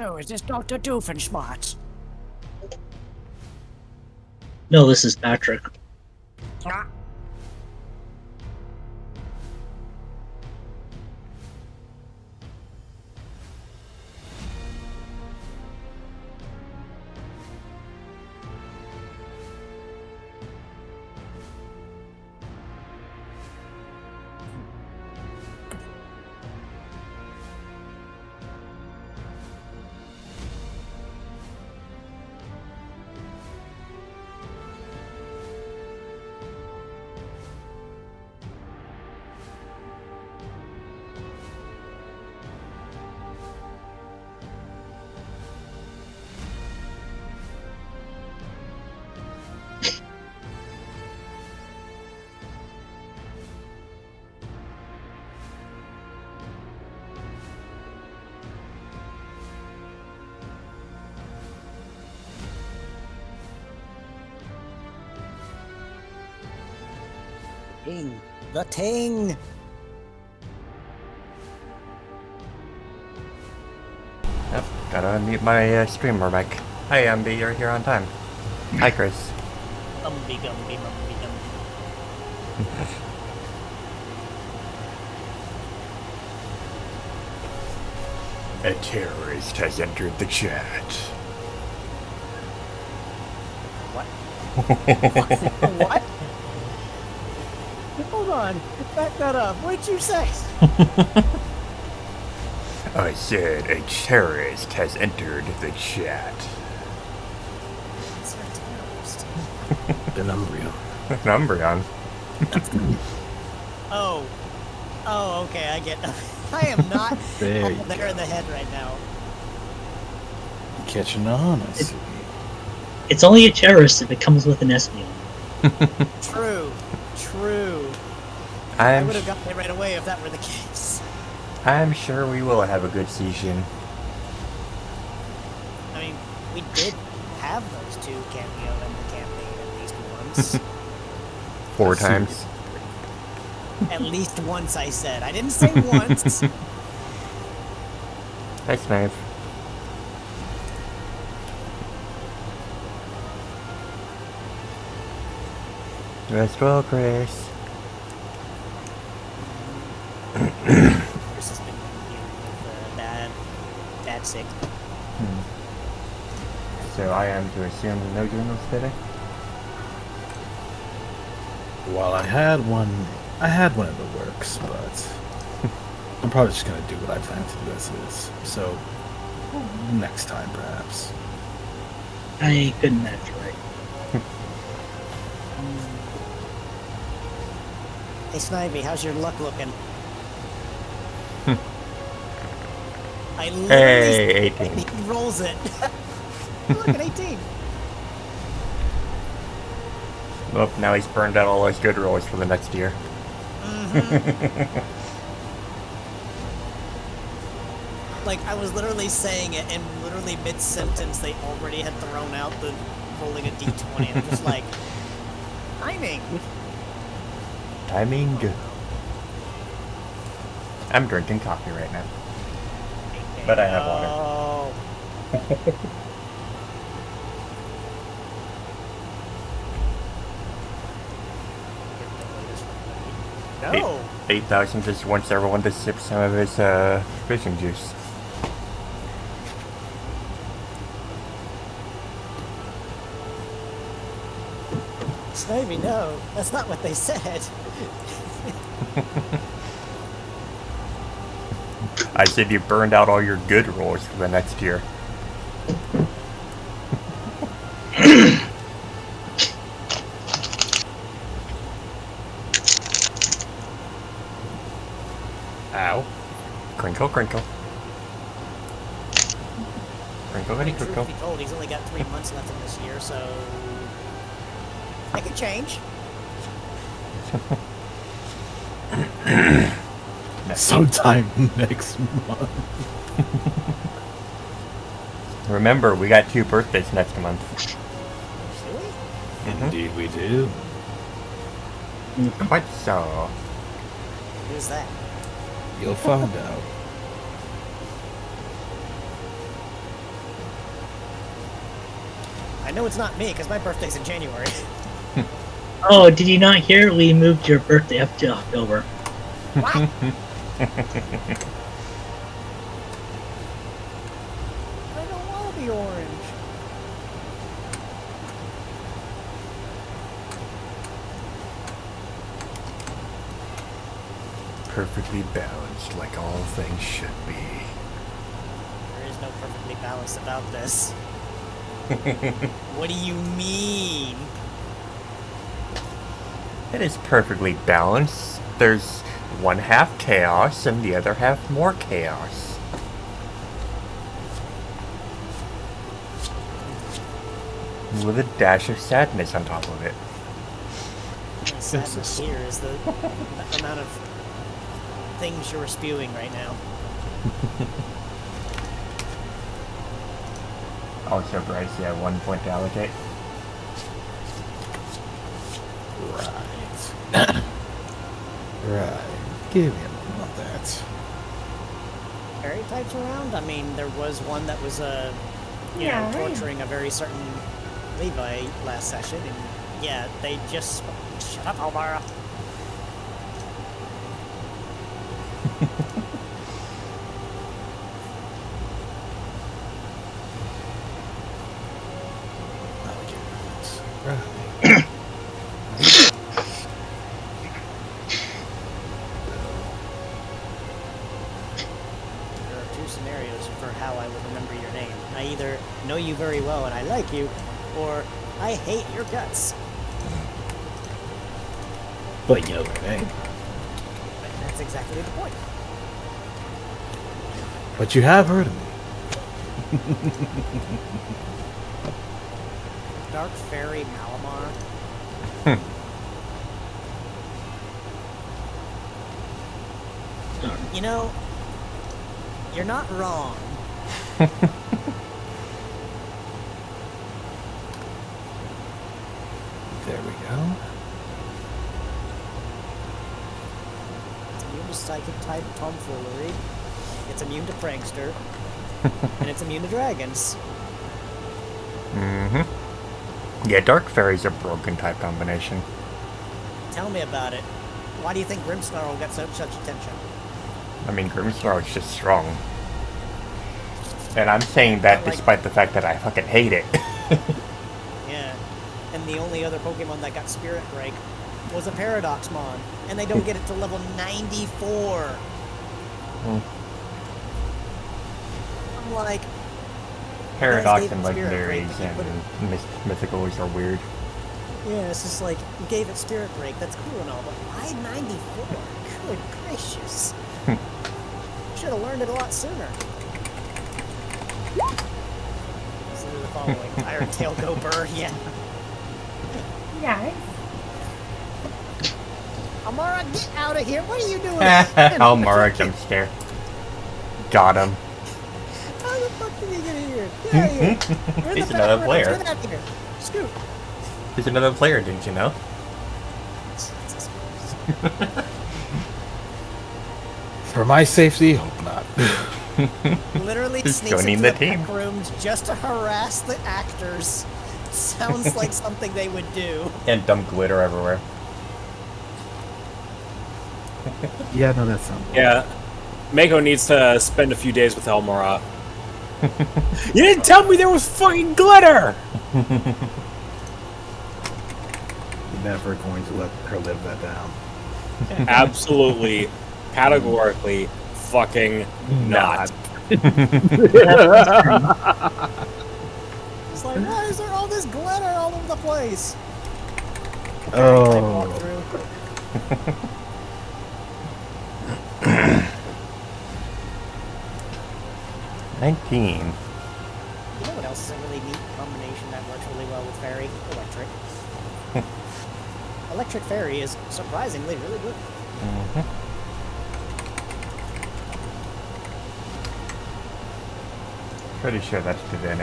Oh, is this Dr. Doofenshmirtz? No, this is Patrick. Ah. Ting. The ting. Yep, gotta unmute my streamer mic. Hi, Ambi, you're here on time. Hi, Chris. Gumby, gumby, gumby, gumby. A terrorist has entered the chat. What? What? Hold on. Back that up. What'd you say? I said a terrorist has entered the chat. It's a terrorist. An Umbreon. An Umbreon. Oh. Oh, okay, I get I am not There you there in the head right now. Catching on, I see. It's only a terrorist if it comes with an Espeon. True. True. I I'm would have gotten it right away if that were the case. I'm sure we will have a good season. I mean, we did have those two cameo in the campaign at least once. 4 times. At least once, I said. I didn't say once. Thanks, Knife. Rest well, Chris. Chris has been dealing with bad sick. So I am to assume no journals today? Well, I had one in the works, but I'm probably just gonna do what I plan to do as is. So next time, perhaps. I couldn't imagine right. Hey, Snivy, how's your luck looking? I literally Hey, 18. he rolls it. Look at 18. Well, now he's burned out all his good rolls for the next year. Like, I was literally saying it, and literally mid-sentence, they already had thrown out the rolling a d20. I'm just like, timing. Timing. I'm drinking coffee right now. But I have water. No. 8,000 just wants everyone to sip some of his fishing juice. Snivy, no. That's not what they said. I said you burned out all your good rolls for the next year. Ow. Crinkle, crinkle. Crinkle, I mean, crinkle. truth be told, he's only got 3 months left in this year, so I could change. Sometime next month. Remember, we got 2 birthdays next month. Really? Indeed, we do. Quite so. Who's that? You'll find out. I know it's not me because my birthday's in January. Oh, did you not hear? We moved your birthday up to October. What? I don't want to be orange. Perfectly balanced, like all things should be. There is no perfectly balanced about this. What do you mean? It is perfectly balanced. There's one half chaos and the other half more chaos. With a dash of sadness on top of it. The sadness here is the amount of things you're spewing right now. Also, Bryce, you have 1 point to allocate. Right. Right. Give me a moment on that. Fairy types around? I mean, there was one that was, you know, right. torturing a very certain Levi last session, and yeah, they just... Shut up, Alvara. Right. There are two scenarios for how I would remember your name. I either know you very well and I like you, or I hate your guts. But you know their name. But that's exactly the point. But you have heard of me. Dark Fairy Malamar. You know, you're not wrong. There we go. It's immune to psychic type tomfoolery. It's immune to prankster. And it's immune to dragons. Mm-hmm. Yeah, Dark Fairy's a broken type combination. Tell me about it. Why do you think Grimmsnarl got such attention? I mean, Grimmsnarl is just strong. And I'm saying that Like- despite the fact that I fucking hate it. Yeah. And the only other Pokemon that got Spirit Break was a Paradoxmon. And they don't get it to level 94. I'm like, Paradox gave and it Spirit Break, legendaries but you put and mythicals are weird. yeah, it's just like, you gave it Spirit Break, that's cool and all, but why 94? Good gracious. Should have learned it a lot sooner. Listen to the following. Iron Tail Go Burr, yeah. Yeah. Amara, get out of here! What are you doing? Almara jump scare. Got him. How the fuck did he get here? Get out of here! You're in He's the another background. player. Get out of here! Scoot! He's another player, didn't you know? Jesus. For my safety, hope not. Literally He's sneaks joining into the the team. back rooms just to harass the actors. Sounds like something they would do. And dump glitter everywhere. Yeah, no, that's not. Yeah, Mako needs to spend a few days with Elmora. You didn't tell me there was fucking glitter! Never going to let her live that down. Absolutely, categorically, fucking not. It's like, why is there all this glitter all over the place? I walk Oh, through. 19. You know what else is a really neat combination that works really well with Fairy? Electric. Electric Fairy is surprisingly really good. Pretty sure that's Divine.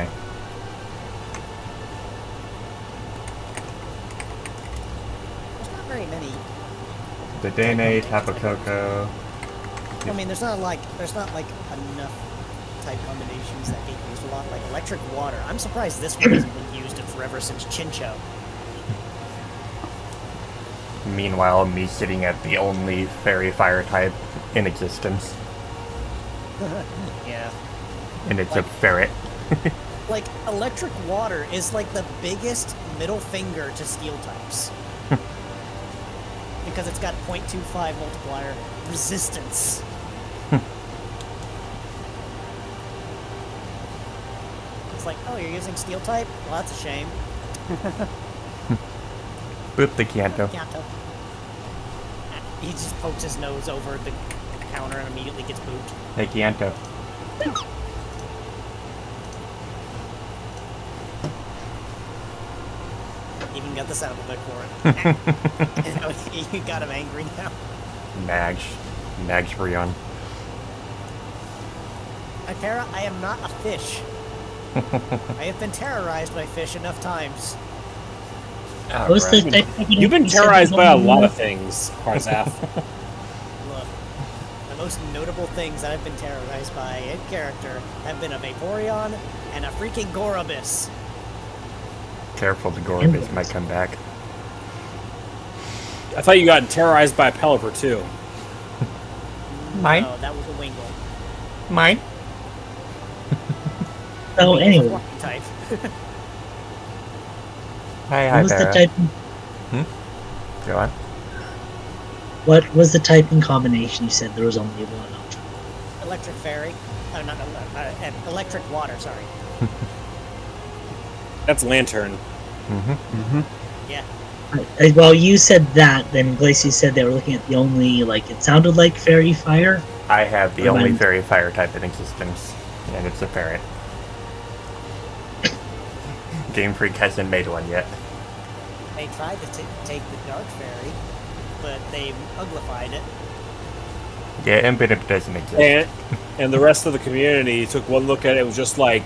There's not very many. Divine, Tapu Koko. I mean, there's not like enough type combinations that get used a lot, like electric water. I'm surprised this one hasn't been used in forever since Chincho. Meanwhile, me sitting at the only fairy fire type in existence, Yeah. and it's a ferret. Like, electric water is like the biggest middle finger to steel types. Because it's got 0.25 multiplier resistance. It's like, oh, you're using steel type? Well, that's a shame. Boop the Kanto. Kanto. He just pokes his nose over the counter and immediately gets booped. Hey, Kanto. Even got the sound effect for it. You know, you got him angry now. Nags Brion. Akara, I am not a fish. I have been terrorized by fish enough times. What's the Alright. type You've been terrorized by a lot of things, Harzaf. Look, the most notable things that I've been terrorized by in character have been a Vaporeon and a freaking Gorobus. Careful, the Gorobus might come back. I thought you got terrorized by a Pelipper too. Mine? No, that was a Wingull. Mine? So Wingle's a anyway, flying type. Hi, what was the Barra. type? Go on. What was the typing combination? You said there was only one. Electric fairy. Oh, not electric water. Sorry. That's Lantern. Yeah. Well, you said that. Then Glacy said they were looking at the only it sounded like fairy fire. I have the Or only mine. fairy fire type in existence, and it's a ferret. Game Freak hasn't made one yet. They tried to take the dark fairy, but they uglified it. Yeah, Impidimp doesn't exist. And the rest of the community took one look at it and was just like,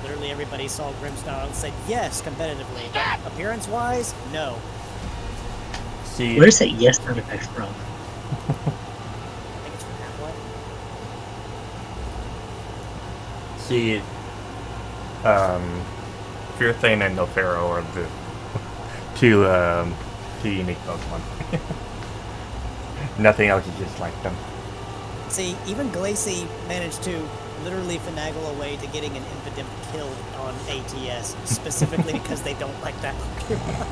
Literally everybody saw Grimstar and said yes competitively. But appearance-wise, no. See, Where's that yes sound effect from? I think it's from Half-Life. see, Fearthane and Nilfero are the two unique Pokemon. Nothing else is just like them. See, even Glacy managed to literally finagle a way to getting an Impidimp killed on ATS, specifically because they don't like that Pokemon.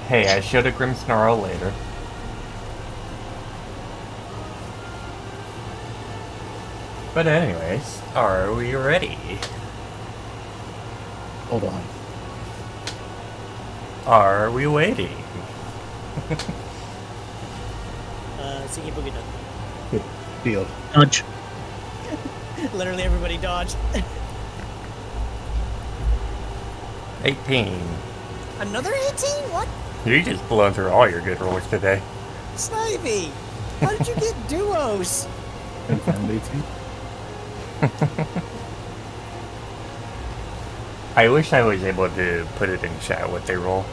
Hey, I showed a Grimmsnarl later. But anyways, are we ready? Hold on. Are we waiting? Ziggy Boogie Dog. Good deal. Dodge. Literally everybody dodged. 18. Another 18? What? You just blown through all your good rolls today. Snivy! How did you get duos? Confirmed 18. I wish I was able to put it in chat what they roll,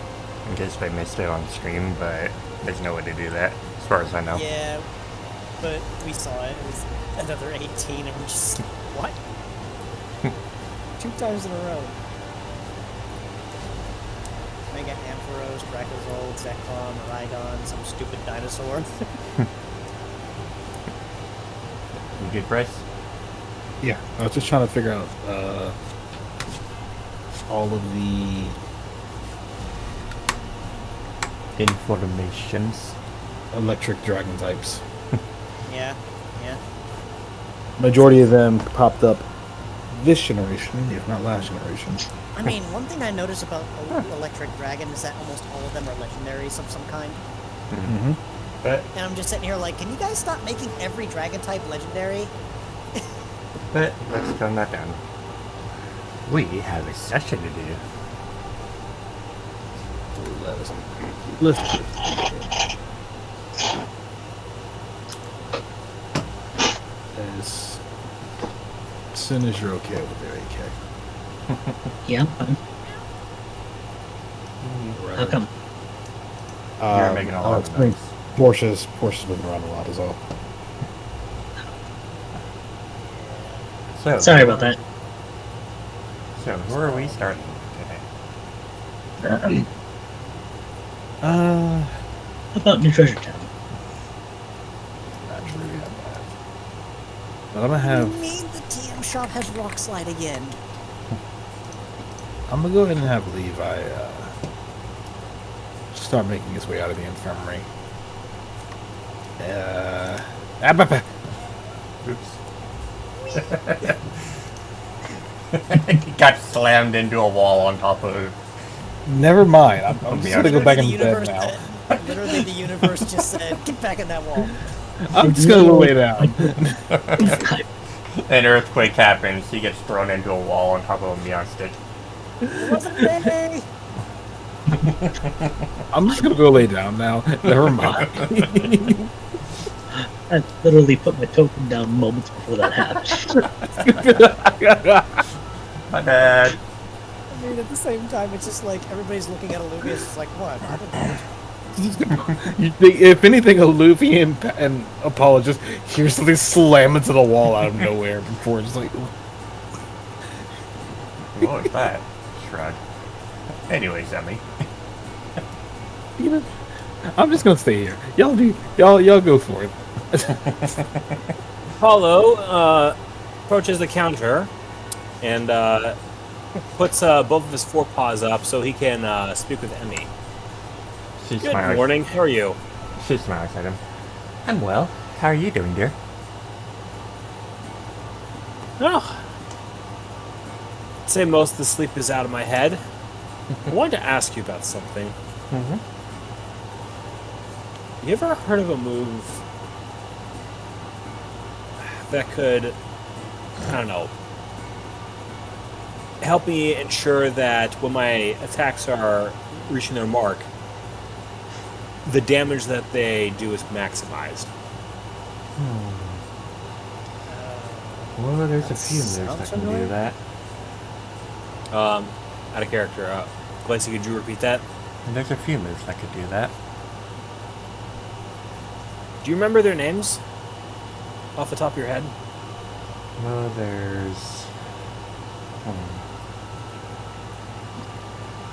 in case I missed it on stream, but there's no way to do that, as far as I know. Yeah, but we saw it. It was another 18, and we're just what? 2 times in a row. Mega Ampharos, Dracozold, Zekrom, Rhydon, some stupid dinosaur. You good, Bryce? Yeah, I was just trying to figure out all of the Informations. electric dragon types. Yeah. Majority of them popped up this generation, if not last generation. I mean, one thing I noticed about Electric Dragon is that almost all of them are legendaries of some kind. Mm-hmm. But And I'm just sitting here like, can you guys stop making every dragon type legendary? let's tone that down. We have a session to do. Listen. As soon as you're okay with their AK. Yeah. How come? You're making a lot of I think noise. Porsche's been around a lot is all. So, Sorry about that. So, who are we starting today? How about New Treasure Town? Not sure we have that. But I'm gonna have. You mean the TM shop has rock slide again? I'm gonna go ahead and have Levi start making his way out of the infirmary. Oops. He got slammed into a wall on top of. Never mind. I'm just gonna go back Literally in the bed universe- now. Literally, the universe just said, "Get back in that wall." I'm just gonna lay down. An earthquake happens. He gets thrown into a wall on top of a Meowth stick. It wasn't me. I'm just gonna go lay down now. Never mind. I literally put my token down moments before that happened. My bad. I mean, at the same time, it's just like everybody's looking at Aluvius. It's like, what? If anything, a Luffy and Apollo just hear something slam into the wall out of nowhere before it's like. What was that? Shrug. Anyways, Emmy. You know, I'm just gonna stay here. Y'all go for it. Apollo approaches the counter and puts both of his forepaws up so he can speak with Emmy. She Good smiles. morning. How are you? She smiles at him. I'm well. How are you doing, dear? Oh, I'd say most of the sleep is out of my head. I wanted to ask you about something. Mm-hmm. You ever heard of a move that could, I don't know, help me ensure that when my attacks are reaching their mark, the damage that they do is maximized? Well, there's a few moves sounds that can do familiar. that. Out of character. Glacy, could you repeat that? And there's a few moves that could do that. Do you remember their names off the top of your head? Well, there's...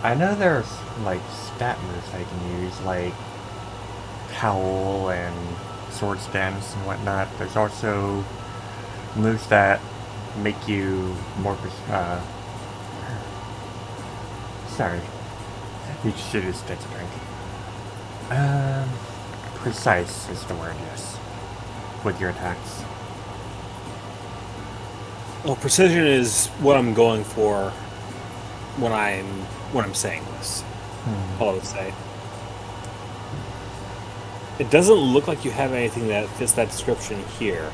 I know there's, like, stat moves I can use, like Howl and Sword Stance and whatnot. There's also moves that make you more... Sorry. You should just take a drink. Precise is the word, yes. With your attacks. Well, precision is what I'm going for when I'm saying this. All I would say. It doesn't look like you have anything that fits that description here.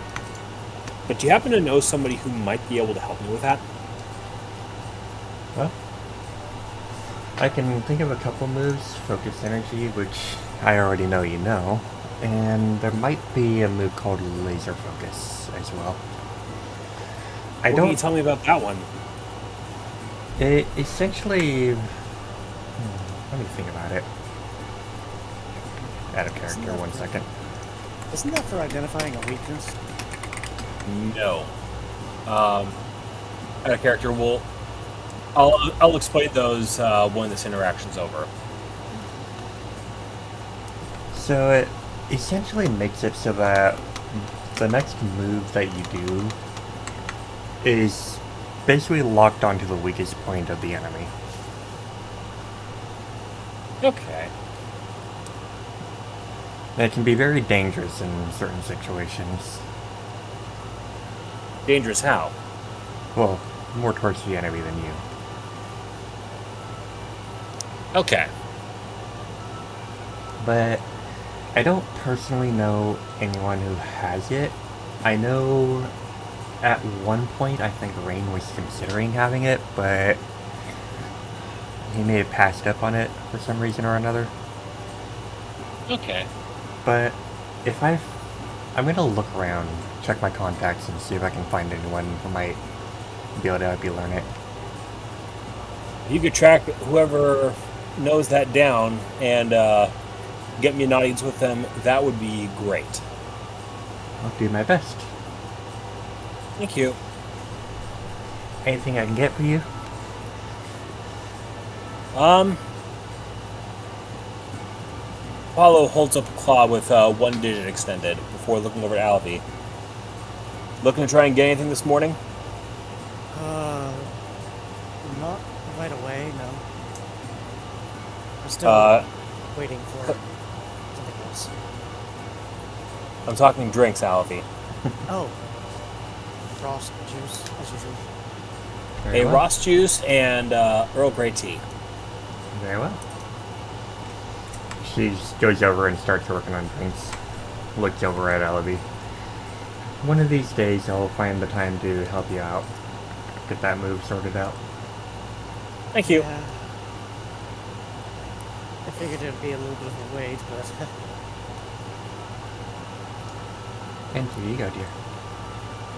But do you happen to know somebody who might be able to help me with that? Well, I can think of a couple moves. Focus Energy, which I already know you know. And there might be a move called Laser Focus as well. What can you tell me about that one? It essentially... let me think about it. Out of character, 1 second. Isn't that for identifying a weakness? No. Out of character, I'll explain those when this interaction's over. So it essentially makes it so that the next move that you do is basically locked onto the weakest point of the enemy. Okay. And it can be very dangerous in certain situations. Dangerous how? Well, more towards the enemy than you. Okay. But I don't personally know anyone who has it. I know at one point I think Rain was considering having it, but he may have passed up on it for some reason or another. Okay. But if I'm gonna look around, check my contacts, and see if I can find anyone who might be able to help you learn it. If you could track whoever knows that down and get me an audience with them, that would be great. I'll do my best. Thank you. Anything I can get for you? Apollo holds up a claw with one digit extended before looking over at Alvy. Looking to try and get anything this morning? Not right away, no. I'm still waiting for something else. I'm talking drinks, Alvy. Oh. Frost juice, as usual. Very A well. Ross juice and Earl Grey tea. Very well. She just goes over and starts working on drinks. Looks over at Ellaby. One of these days I'll find the time to help you out. Get that move sorted out. Thank you. Yeah. I figured it'd be a little bit of a wait, but And here you go, dear.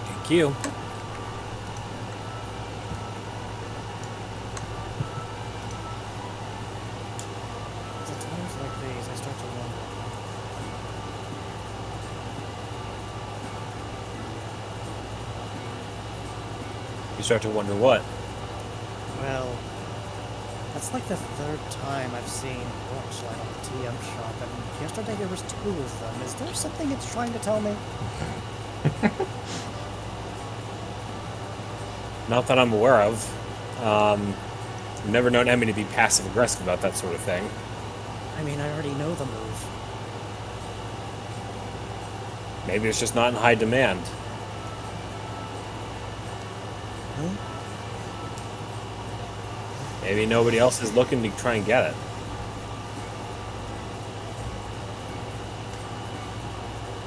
Thank you. it's at times like these I start to wonder. You start to wonder what? Well, that's like the third time I've seen Rockslide on the TM shop, and yesterday there was two of them. Is there something it's trying to tell me? Not that I'm aware of. I've never known Emmy to be passive aggressive about that sort of thing. I mean, I already know the move. Maybe it's just not in high demand. Hmm? Maybe nobody else is looking to try and get it.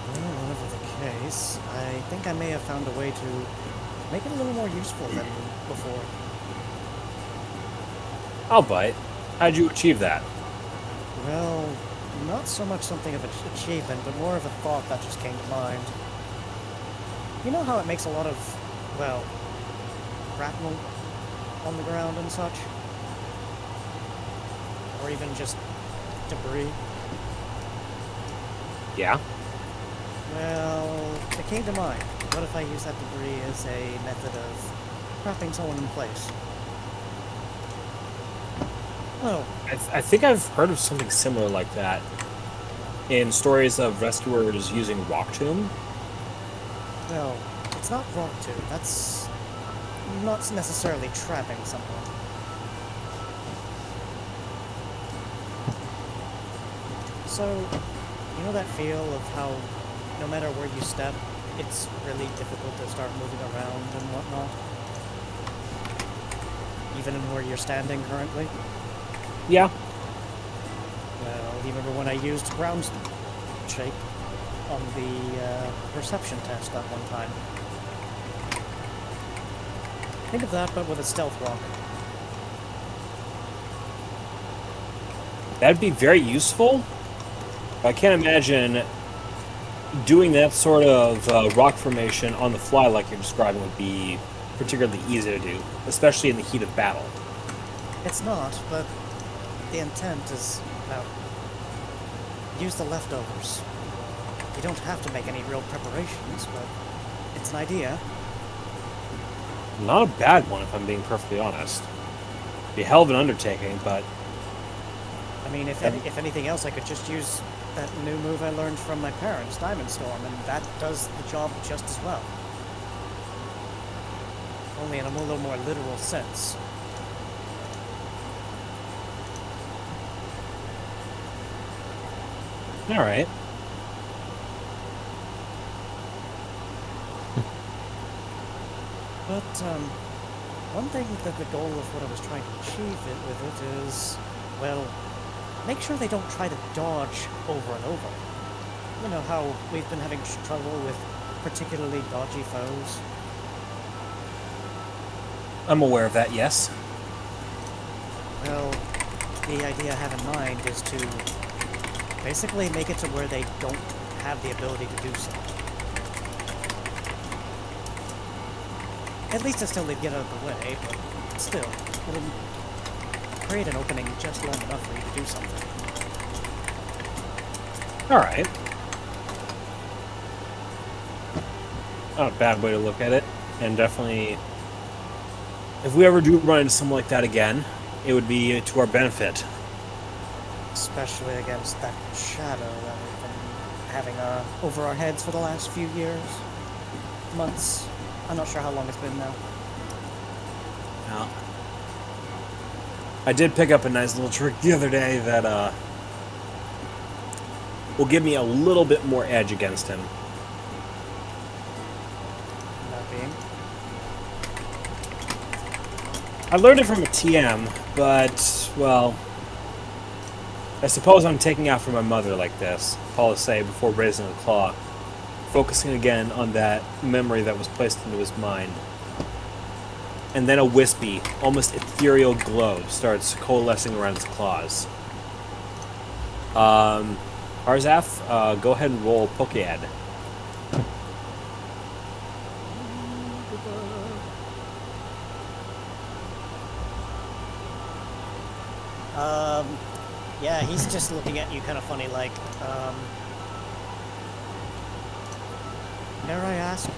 Well, whatever the case, I think I may have found a way to make it a little more useful than before. I'll bite. How'd you achieve that? Well, not so much something of an achievement, but more of a thought that just came to mind. You know how it makes a lot of, well, shrapnel on the ground and such? Or even just debris? Yeah? Well, it came to mind. What if I use that debris as a method of trapping someone in place? Well, I think I've heard of something similar like that in stories of rescuers using Rock Tomb. well, it's not Rock Tomb. That's not necessarily trapping someone. So, you know that feel of how no matter where you step, it's really difficult to start moving around and whatnot? Even in where you're standing currently? Yeah. Well, you remember when I used ground shape on the perception test that one time? Think of that, but with a stealth rock. That'd be very useful. I can't imagine doing that sort of rock formation on the fly like you're describing would be particularly easy to do, especially in the heat of battle. It's not, but the intent is, well, use the leftovers. You don't have to make any real preparations, but it's an idea. Not a bad one, if I'm being perfectly honest. Be a hell of an undertaking, but I mean, if anything else, I could just use that new move I learned from my parents, Diamond Storm, and that does the job just as well. Only in a little more literal sense. all right. But, one thing that the goal of what I was trying to achieve with it is, well, make sure they don't try to dodge over and over. You know how we've been having trouble with particularly dodgy foes? I'm aware of that, yes. Well, the idea I have in mind is to basically make it to where they don't have the ability to do so. At least until they get out of the way, but still, it'll create an opening just long enough for you to do something. All right. Not a bad way to look at it, and definitely if we ever do run into something like that again, it would be to our benefit. Especially against that shadow that we've been having over our heads for the last few years, months. I'm not sure how long it's been now. Yeah. I did pick up a nice little trick the other day that will give me a little bit more edge against him. That being. I learned it from a TM, but, well, I suppose I'm taking after my mother like this, Paul say, before raising a claw, focusing again on that memory that was placed into his mind. And then a wispy, almost ethereal glow starts coalescing around its claws. Arzaf, go ahead and roll Pokead. Yeah, he's just looking at you kind of funny, like, dare I ask?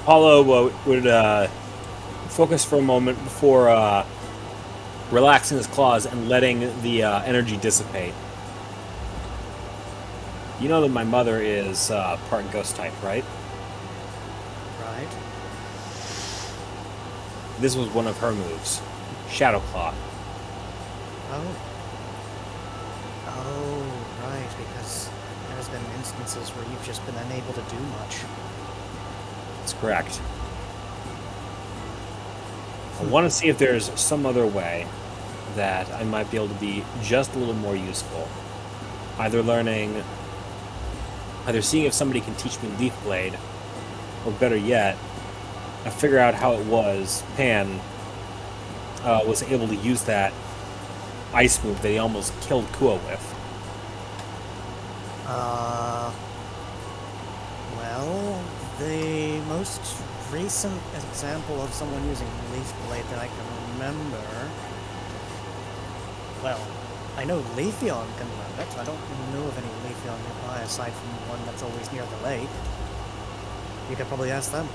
Paulo would focus for a moment before relaxing his claws and letting the energy dissipate. You know that my mother is part ghost type, right? Right. This was one of her moves. Shadow Claw. Oh. Oh, right, because there's been instances where you've just been unable to do much. That's correct. I want to see if there's some other way that I might be able to be just a little more useful. Either seeing if somebody can teach me Leaf Blade, or better yet, I figure out how it was Pan was able to use that ice move that he almost killed Kua with. Well, the most recent example of someone using Leaf Blade that I can remember... Well, I know Leafeon can learn it. I don't know of any Leafeon nearby aside from one that's always near the lake. You could probably ask them.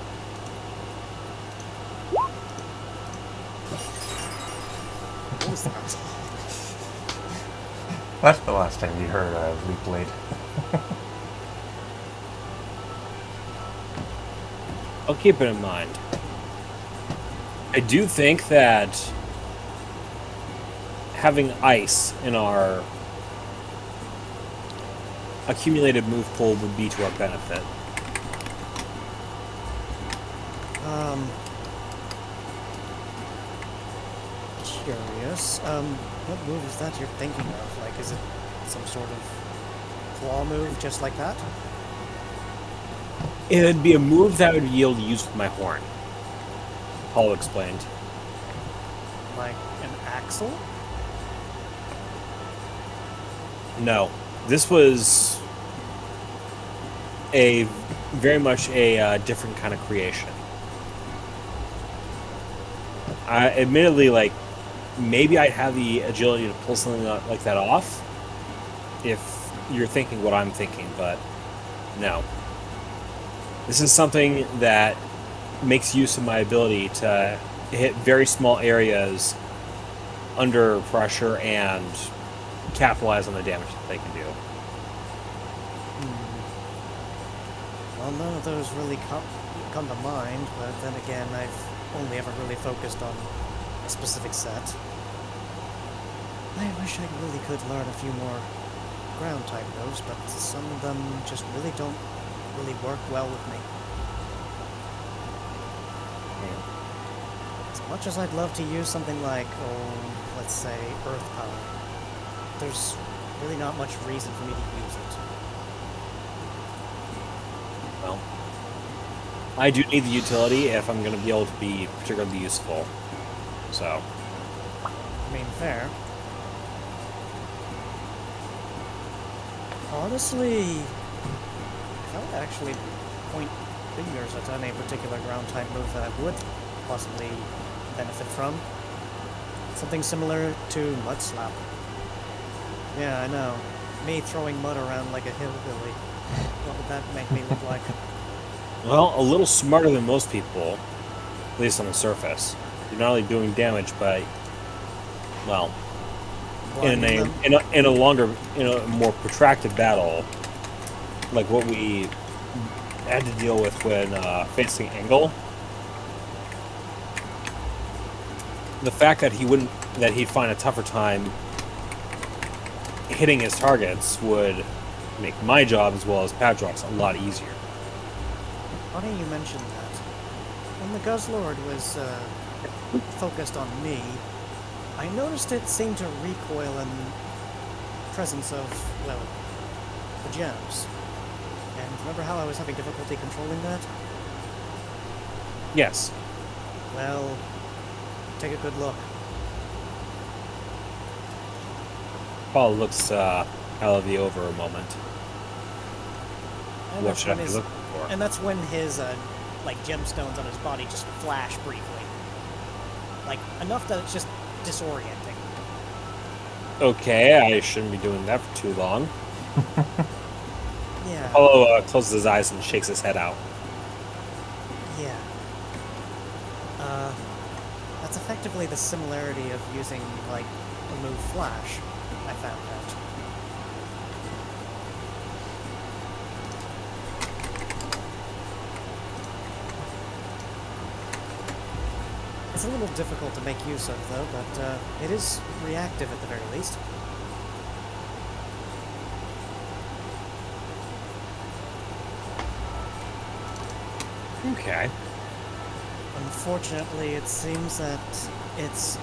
What was that? That's the last time you heard of Leaf Blade. I'll keep it in mind. I do think that having ice in our accumulated move pool would be to our benefit. Curious. What move is that you're thinking of? Like, is it some sort of claw move just like that? It'd be a move that I would be able to use with my horn. Paul explained. Like an axle? No. This was a very much a different kind of creation. Admittedly, like, maybe I'd have the agility to pull something like that off if you're thinking what I'm thinking, but no. This is something that makes use of my ability to hit very small areas under pressure and capitalize on the damage that they can do. Well, none of those really come to mind, but then again, I've only ever really focused on a specific set. I wish I really could learn a few more ground-type moves, but some of them just really don't really work well with me. As much as I'd love to use something like, let's say, Earth Power, there's really not much reason for me to use it. Well, I do need the utility if I'm going to be able to be particularly useful. So, I mean, fair. Honestly, if I would actually point fingers at any particular ground type move that I would possibly benefit from, Something similar to mud slap. Yeah, I know. Me throwing mud around like a hillbilly. What would that make me look like? Well, a little smarter than most people, at least on the surface. You're not only doing damage, but well, Blinding them? in a more protracted battle, like what we had to deal with when facing Engel. The fact that he'd find a tougher time hitting his targets would make my job as well as Padrock's a lot easier. Funny you mentioned that. When the Guzzlord was focused on me, I noticed it seemed to recoil in presence of, well, the gems. And remember how I was having difficulty controlling that? Yes. Well, take a good look. Paul looks Alavi over a moment. And What that's should I when be his- looking for? And that's when his, like, gemstones on his body just flash briefly. Like, enough that it's just disorienting. Okay, I shouldn't be doing that for too long. Yeah, Apollo closes his eyes and shakes his head out. yeah. That's effectively the similarity of using, like, a move flash, I found out. It's a little difficult to make use of, though, but it is reactive at the very least. Okay. Unfortunately, it seems that it's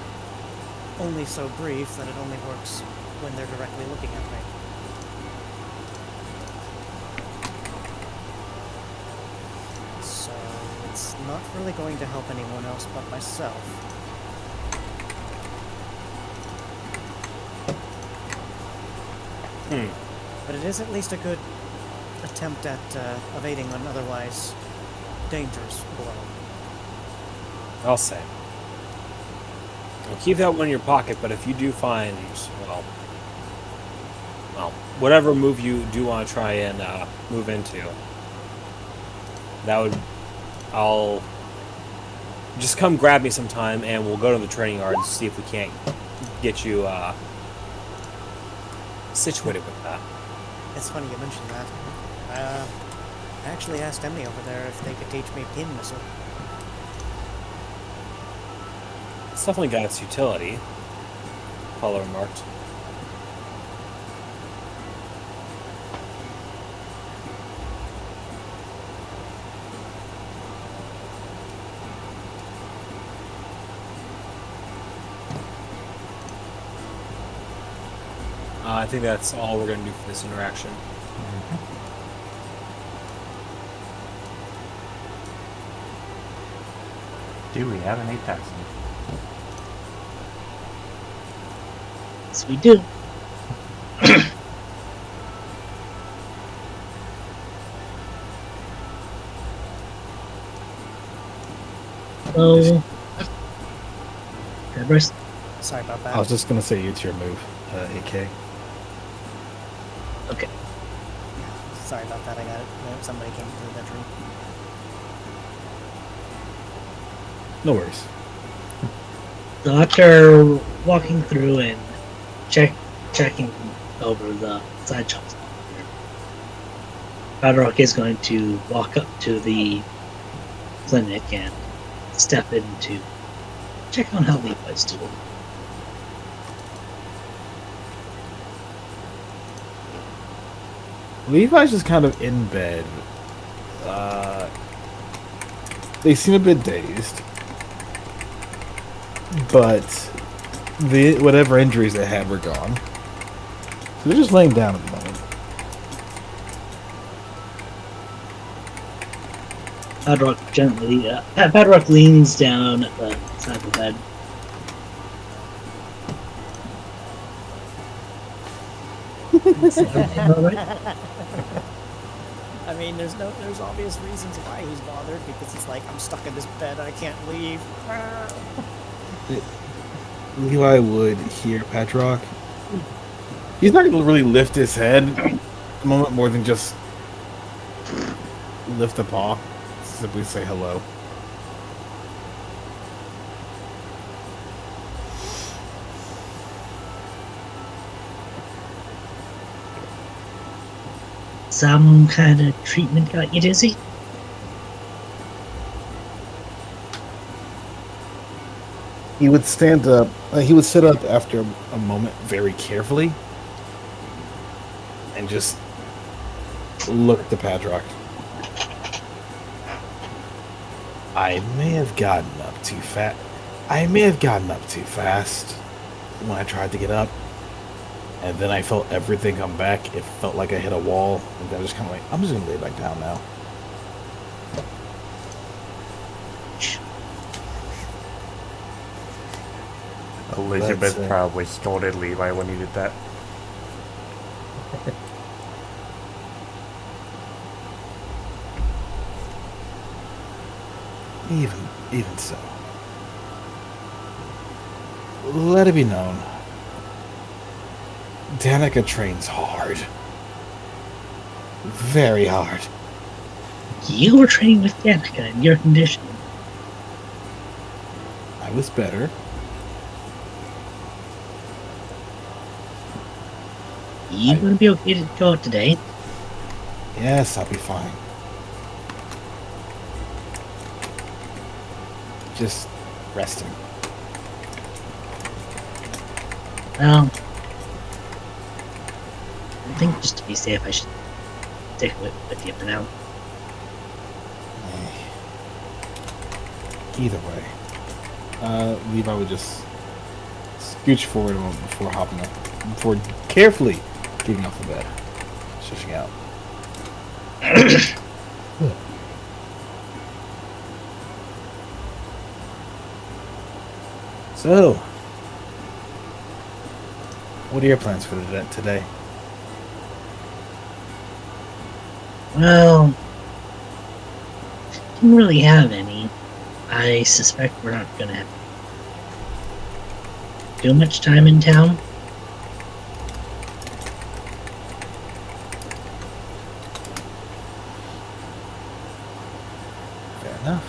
only so brief that it only works when they're directly looking at me. So it's not really going to help anyone else but myself. But it is at least a good attempt at evading an otherwise dangerous blow. I'll say. Well, keep that one in your pocket, but if you do find, well, whatever move you do want to try and move into, I'll just come grab me sometime and we'll go to the training yard and see if we can't get you situated with that. It's funny you mentioned that. I actually asked Emmy over there if they could teach me pin missile. It's definitely got its utility, Paula remarked. I think that's all we're going to do for this interaction. Do we have an 8,000? Yes, we do. So, Bryce, Sorry about that. I was just gonna say it's your move, AK. okay. Sorry about that. I got it. Somebody came into the bedroom. No worries. So after walking through and checking over the side shops, Badrock is going to walk up to the clinic and step in to check on how Levi's doing. Levi's just kind of in bed. They seem a bit dazed, but whatever injuries they had were gone. So they're just laying down at the moment. Badrock leans down at the side of the bed. Alright. I mean, there's obvious reasons why he's bothered because it's like I'm stuck in this bed, I can't leave. Levi would hear Petrock. He's not going to really lift his head at the moment more than just lift a paw. Simply say hello. Some kind of treatment got you dizzy? He would stand up. He would sit up after a moment very carefully and just look at the Padrock. I may have gotten up too fast. I may have gotten up too fast when I tried to get up. And then I felt everything come back. It felt like I hit a wall. And then I was just kind of like, I'm just going to lay back down now. Elizabeth That's, probably scolded Levi when he did that. Even so. Let it be known. Danica trains hard. Very hard. You were training with Danica in your condition. I was better. You gonna be okay to go out today? Yes, I'll be fine. Just resting. Well, I think just to be safe, I should stick with you for now. Either way. Levi would just scooch forward a moment before hopping up, before carefully getting off the bed, shushing out. So, what are your plans for today? Well, didn't really have any. I suspect we're not gonna have too much time in town. Fair enough.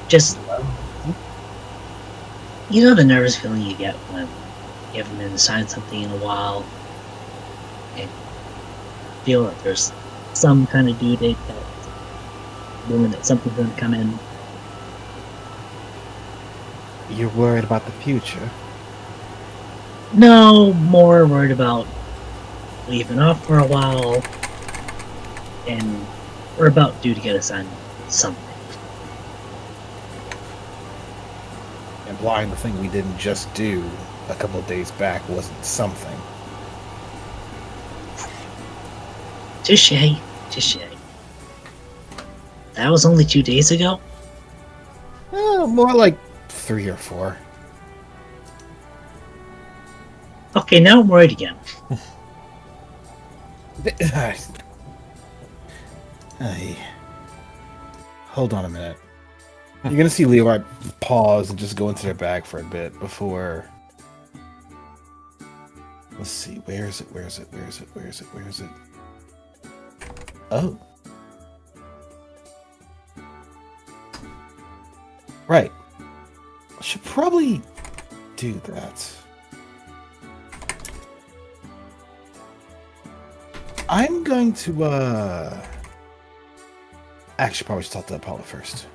Just, you know the nervous feeling you get when you haven't been assigned something in a while and feel like there's some kind of due date that something's going to come in. You're worried about the future? No, more worried about leaving off for a while, and we're about due to get assigned something. Implying the thing we didn't just do a couple of days back wasn't something. Touche, touche. That was only 2 days ago? More like 3 or 4. Okay, now I'm worried again. Hey. Hold on a minute. You're gonna see Levi pause and just go into their bag for a bit before. Let's see, where is it? Oh. Right. I should probably do that. I'm going to, actually probably should talk to Apollo first.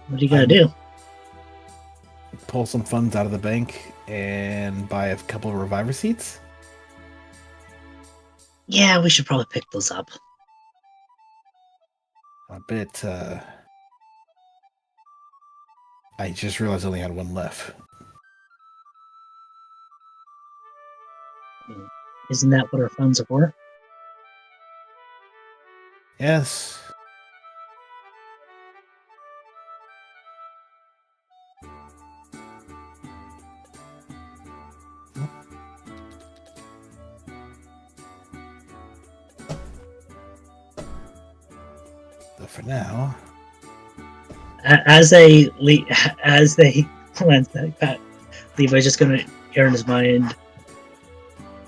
What do you gotta do? Pull some funds out of the bank and buy a couple of reviver seats. Yeah, we should probably pick those up. A bit, I just realized I only had one left. Isn't that what our funds are for? Yes. So for now, as they glance back, Levi's just gonna hear in his mind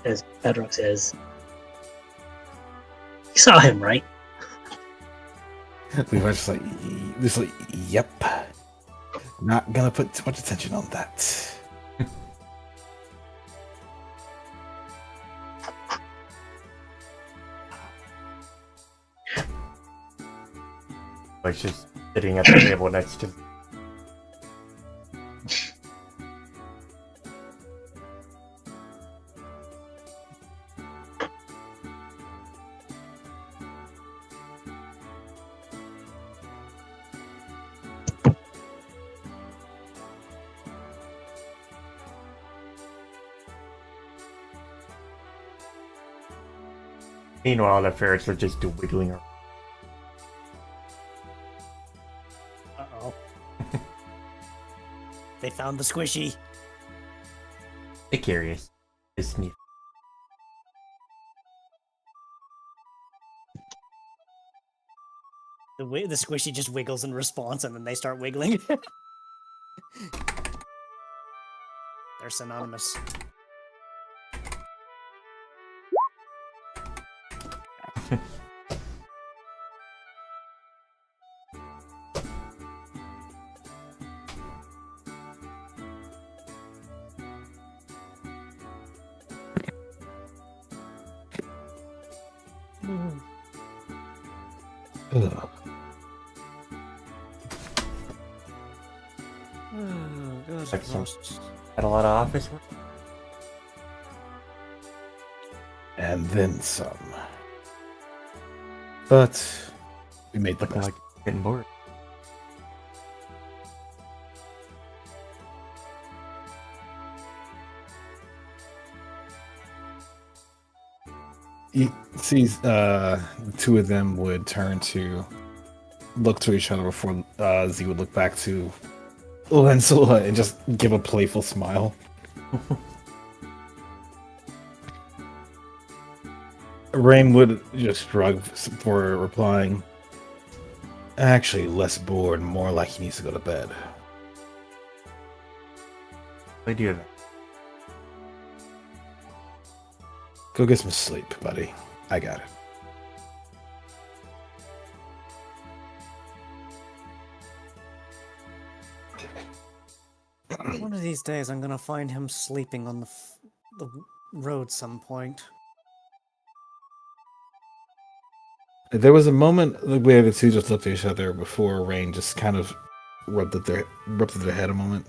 as Bedrock says, "You saw him, right?" Levi's just like, yep. Not gonna put too much attention on that. Like just sitting at the table next to. Meanwhile, the ferrets are just wiggling around. Uh-oh. They found the squishy. They're curious. It's neat. The squishy just wiggles in response, and then they start wiggling. They're synonymous. Ugh. Oh, God, Like some- lost. Had a lot of office work. And then some. But we made the Looking best. like getting bored. You see, the two of them would turn to look to each other before Z would look back to Lensula and just give a playful smile. Rain would just shrug for replying. Actually, less bored, more like he needs to go to bed. They do that. Go get some sleep, buddy. I got it. One of these days, I'm gonna find him sleeping on the road some point. There was a moment where the two just looked at each other before Rain just kind of rubbed at their head a moment.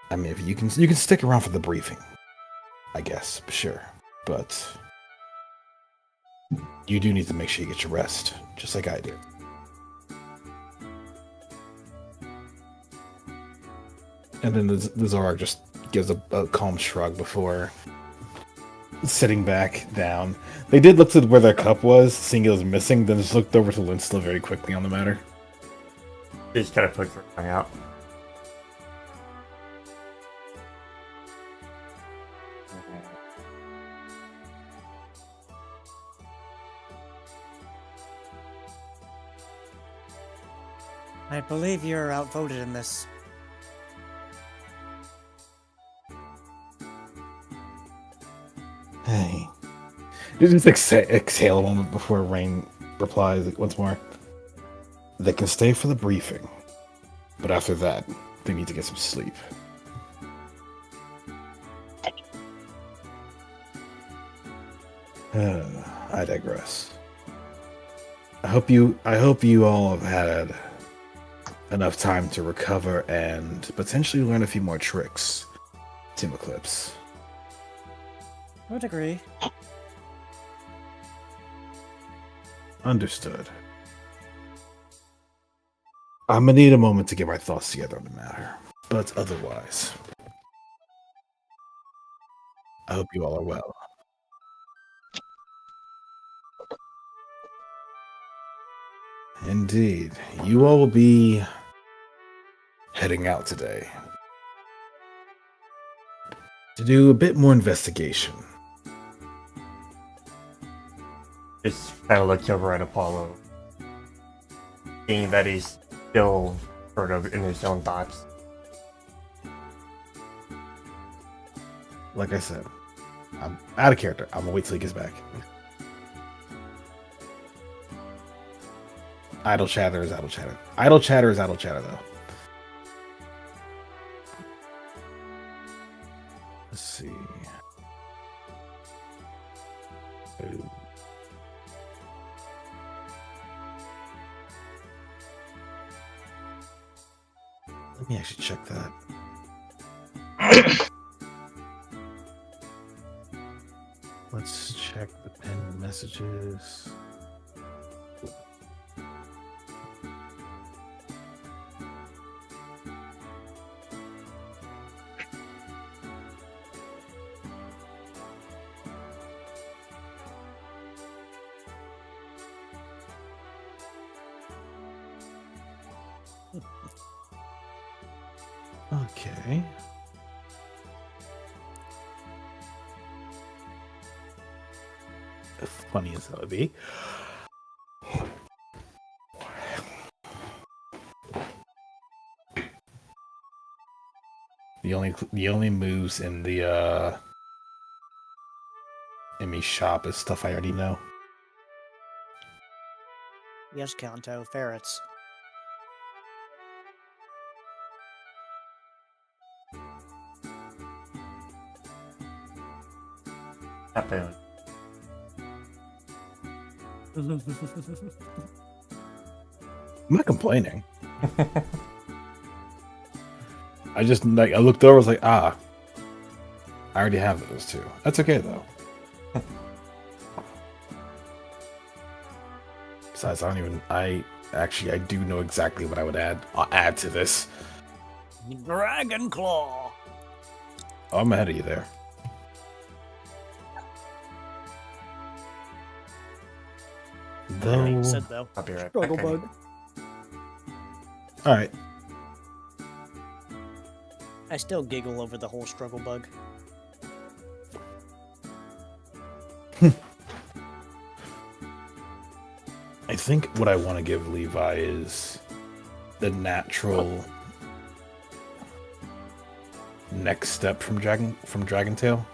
I mean, if you can stick around for the briefing, I guess, sure, but you do need to make sure you get your rest, just like I did. And then the Zorak just gives a calm shrug before sitting back down. They did look to where their cup was, seeing it was missing, then just looked over to Linsla very quickly on the matter. They just kind of put their tongue out. I believe you're outvoted in this. Hey. Just exhale a moment before Rain replies once more. They can stay for the briefing, but after that, they need to get some sleep. I digress. I hope you all have had enough time to recover and potentially learn a few more tricks, Team Eclipse. I would agree. Understood. I'm gonna need a moment to get my thoughts together on the matter, but otherwise, I hope you all are well. Indeed. You all will be heading out today to do a bit more investigation. Just kind of looks over at Apollo, seeing that he's still sort of in his own thoughts. Like I said, I'm out of character. I'm gonna wait till he gets back. Idle chatter is idle chatter. Idle chatter is idle chatter, though. Let's see. Ooh. Let me actually check that. Let's check the pinned messages. Okay. As funny as that would be. The only moves in the Emmy shop is stuff I already know. Yes, Kanto, ferrets. Happen. I'm not complaining. I just like I looked over, I was like, I already have those two. That's okay though. Besides, I do know exactly what I would add to this. Dragon Claw. Oh, I'm ahead of you there. Though, You said though. I'll be right Struggle back. bug. all right. I still giggle over the whole struggle bug. I think what I want to give Levi is the natural next step from Dragon Tail.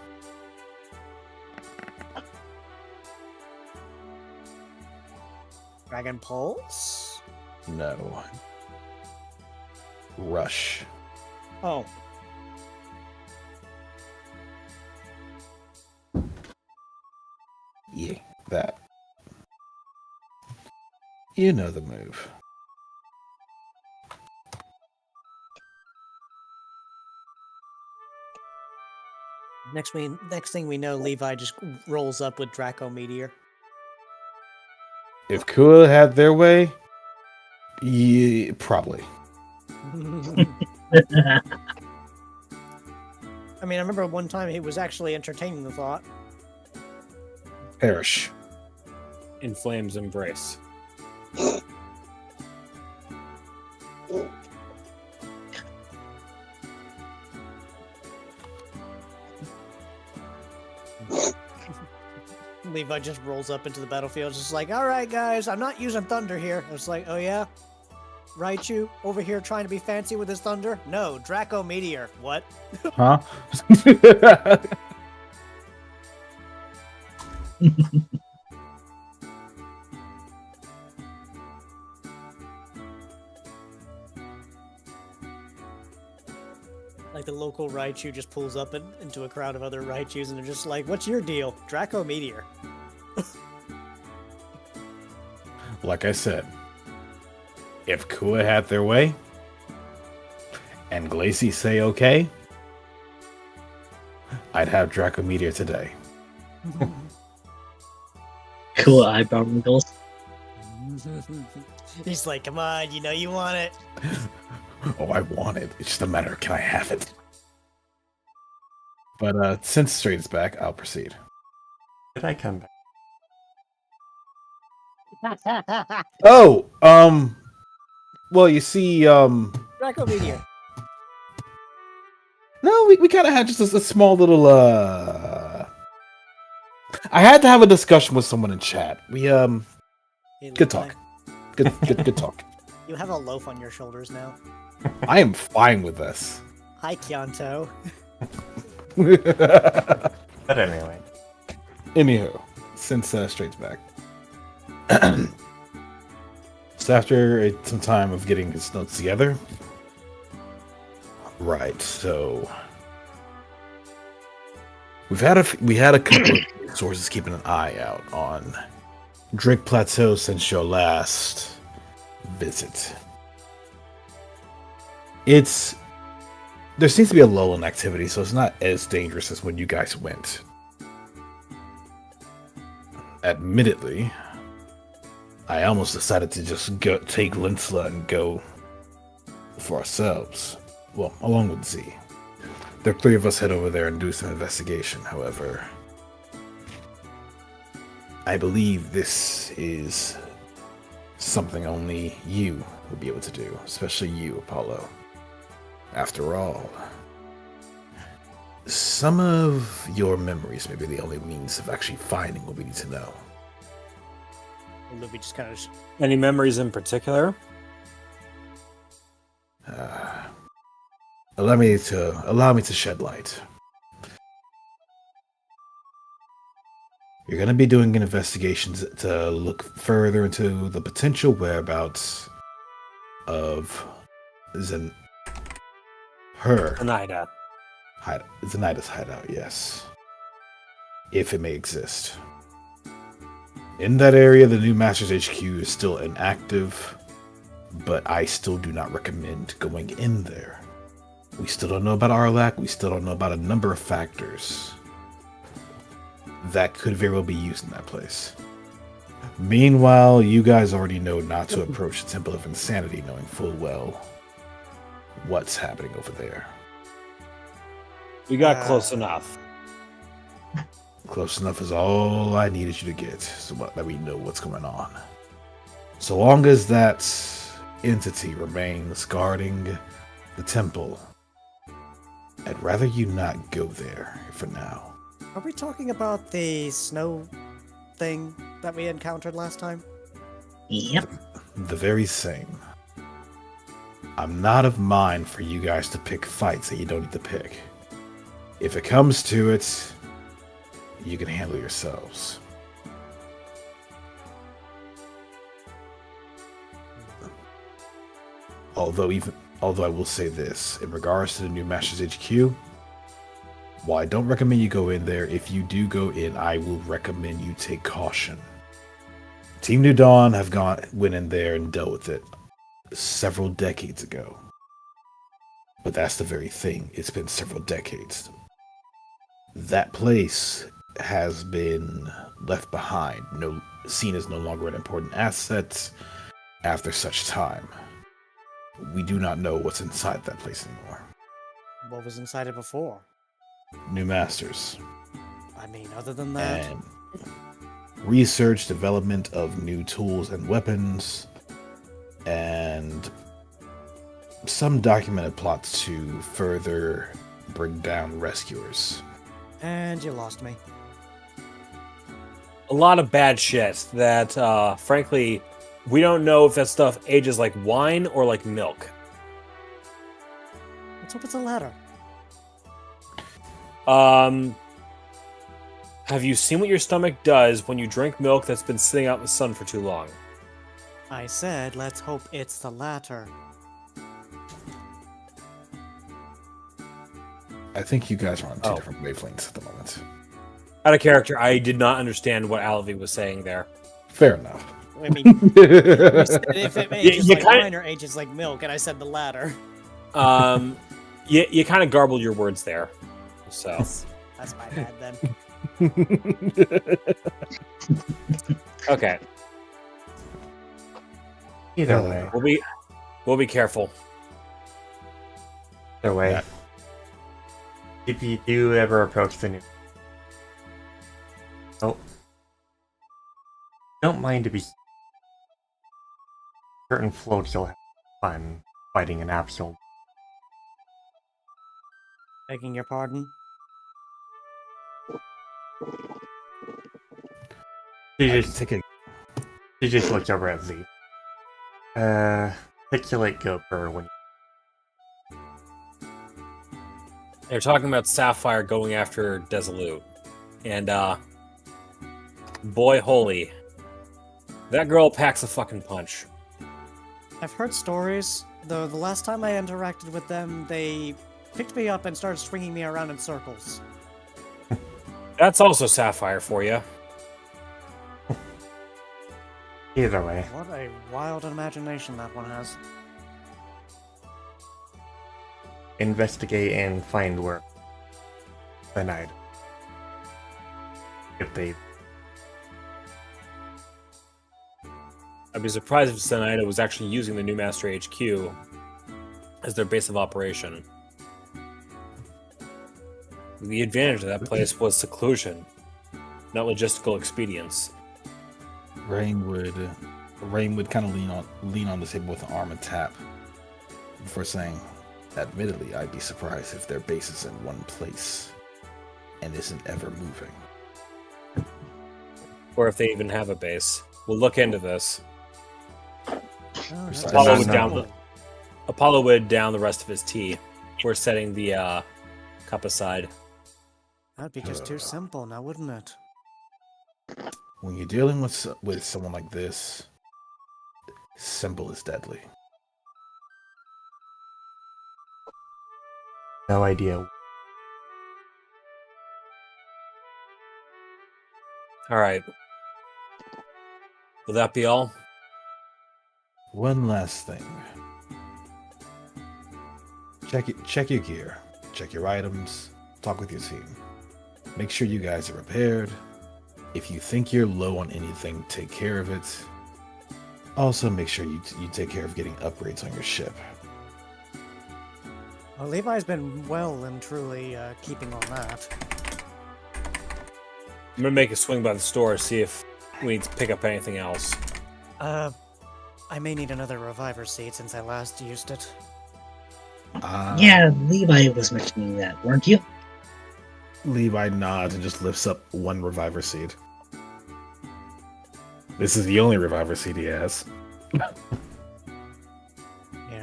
Dragon Pulse? No. Rush. Oh. Yeah, that. You know the move. Next thing we know, Levi just rolls up with Draco Meteor. If Kua had their way, yeah, probably. I mean, I remember one time he was actually entertaining the thought. Perish. In Flame's embrace. Levi just rolls up into the battlefield, just like, all right, guys, I'm not using thunder here. I was like, oh yeah? Raichu over here trying to be fancy with his thunder? No, Draco Meteor. What? Huh? Like the local Raichu just pulls up into a crowd of other Raichus and they're just like, what's your deal? Draco Meteor. Like I said, if Kua had their way and Glacie say okay, I'd have Draco Meteor today. Cool eyebrow wrinkles. He's like, come on, you know you want it. Oh, I want it. It's just a matter of can I have it? But since Straight is back, I'll proceed. Did I come back? Oh, well, you see, Draco Meteor. no, we kind of had just a small little, I had to have a discussion with someone in chat. We, Hey, good talk. Good talk. You have a loaf on your shoulders now. I am fine with this. Hi, Kyanto. But anyway. Anywho, since Straight's back. So after some time of getting his notes together. Right, so we had a couple of sources keeping an eye out on Drake Plateau since your last visit. There seems to be a lull in activity, so it's not as dangerous as when you guys went. Admittedly, I almost decided to just take Linsla and go for ourselves. Well, along with Z. The three of us head over there and do some investigation, however. I believe this is something only you would be able to do, especially you, Apollo. After all, some of your memories may be the only means of actually finding what we need to know. Luby just kind of. Any memories in particular? Allow me to shed light. You're going to be doing an investigation to look further into the potential whereabouts of Zenaida. Zenaida's hideout, yes. If it may exist. In that area, the new Masters HQ is still inactive, but I still do not recommend going in there. We still don't know about Arlac, we still don't know about a number of factors that could very well be used in that place. Meanwhile, you guys already know not to approach the Temple of Insanity, knowing full well what's happening over there. We got close enough. Close enough is all I needed you to get, so that we know what's going on. So long as that entity remains guarding the temple, I'd rather you not go there for now. Are we talking about the snow thing that we encountered last time? Yep. The very same. I'm not of mind for you guys to pick fights that you don't need to pick. If it comes to it, you can handle yourselves. Although I will say this, in regards to the new Masters HQ, while I don't recommend you go in there, if you do go in, I will recommend you take caution. Team New Dawn went in there and dealt with it several decades ago. But that's the very thing. It's been several decades. That place has been left behind, seen as no longer an important asset after such time. We do not know what's inside that place anymore. What was inside it before? New Masters. I mean, other than that. And research, development of new tools and weapons, and some documented plots to further bring down rescuers. And you lost me. A lot of bad shit that, frankly, we don't know if that stuff ages like wine or like milk. Let's hope it's a ladder. Have you seen what your stomach does when you drink milk that's been sitting out in the sun for too long? I said, let's hope it's the latter. I think you guys are on two different wavelengths at the moment. Out of character, I did not understand what Alavi was saying there. Fair enough. I mean, you said if it ages like kinda- wine or ages like milk, and I said the latter. You kind of garbled your words there. So That's my bad then. okay, Either way. we'll be careful. Either way. Yeah. If you do ever approach the new... Oh. Don't mind to be... Certain floats you'll have fun fighting an absol. Begging your pardon? She I can just, take a she just looks over at Z. Pixelate Gopher when They're talking about Sapphire going after Desolute. And, boy holy. That girl packs a fucking punch. I've heard stories. The last time I interacted with them, they picked me up and started swinging me around in circles. That's also Sapphire for you. either way. What a wild imagination that one has. Investigate and find where Zenaida. If they I'd be surprised if Zenaida was actually using the New Master HQ as their base of operation. The advantage of that place was seclusion, not logistical expedience. Rain would kind of lean on the table with an arm and tap before saying, "Admittedly, I'd be surprised if their base is in one place and isn't ever moving." Or if they even have a base. We'll look into this. Oh, that's Apollo would so down cool. the- Apollo would down the rest of his tea. We're setting the cup aside. That'd be just too simple now, wouldn't it? When you're dealing with someone like this, simple is deadly. no idea. Alright. Will that be all? One last thing. Check your gear. Check your items. Talk with your team. Make sure you guys are prepared. If you think you're low on anything, take care of it. Also, make sure you take care of getting upgrades on your ship. Well, Levi's been well and truly keeping on that. I'm gonna make a swing by the store, see if we need to pick up anything else. I may need another reviver seed since I last used it. Yeah, Levi was mentioning that, weren't you? Levi nods and just lifts up one reviver seed. This is the only reviver seed he has. Yeah,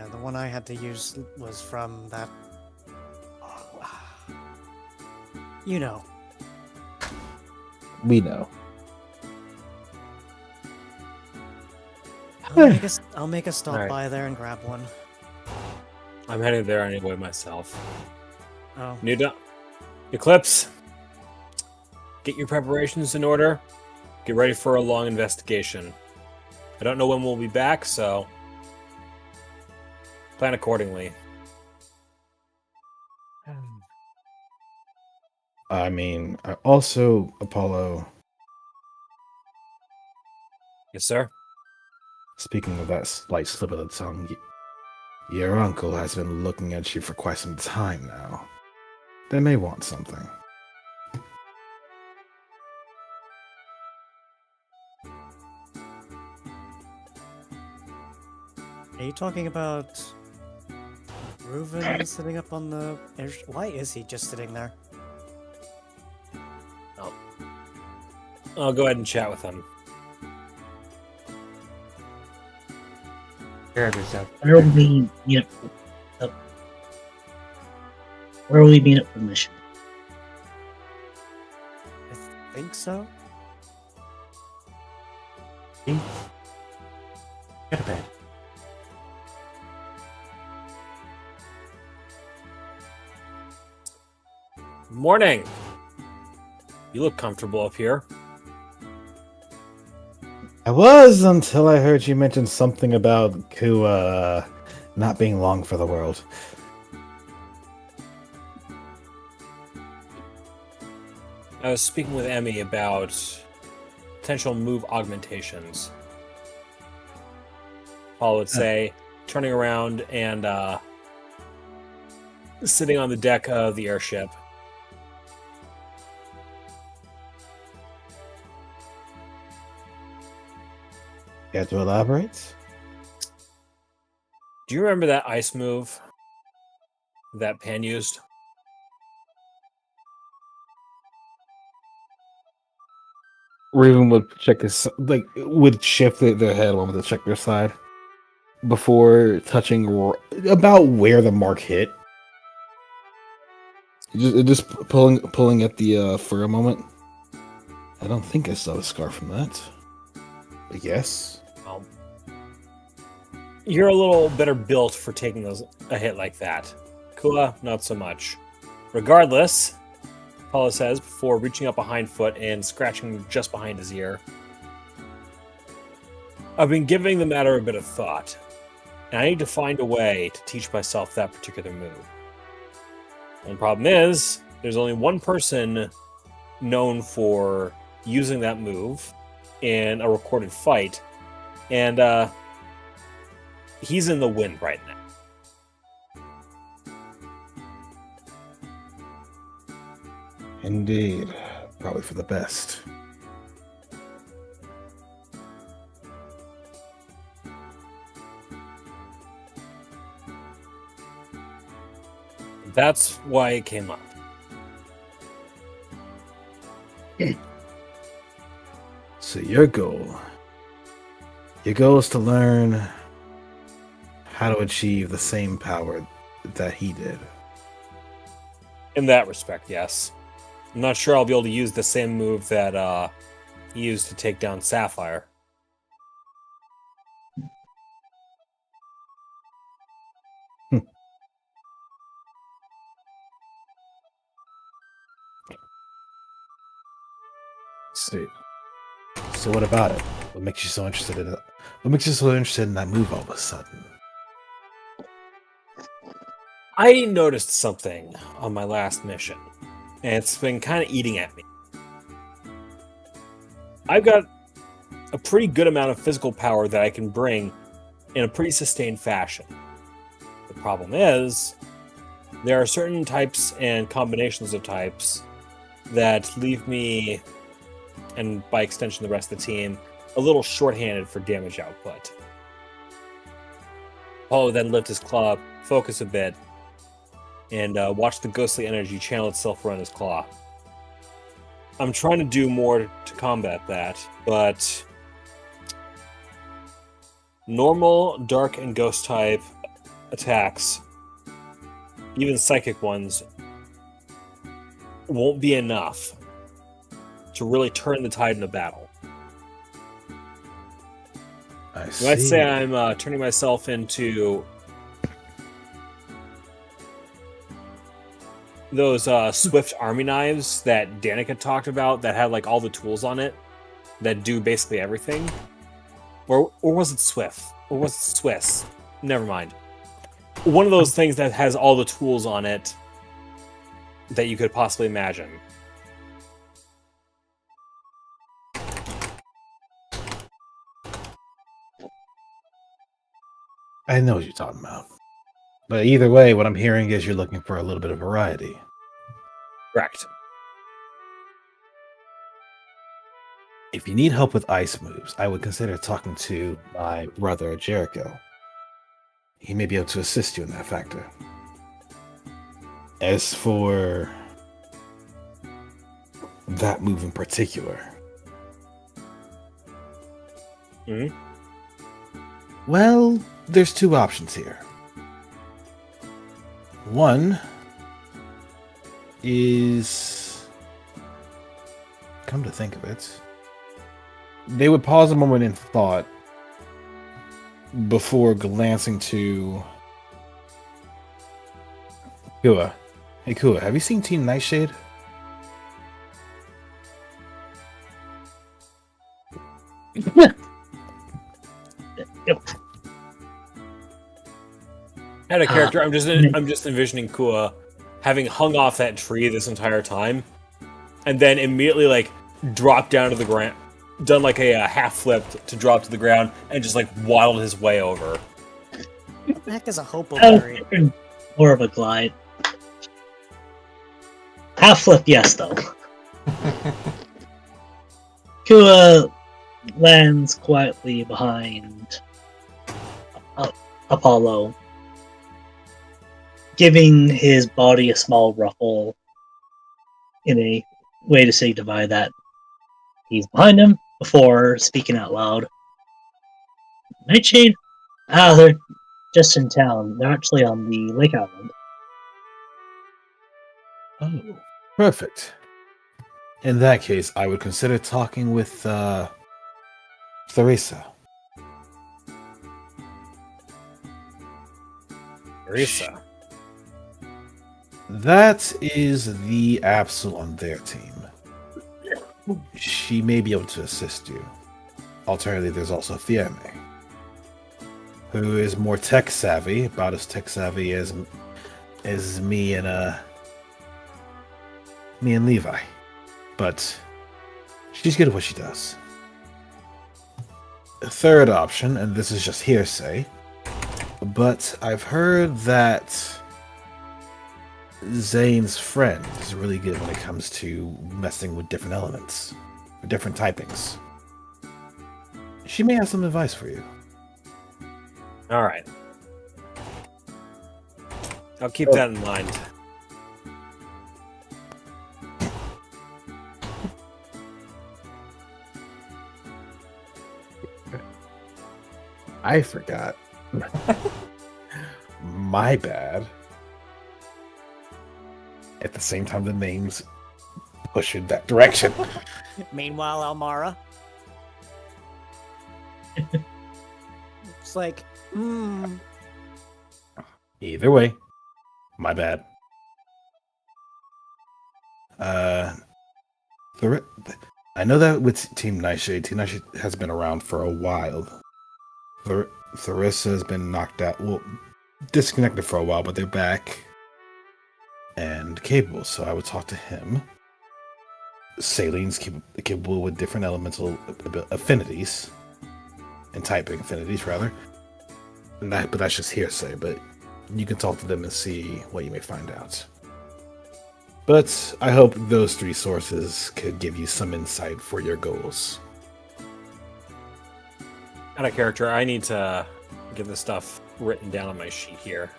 the one I had to use was from that. You know. We know. I'll make a stop Alright. by there and grab one. I'm heading there anyway myself. Oh, Eclipse, get your preparations in order. Get ready for a long investigation. I don't know when we'll be back, so plan accordingly. I mean, also, Apollo, Yes, sir. speaking of that slight slip of the tongue, your uncle has been looking at you for quite some time now. They may want something. are you talking about Reuven sitting up on the edge? Why is he just sitting there? I'll go ahead and chat with him. There it is. Where will we meet up? Where will we meet up for the mission? I think so. Go to bed. Morning. You look comfortable up here. I was until I heard you mention something about Kua not being long for the world. I was speaking with Emmy about potential move augmentations. Paul would say, turning around and sitting on the deck of the airship. Care to elaborate? Do you remember that ice move that Pan used? Raven would check his would shift their head over to check their side. before touching about where the mark hit. Just pulling at the for a moment. I don't think I saw a scar from that. But yes. Well, you're a little better built for taking a hit like that. Kua, not so much. Regardless, Paula says before reaching up a hind foot and scratching just behind his ear. I've been giving the matter a bit of thought, and I need to find a way to teach myself that particular move. And the problem is, there's only one person known for using that move in a recorded fight, and he's in the wind right now. Indeed. Probably for the best. That's why it came up. So your goal is to learn how to achieve the same power that he did. In that respect, yes. I'm not sure I'll be able to use the same move that he used to take down Sapphire. See. So what about it? What makes you so interested in it? What makes you so interested in that move all of a sudden? I noticed something on my last mission, and it's been kind of eating at me. I've got a pretty good amount of physical power that I can bring in a pretty sustained fashion. The problem is, there are certain types and combinations of types that leave me, and by extension the rest of the team, a little shorthanded for damage output. Paul would then lift his claw, focus a bit, and watch the ghostly energy channel itself around his claw. I'm trying to do more to combat that, but normal, dark, and ghost type attacks, even psychic ones, won't be enough to really turn the tide in a battle. I see. Let's say I'm turning myself into those Swift army knives that Danica talked about that had like all the tools on it that do basically everything. Or was it Swift? Or was it Swiss? Never mind. One of those things that has all the tools on it that you could possibly imagine. I know what you're talking about. But either way, what I'm hearing is you're looking for a little bit of variety. Correct. If you need help with ice moves, I would consider talking to my brother Jericho. He may be able to assist you in that factor. As for that move in particular, well, there's two options here. One is, come to think of it, they would pause a moment in thought before glancing to Kua. Hey Kua, have you seen Team Nightshade? Yep. Had a character. I'm just envisioning Kua having hung off that tree this entire time, and then immediately like dropped down to the ground, done like a half flip to drop to the ground, and just like waddled his way over. Back as a hopoberry. More of a glide. Half flip, yes, though. Kua lands quietly behind Apollo, giving his body a small ruffle in a way to signify that he's behind him before speaking out loud. Nightshade, Ah, they're just in town. They're actually on the Lake Island. Oh, perfect. In that case, I would consider talking with Theresa. Teresa. That is the Absol on their team. She may be able to assist you. Alternatively, there's also Fiemme, who is more tech savvy, about as tech savvy as me and Levi. But she's good at what she does. A third option, and this is just hearsay, but I've heard that Zane's friend is really good when it comes to messing with different elements, or different typings. She may have some advice for you. All right. I'll keep that in mind. I forgot. My bad. At the same time, the names push in that direction. Meanwhile, Almara. It's like, Either way, my bad. I know that with Team Nightshade has been around for a while. Theresa has been knocked out, well, disconnected for a while, but they're back and capable, so I would talk to him. Salene's capable with different elemental affinities, and typing affinities, rather. But that's just hearsay, but you can talk to them and see what you may find out. But I hope those three sources could give you some insight for your goals. Out of character, I need to get this stuff written down on my sheet here.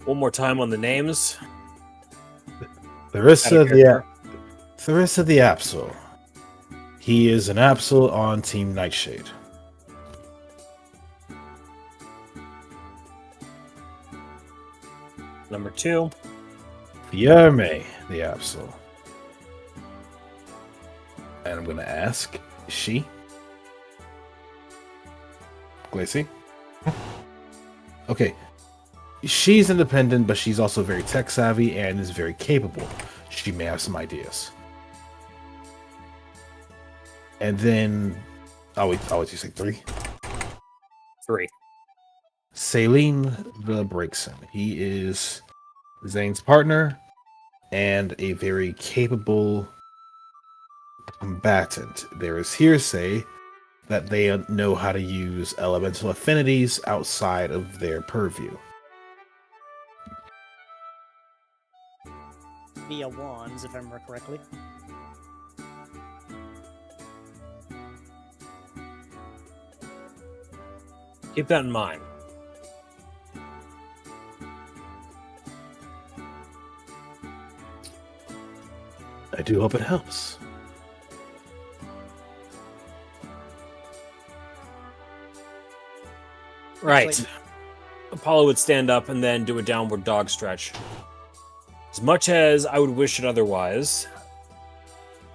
One more time on the names. Theresa Out of character. the Absol. He is an Absol on Team Nightshade. Number 2. Fiemme the Absol. And I'm going to ask, is she? Glacy? Okay. She's independent, but she's also very tech savvy and is very capable. She may have some ideas. And then, I'll wait you say 3. 3. Salene the Breakson. He is Zane's partner and a very capable combatant. There is hearsay that they know how to use elemental affinities outside of their purview. via wands, if I remember correctly. Keep that in mind. I do hope it helps. Right. Actually- Apollo would stand up and then do a downward dog stretch. As much as I would wish it otherwise,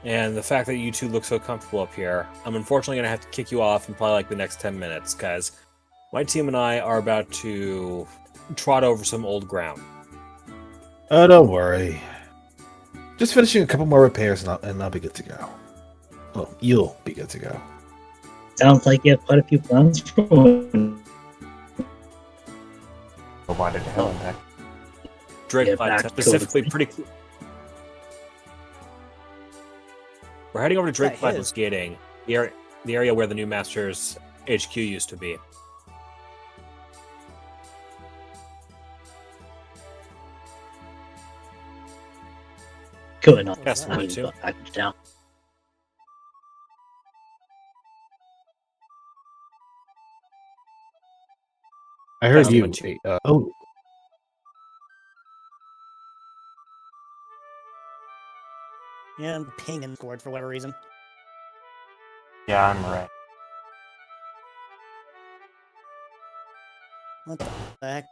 and the fact that you two look so comfortable up here, I'm unfortunately going to have to kick you off in probably like the next 10 minutes, guys. My team and I are about to trot over some old ground. Oh, don't worry. Just finishing a couple more repairs and I'll be good to go. Well, you'll be good to go. Sounds like you have quite a few plans for when I wanted to hell and back. Drake Yeah, Flight, back specifically towards pretty. We're heading over to Drake Yeah, Flight it is. Skating, the area where the new Masters HQ used to be. going on. That's that? fine, I need too. to package down. I heard That's you. what you- Oh, Yeah, and pinging scored for whatever reason. Yeah, I'm right. What the heck?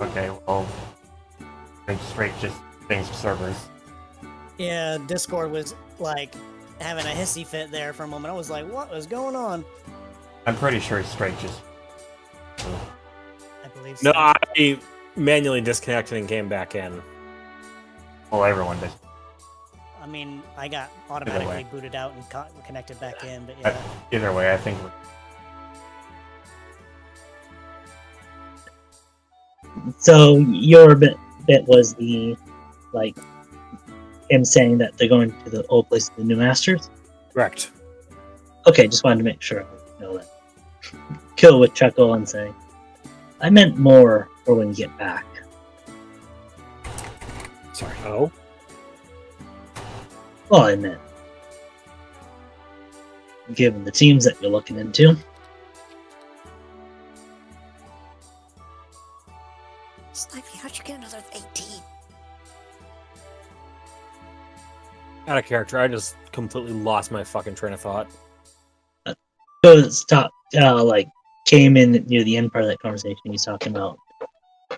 Okay, well, I think Straight just changed servers. Yeah, Discord was like having a hissy fit there for a moment. I was like, what was going on? I'm pretty sure Straight just. I believe so. No, I manually disconnected and came back in. Well, everyone did. I mean, I got automatically booted out and connected back in, but yeah. Either way, I think we're. So your bit was the like him saying that they're going to the old place, the new masters. Correct. Okay, just wanted to make sure. You know that. Kill with chuckle and say, "I meant more for when you get back." sorry. Oh. Well, I meant, given the teams that you're looking into, Snipey, how'd you get another 18? Out of character, I just completely lost my fucking train of thought. so stop. Like came in near the end part of that conversation. He's talking about.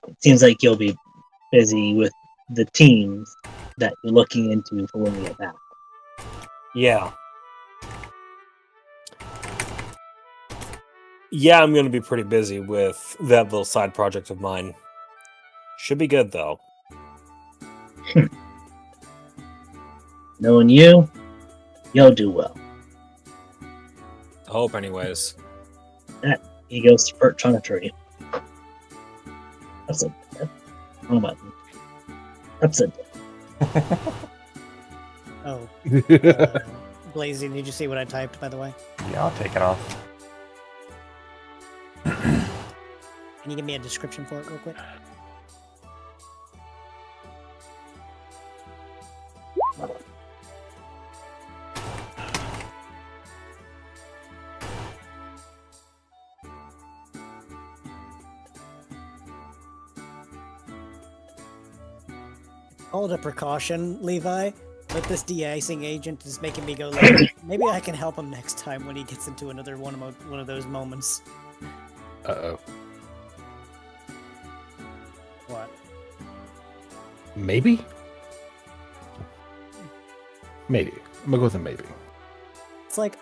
It seems like you'll be busy with the teams that you're looking into for when you get back. Yeah. Yeah, I'm going to be pretty busy with that little side project of mine. Should be good, though. Knowing you, you'll do well. I hope, anyways. He goes to perch on a tree. That's a wrong button. That's it. Oh. Blazy, did you see what I typed, by the way? Yeah, I'll take it off. Can you give me a description for it real quick? Call it a precaution, Levi, but this de-icing agent is making me go like, maybe I can help him next time when he gets into another one of those moments. Uh-oh. What? Maybe? Maybe. I'm gonna go with a maybe. It's like,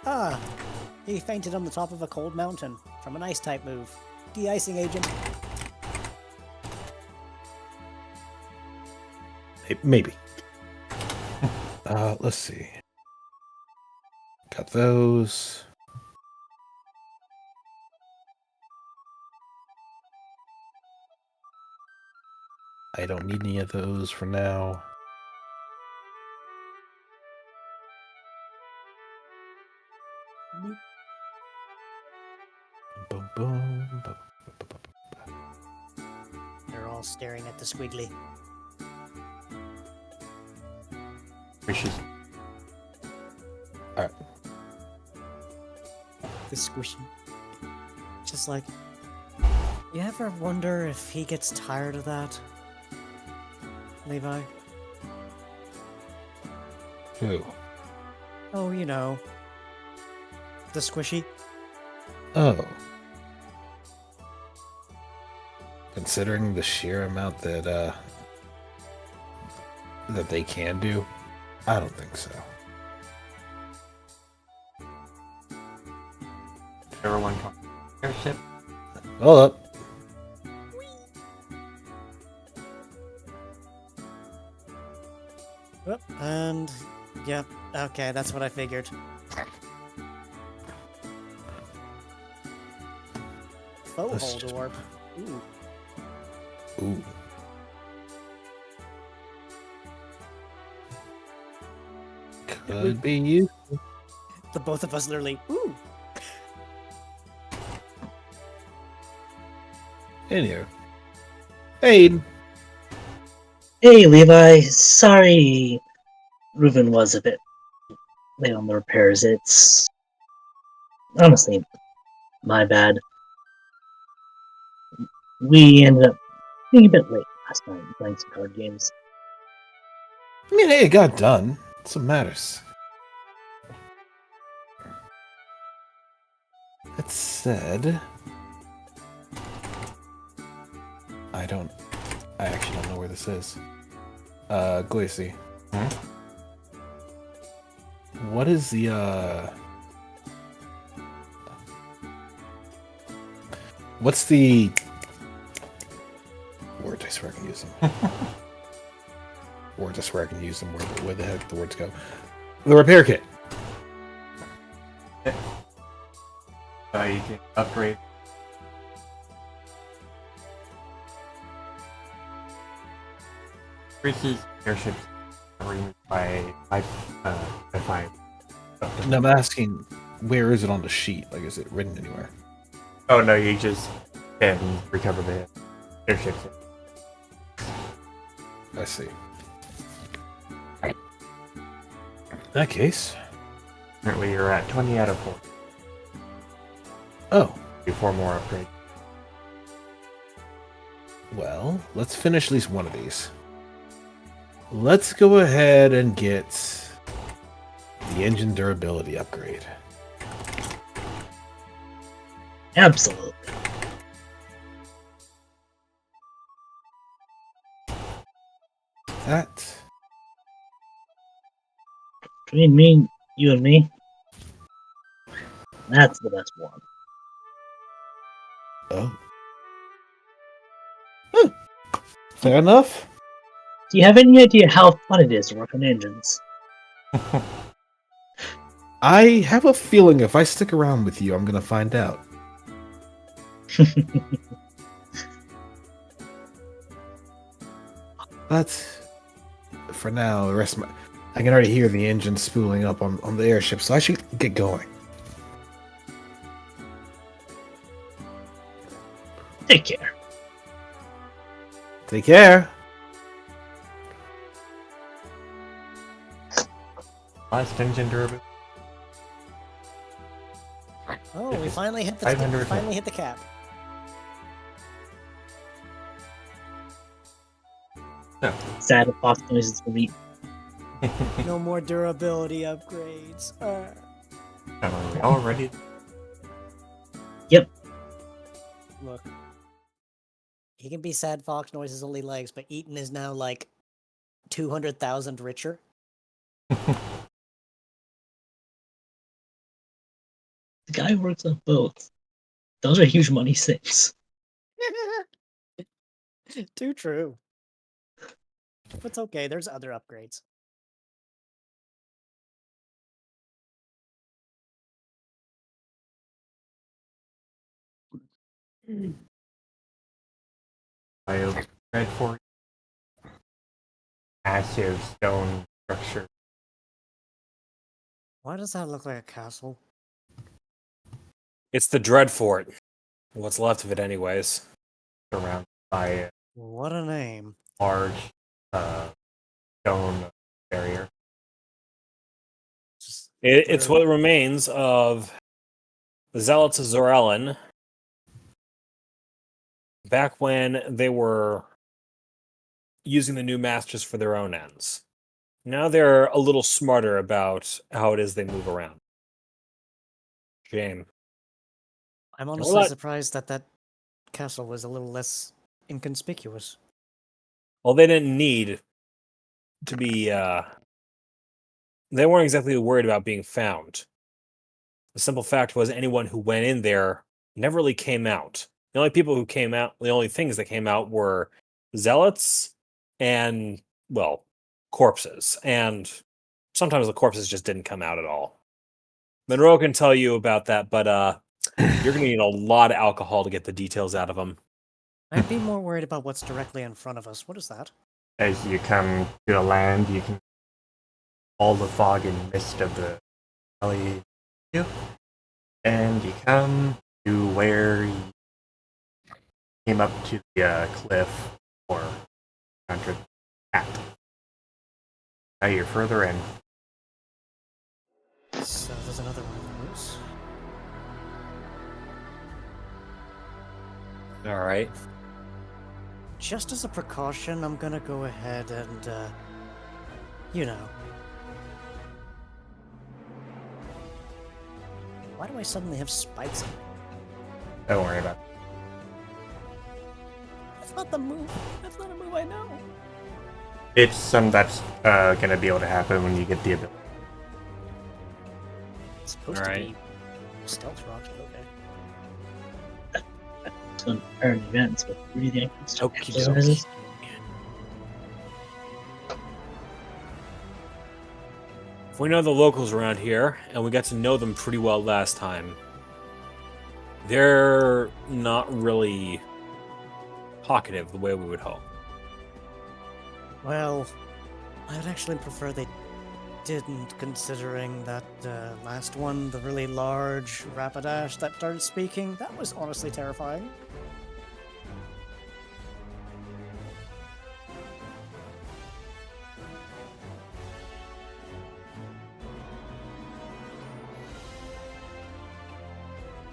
he fainted on the top of a cold mountain from an ice type move. De-icing agent. Maybe. Let's see. Got those. I don't need any of those for now. Boom, boom, boom, boom, boom, boom. They're all staring at the squiggly. We should. The squishy. Just like, you ever wonder if he gets tired of that? Levi? Who? Oh, you know. The squishy? Oh. Considering the sheer amount that they can do, I don't think so. Everyone come. Airship. Hold up. Oh, and, yep, okay, that's what I figured. Let's Foothold just- orb. Ooh. Ooh. Could be you. The both of us literally, ooh. In here. Hey, Aiden. Hey, Levi. Sorry Reuven was a bit late on the repairs. It's honestly my bad. We ended up being a bit late last night playing some card games. I mean, hey, it got done. That's what matters. That said, I actually don't know where this is. Glacy. Hmm? What is the, what's the words I swear I can use them. Words I swear I can use them. Where the heck the words go? The repair kit. You can upgrade. Increases airships removed by 5. No, I'm asking, where is it on the sheet? Like, is it written anywhere? Oh no, you just can recover the airships. I see. In that case, Currently, you're at 20 out of 4. oh, 4 more upgrades. well, let's finish at least one of these. Let's go ahead and get the engine durability upgrade. Absolutely. That. Between you and me, that's the best one. Oh. Huh. Fair enough. Do you have any idea how fun it is to work on engines? I have a feeling if I stick around with you, I'm gonna find out. But for now, the rest of I can already hear the engine spooling up on the airship, so I should get going. Take care. Take care. Last engine durability. Oh, we It's finally hit the 500. finally hit the cap. Sad if Fox noises will be. No more durability upgrades. Are we all ready? Look. He can be sad fox noises only legs, but Eaton is now like 200,000 richer. The guy works on both. Those are huge money sinks. Too true. But it's okay, there's other upgrades. I read for massive stone structure Why does that look like a castle? It's the Dreadfort. What's left of it, anyways. surrounded by a What a name. large stone barrier. Just It's what remains of the Zealots of Zorellen back when they were using the new masters for their own ends. Now they're a little smarter about how it is they move around. Shame. I'm Well, honestly that- surprised that that castle was a little less inconspicuous. Well, they didn't need to be. They weren't exactly worried about being found. The simple fact was, anyone who went in there never really came out. The only people who came out, the only things that came out were zealots and, well, corpses. And sometimes the corpses just didn't come out at all. Monroe can tell you about that, but you're going to need a lot of alcohol to get the details out of them. I'd be more worried about what's directly in front of us. What is that? As you come to the land, you can all the fog and mist of the valley, and you come to where you came up to the cliff or entered at. Now you're further in. So there's another one of those. All right. Just as a precaution, I'm gonna go ahead and, you know. Why do I suddenly have spikes on me? Don't worry about it. That's not the move. That's not a move I know. It's some that's gonna be able to happen when you get the ability. It's supposed Alright. to be stealth rocks, but okay. To an earn events with breathing Okie exercises. If we know the locals around here, and we got to know them pretty well last time, they're not really talkative the way we would hope. Well, I'd actually prefer they didn't, considering that last one, the really large Rapidash that started speaking, that was honestly terrifying.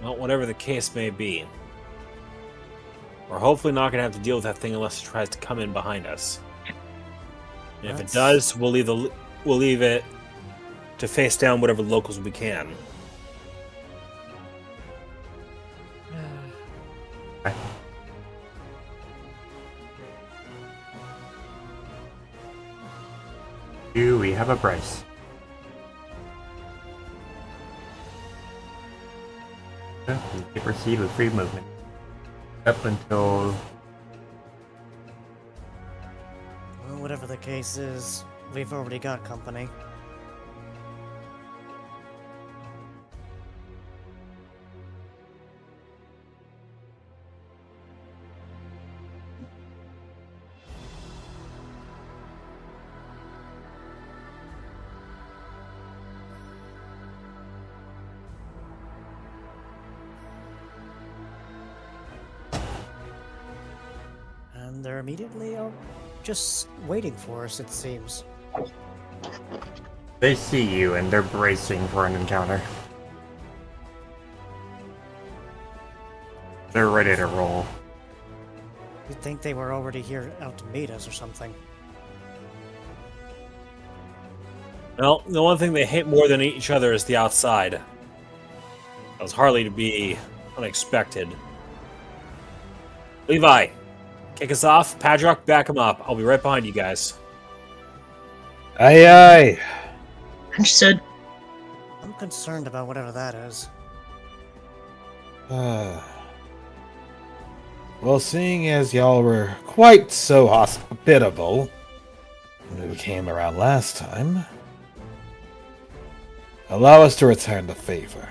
Well, whatever the case may be, we're hopefully not going to have to deal with that thing unless it tries to come in behind us. And if it That's- does, we'll leave it to face down whatever locals we can. Do we have a Bryce? You can proceed with free movement up until Well, whatever the case is, we've already got company. And they're immediately out just waiting for us, it seems. they see you and they're bracing for an encounter. They're ready to roll. You'd think they were already here out to meet us or something. Well, the one thing they hate more than each other is the outside. That was hardly to be unexpected. Levi, kick us off. Padrock, back him up. I'll be right behind you guys. Aye, aye. Understood. I'm concerned about whatever that is. Well, seeing as y'all were quite so hospitable when we came around last time, allow us to return the favor.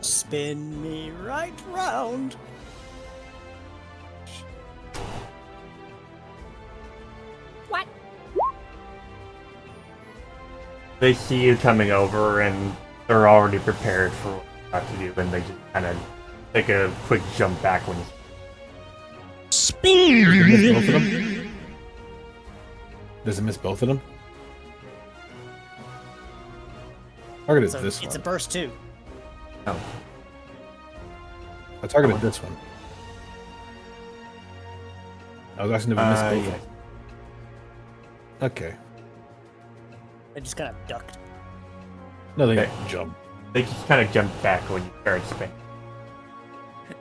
Spin me right round. What? They see you coming over and they're already prepared for what you're about to do, and they just kind of take a quick jump back when you Does it miss both of them? Does it miss both of them? Targeted So this it's a one. burst too. oh, I targeted this one. I was asking if it missed both of yeah. them. Okay. I just kind of ducked. No, they Okay. jump. They just kind of jump back when you start spinning.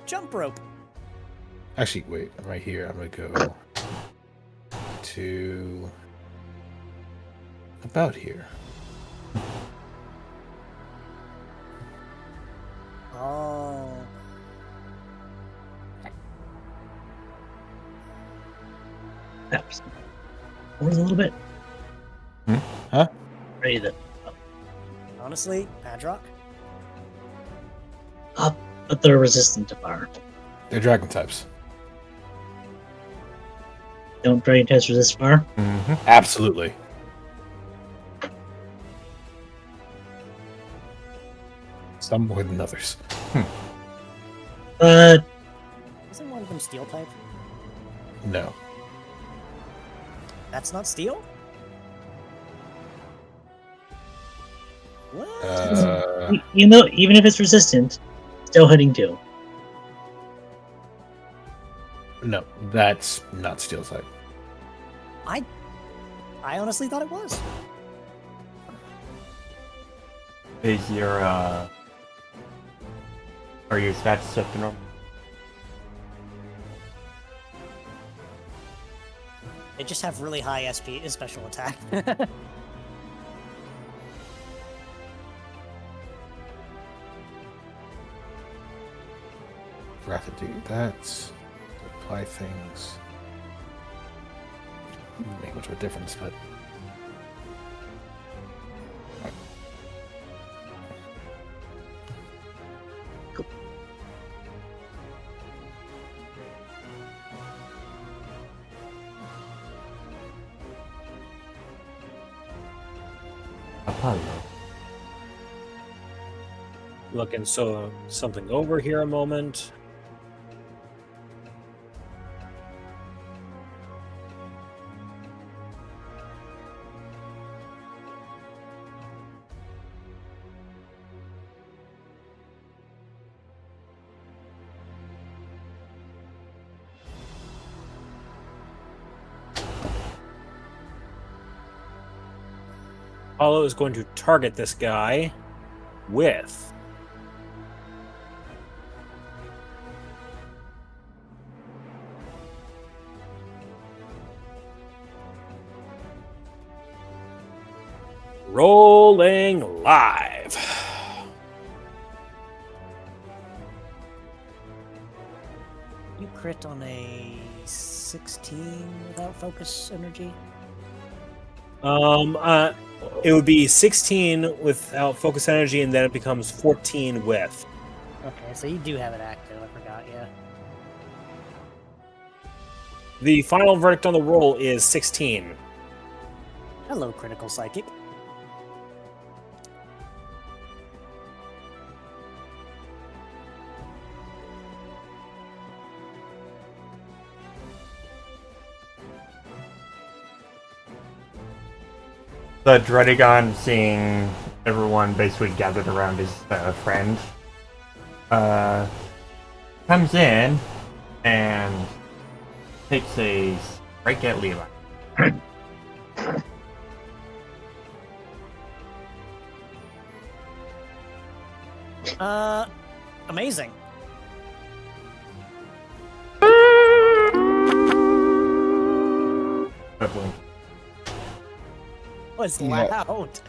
Jump rope. Actually, wait. Right here, I'm gonna go to about here. Oh. Perhaps. Forward a little bit. Huh? Ready to Honestly, Padrock? up, but they're resistant to fire. They're dragon types. Don't dragon types resist fire? Mm-hmm. Absolutely. Some more than others. But Isn't one of them steel type? No. That's not steel? What? You know, even if it's resistant, still hitting 2. No, that's not steel type. I honestly thought it was. Is your are your stats set to normal? They just have really high SP special attack. Forgot to do that. Apply things. Wouldn't make much of a difference, but. Apollo. Looking something over here a moment. Apollo is going to target this guy with Rolling Live. You crit on a 16 without focus energy? It would be 16 without focus energy, and then it becomes 14 with. Okay, so you do have it active, I forgot, yeah. The final verdict on the roll is 16. Hello, critical psychic. The Dredagon, seeing everyone basically gathered around his friend, comes in and takes a strike at Levi. Amazing. Was Yeah. loud.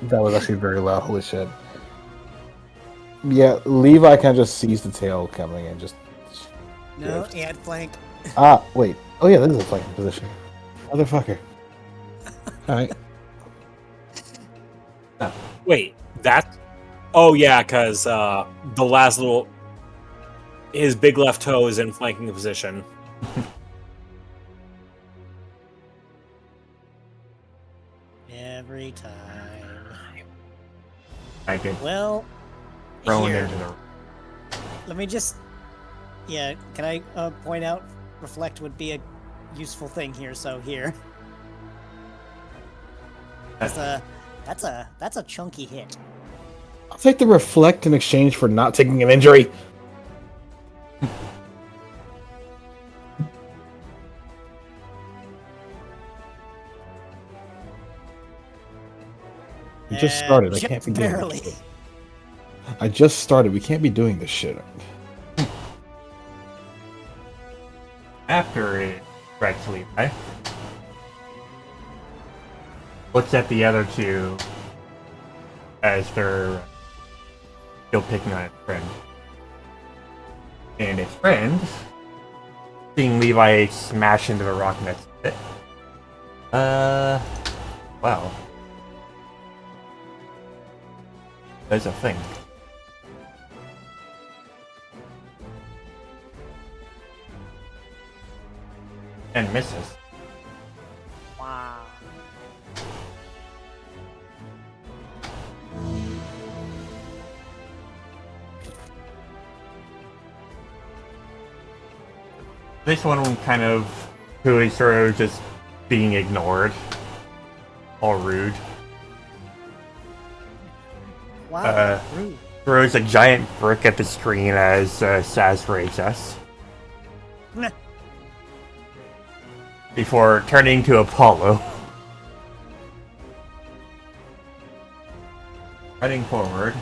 That was actually very loud. Holy shit. Yeah, Levi kind of just sees the tail coming and just. No, he had flank. Ah, wait. Oh, yeah, this is a flanking position. Motherfucker. Alright. Wait, that? Oh yeah, because the last little, his big left toe is in flanking position. Every time. I get Well, thrown here, into the. let me just... Yeah, can I point out reflect would be a useful thing here, so here. That's a chunky hit. I'll take the reflect in exchange for not taking an injury. We just started. I can't be doing barely. this shit. I just started. We can't be doing this shit. After it strikes Levi, looks at the other two as they're still picking on its friend. And its friend, seeing Levi smash into the rock next to it. Well. There's a thing. And misses. Wow. This one kind of who is sort of just being ignored. All rude. Wow, rude. Throws a giant brick at the screen as Saz raids us. Nah. Before turning to Apollo. Running forward.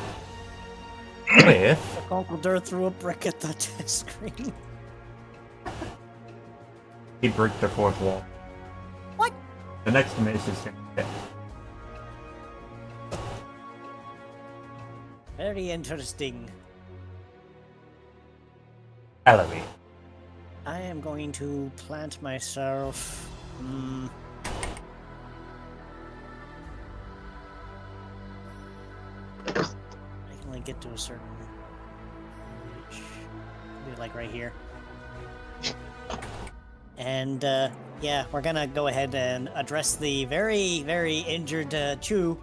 With... Uncle Dur threw a brick at the screen. He bricked the fourth wall. What? The next miss is gonna hit. Very interesting. Eloy. I am going to plant myself. I can only get to a certain reach. Maybe like right here. And yeah, we're gonna go ahead and address the very, very injured Chu.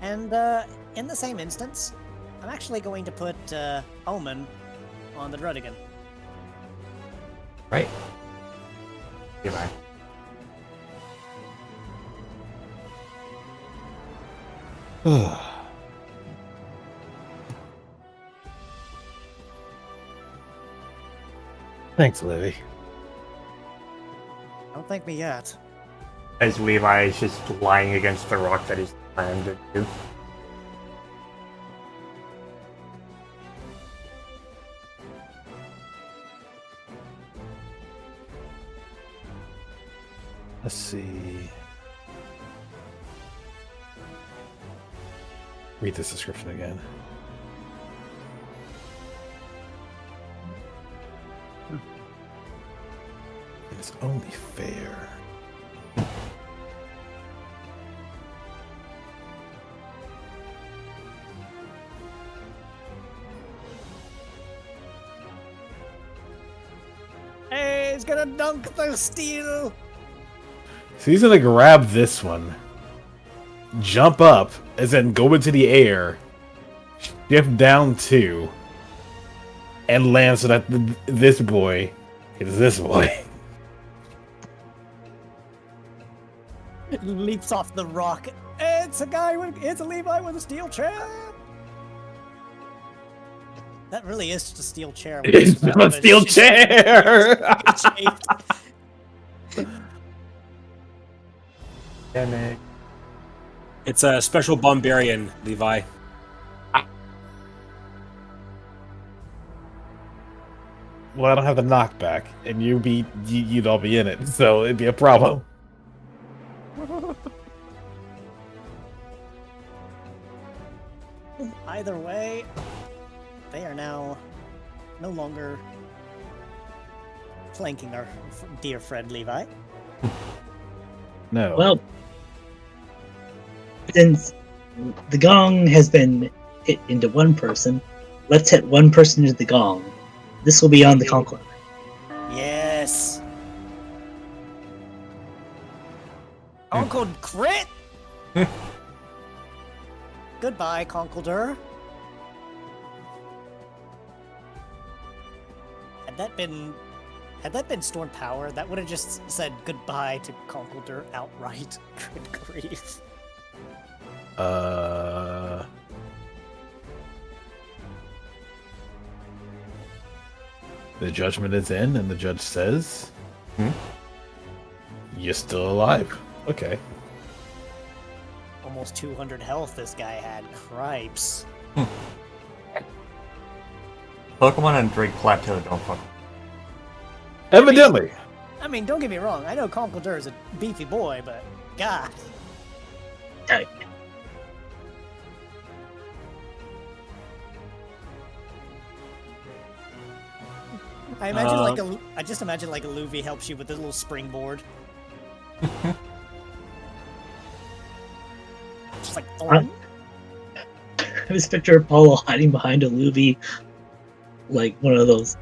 And in the same instance, I'm actually going to put Omen on the Drudigan. Right. Goodbye. Thanks, Livy. Don't thank me yet. As Levi is just lying against the rock that he's landed to. Let's see. Read this description again. It's only fair. Hey, he's gonna dunk the steel! So he's gonna grab this one, jump up, and then go into the air, shift down 2, and land so that this boy is this boy. Leaps off the rock. It's a Levi with a steel chair! That really is just a steel chair. with It's just a steel chair! shaped. Damn it. It's a special Bombarian, Levi. Well, I don't have the knockback, and you'd all be in it, so it'd be a problem. Either way, they are now no longer flanking our dear friend Levi. No. Well, since the gong has been hit into one person, let's hit one person into the gong. This will be on the Conqueror. Yes. Uncle Crit. Goodbye, Conkeldurr. Had that been Storm Power, that would have just said goodbye to Conkeldurr outright. Good grief. The judgment is in, and the judge says, "You're still alive." Okay. Almost 200 health this guy had. Cripes. Pokemon on Drake Plateau don't fuck. Evidently. I mean, don't get me wrong. I know Conkeldurr is a beefy boy, but God. Type. I imagine I just imagine like a Luffy helps you with a little springboard. Just like Thorn. I just picture Apollo hiding behind a Luffy, like one of those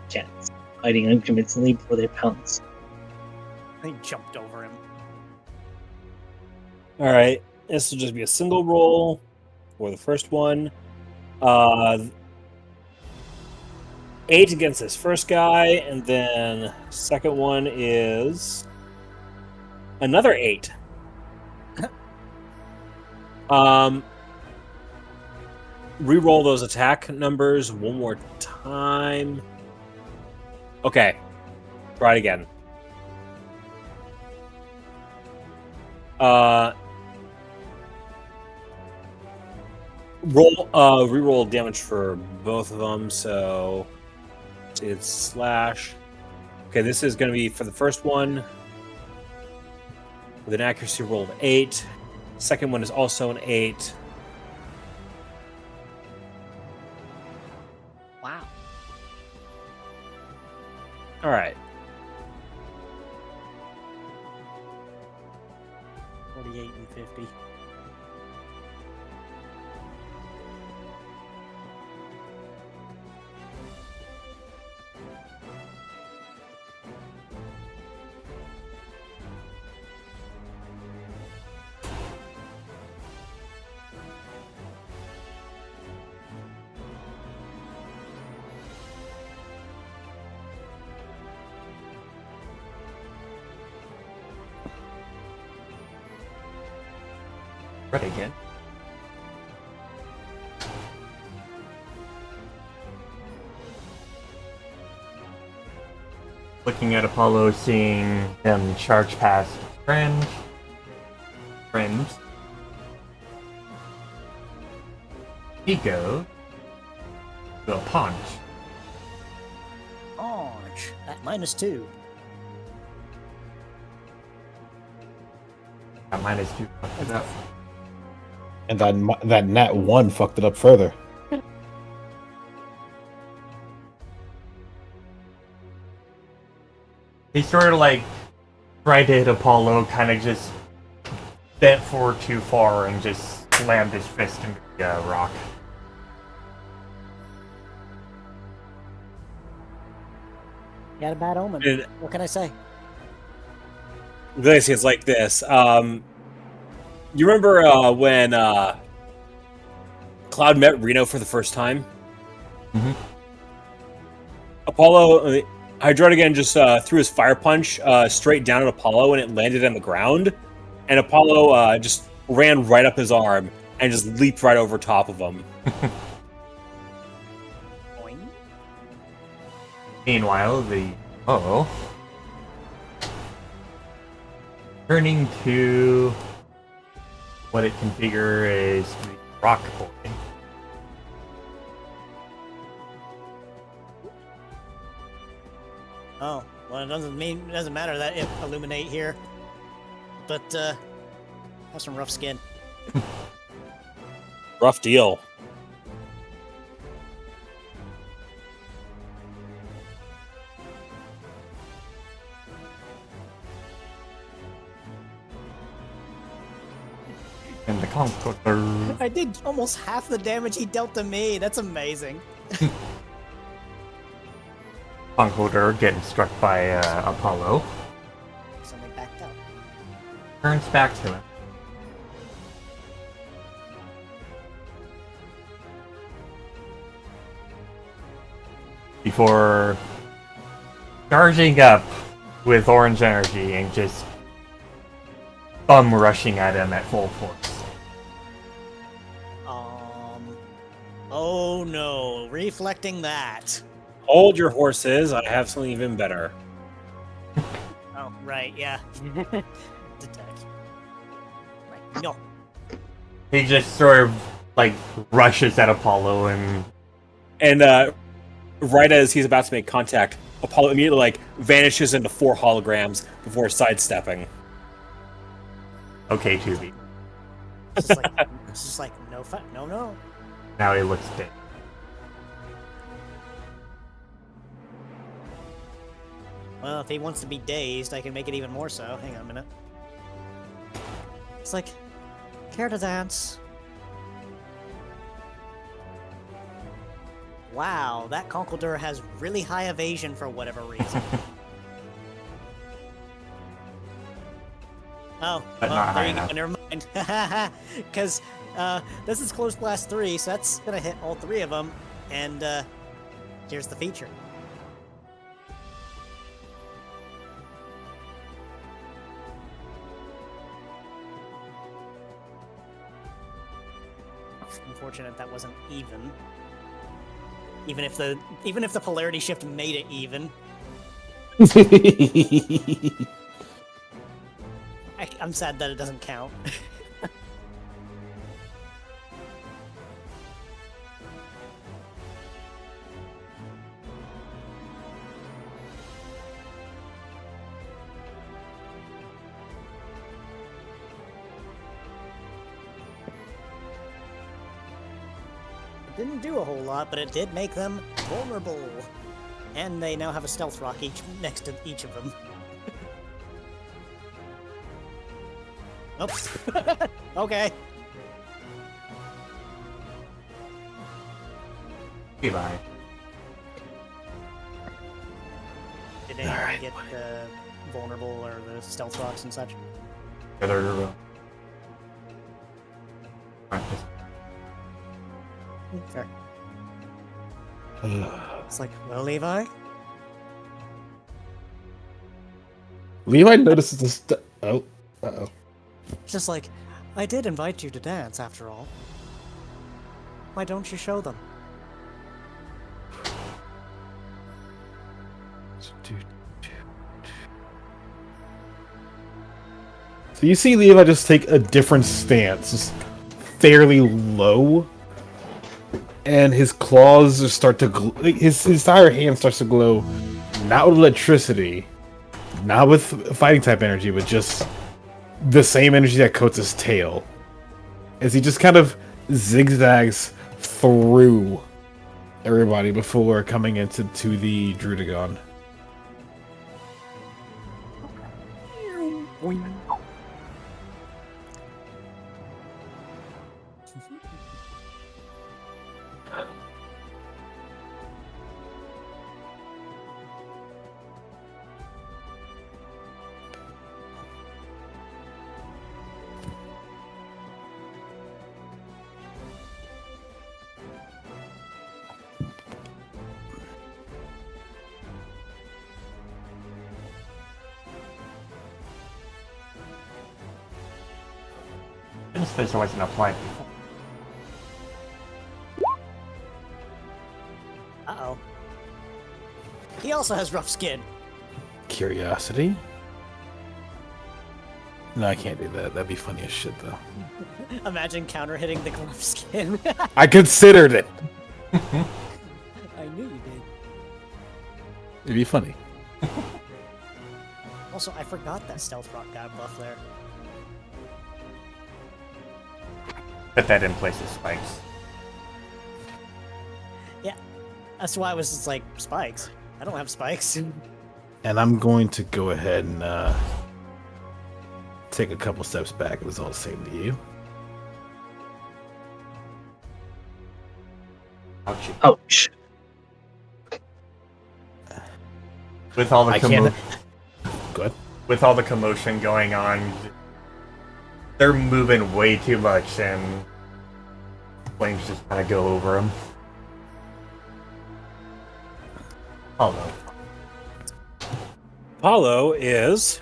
cats, hiding unconvincingly before they pounce. They jumped over him. All right. This will just be a single roll for the first one. 8 against this first guy, and then second one is another 8. Reroll those attack numbers one more time. Okay, try it again. Reroll damage for both of them. So it's slash. Okay, this is going to be for the first one with an accuracy roll of 8. Second one is also an 8. Wow. All right. 48 and 50. Ready again. Looking at Apollo, seeing him charge past friends. He goes to a punch. Orange at -2. At -2. Fucked it up. And that nat 1 fucked it up further. He sort of like tried to hit Apollo, kind of just bent forward too far and just slammed his fist into the rock. You had a bad omen. And What can I say? this is like this. You remember when Cloud met Reno for the first time? Mhm. Apollo, Hydrodigan just threw his fire punch straight down at Apollo, and it landed on the ground. And Apollo just ran right up his arm and just leaped right over top of him. Boing. Meanwhile, the turning to what it can figure is the rock boy. Oh, well, it doesn't matter that it illuminate here. But have some rough skin. Rough deal. And the Conqueror. I did almost half the damage he dealt to me. That's amazing. Conqueror getting struck by Apollo. Something backed up. Turns back to him. Before charging up with orange energy and just bum rushing at him at full force. Oh no, reflecting that. Hold your horses. I have something even better. Oh, right, yeah. Detect. Right, no. He just sort of like rushes at Apollo and Right as he's about to make contact, Apollo immediately like vanishes into 4 holograms before sidestepping. okay, Tubi. It's just like no. Now he looks dead. Well, if he wants to be dazed, I can make it even more so. Hang on a minute. It's like, care to dance? Wow, that Conkeldurr has really high evasion for whatever reason. Oh, But well, not high there you go. enough. Never mind. And because this is close blast 3, so that's gonna hit all 3 of them. And here's the feature. Unfortunate that wasn't even. Even if the polarity shift made it even. I'm sad that it doesn't count. It didn't do a whole lot, but it did make them vulnerable. And they now have a stealth rock next to each of them. Oops. Okay. Goodbye. Did anyone get vulnerable or the stealth rocks and such? Fair. It's like, well, Levi? Levi notices this. Oh, uh-oh. Just like, I did invite you to dance, after all. Why don't you show them? So you see Levi just take a different stance, just fairly low, and his claws just start to his entire hand starts to glow, not with electricity, not with fighting type energy, but just the same energy that coats his tail, as he just kind of zigzags through everybody before coming into the Drudagon. This fish wasn't applied before. Uh-oh. He also has rough skin. Curiosity? No, I can't do that. That'd be funny as shit, though. Imagine counter-hitting the rough skin. I considered it! I knew you did. It'd be funny. Also, I forgot that Stealth Rock got a buff there. Put that in place of spikes. Yeah, that's why I was just like, spikes? I don't have spikes. And I'm going to go ahead and take a couple steps back. It was all the same to you. Ouchie. Ouch. With all the I can't. Good. with all the commotion going on, they're moving way too much, and flames just kind of go over them. Oh no. Apollo is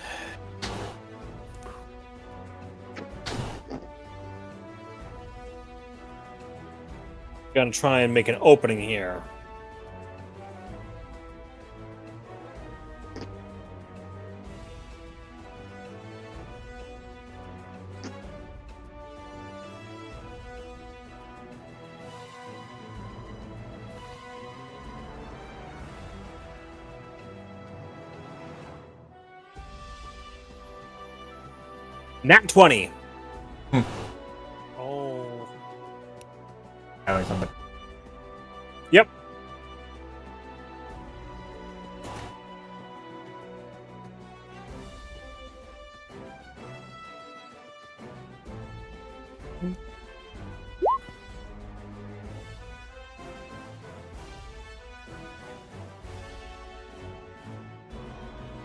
gonna try and make an opening here. Nat 20. Oh. That was on the Yep.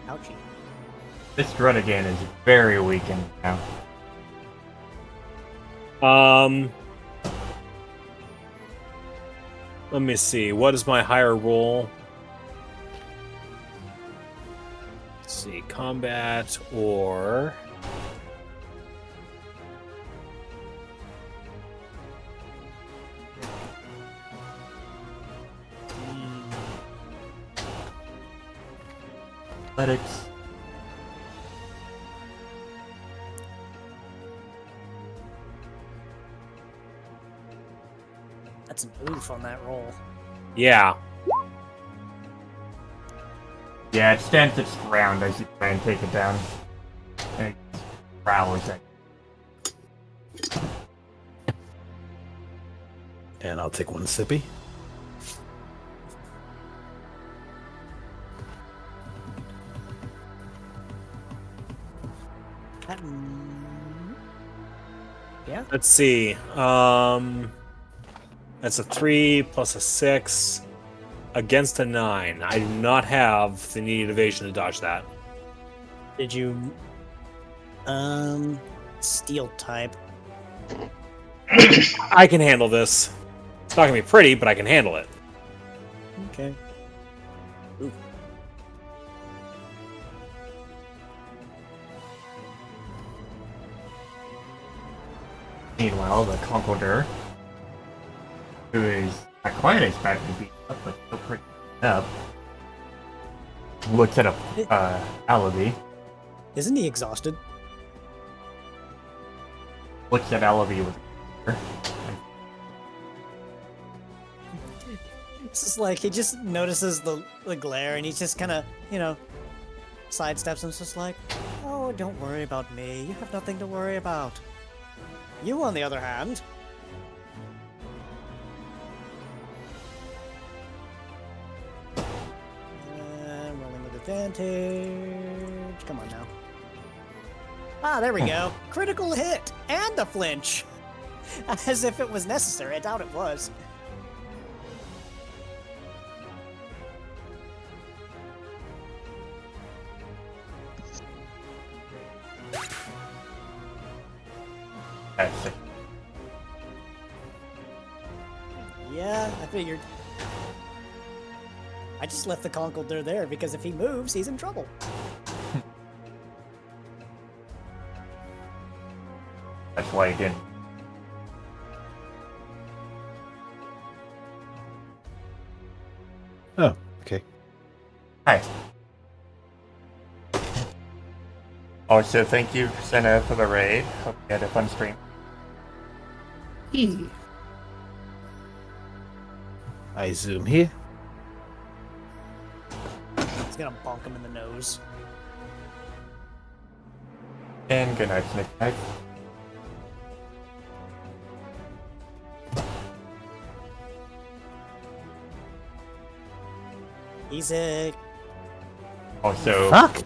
Ouchie. This Drudagon is very weakened now. Let me see. What is my higher roll? Let's see. Combat or... Athletics. That's an oof on that roll. Yeah. Yeah, it stands its ground as you try and take it down. And it growls at And I'll take one sippy. That, yeah. Let's see. That's a 3 plus a 6 against a 9. I do not have the needed evasion to dodge that. Did you steel type? I can handle this. It's not gonna be pretty, but I can handle it. Okay. Meanwhile, the Conqueror, who is not quite as badly beat up, but still pretty beat up, looks at Alavi, Isn't he exhausted? looks at Alavi with It's just like he just notices the glare and he just kind of, sidesteps and it's just like, oh, don't worry about me. You have nothing to worry about. You, on the other hand, rolling with advantage. Come on now. Ah, there we go. Critical hit and a flinch. As if it was necessary. I doubt it was. That's it. Yeah, I figured. I just left the Conkeldurr there because if he moves, he's in trouble. That's why he didn't. Oh, okay. Hi. Also, thank you, Senna, for the raid. Hope you had a fun stream. I zoom here. He's gonna bonk him in the nose. And good night, Nick. Night. Easy. Also, Fuck.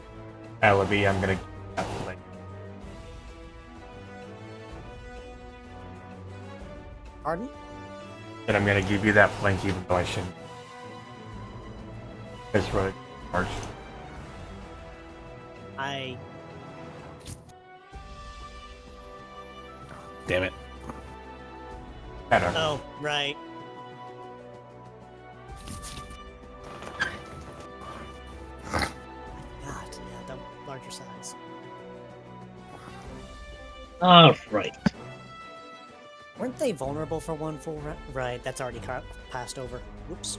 Alavi, I'm gonna like, Pardon? and I'm gonna give you that flank even though I shouldn't. It's really harsh. I Damn it. I don't know. Oh, right. God, yeah, the larger size. Alright. Weren't they vulnerable for one full round? Right, that's already passed over. Whoops.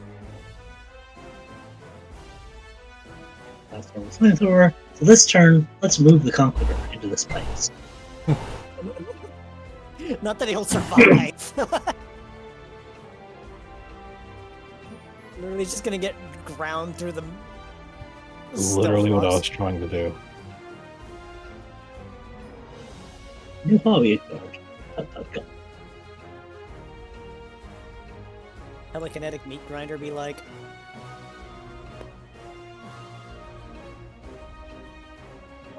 That's one flamethrower. So this turn, let's move the Conqueror into this place. Not that he'll survive. Literally just gonna get ground through the. Literally what I was stealth trying to do. New hobby card. Go. Telekinetic meat grinder be like.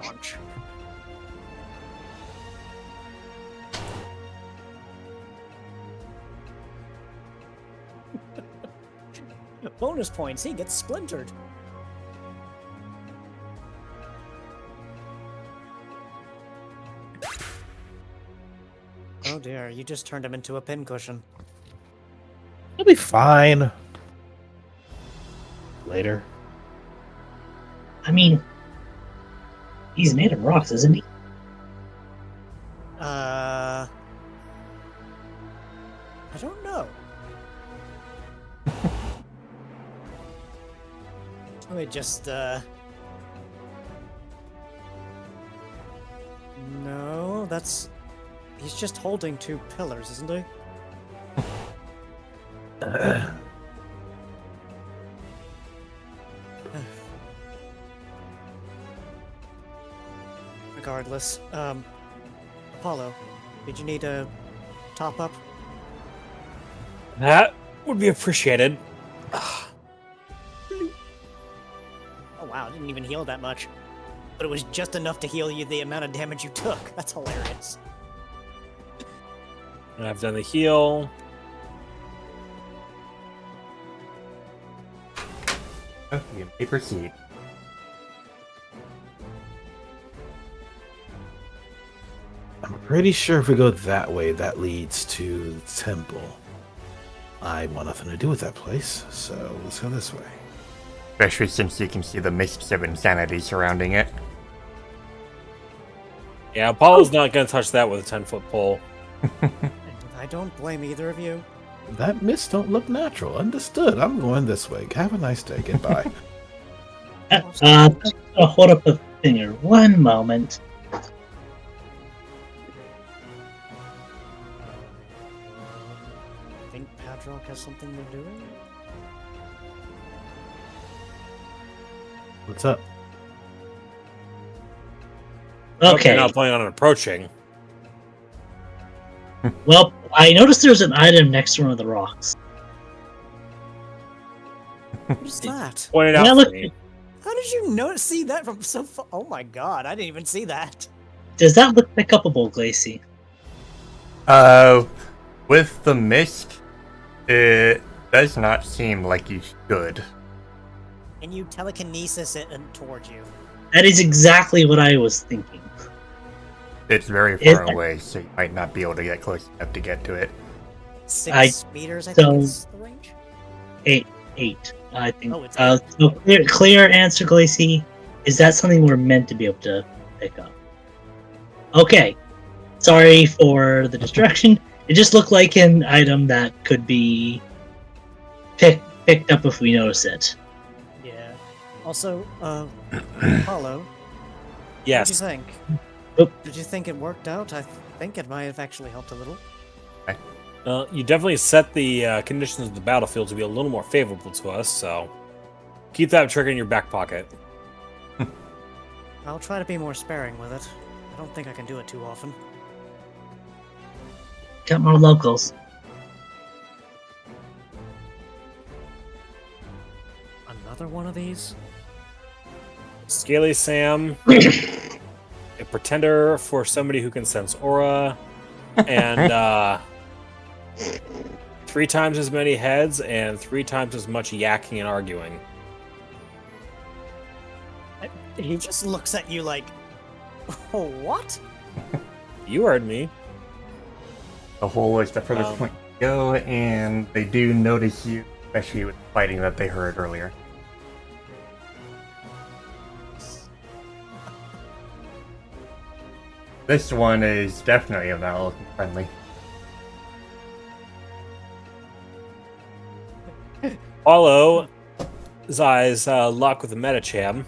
Launch. Bonus points, he gets splintered. Oh dear, you just turned him into a pincushion. He'll be fine. Later. I mean, he's made of rocks, isn't he? I don't know. Let me just, No, that's... He's just holding two pillars, isn't he? Regardless, Apollo, did you need a top-up? That would be appreciated. Oh wow, it didn't even heal that much. But it was just enough to heal you the amount of damage you took. That's hilarious. And I've done the heal. Okay, you may proceed. I'm pretty sure if we go that way, that leads to the temple. I want nothing to do with that place, so let's go this way. Especially since you can see the mists of insanity surrounding it. Yeah, Apollo's not going to touch that with a 10-foot pole. And I don't blame either of you. That mist don't look natural. Understood. I'm going this way. Have a nice day. Goodbye. Hold up a finger. One moment. Think Padrock has something they're doing? What's up? Hope Okay. you're not planning on approaching. Well, I noticed there's an item next to one of the rocks. What is that? Point it Yeah, out look- for me. How did you see that from so far? Oh my god, I didn't even see that. Does that look pickupable, Glacy? With the mist, it does not seem like you should. And you telekinesis it towards you. That is exactly what I was thinking. It's very Is far that- away, so you might not be able to get close enough to get to it. 6 meters, I so- think is the range. 8, I think. Oh, it's So clear answer, Glacy. Is that something we're meant to be able to pick up? Okay. Sorry for the distraction. It just looked like an item that could be picked up if we notice it. Yeah. Also, Apollo, what did you Yes. think? Oop. Did you think it worked out? I think it might have actually helped a little. You definitely set the conditions of the battlefield to be a little more favorable to us, so keep that trick in your back pocket. I'll try to be more sparing with it. I don't think I can do it too often. Got more locals. Another one of these? Scaly Sam, a pretender for somebody who can sense aura, and 3 times as many heads and 3 times as much yakking and arguing. He just looks at you like, oh, what? You heard me. The hole is the furthest Um, point to go, and they do notice you, especially with the fighting that they heard earlier. This one is definitely not looking friendly. Apollo, his eyes lock with the Metacham,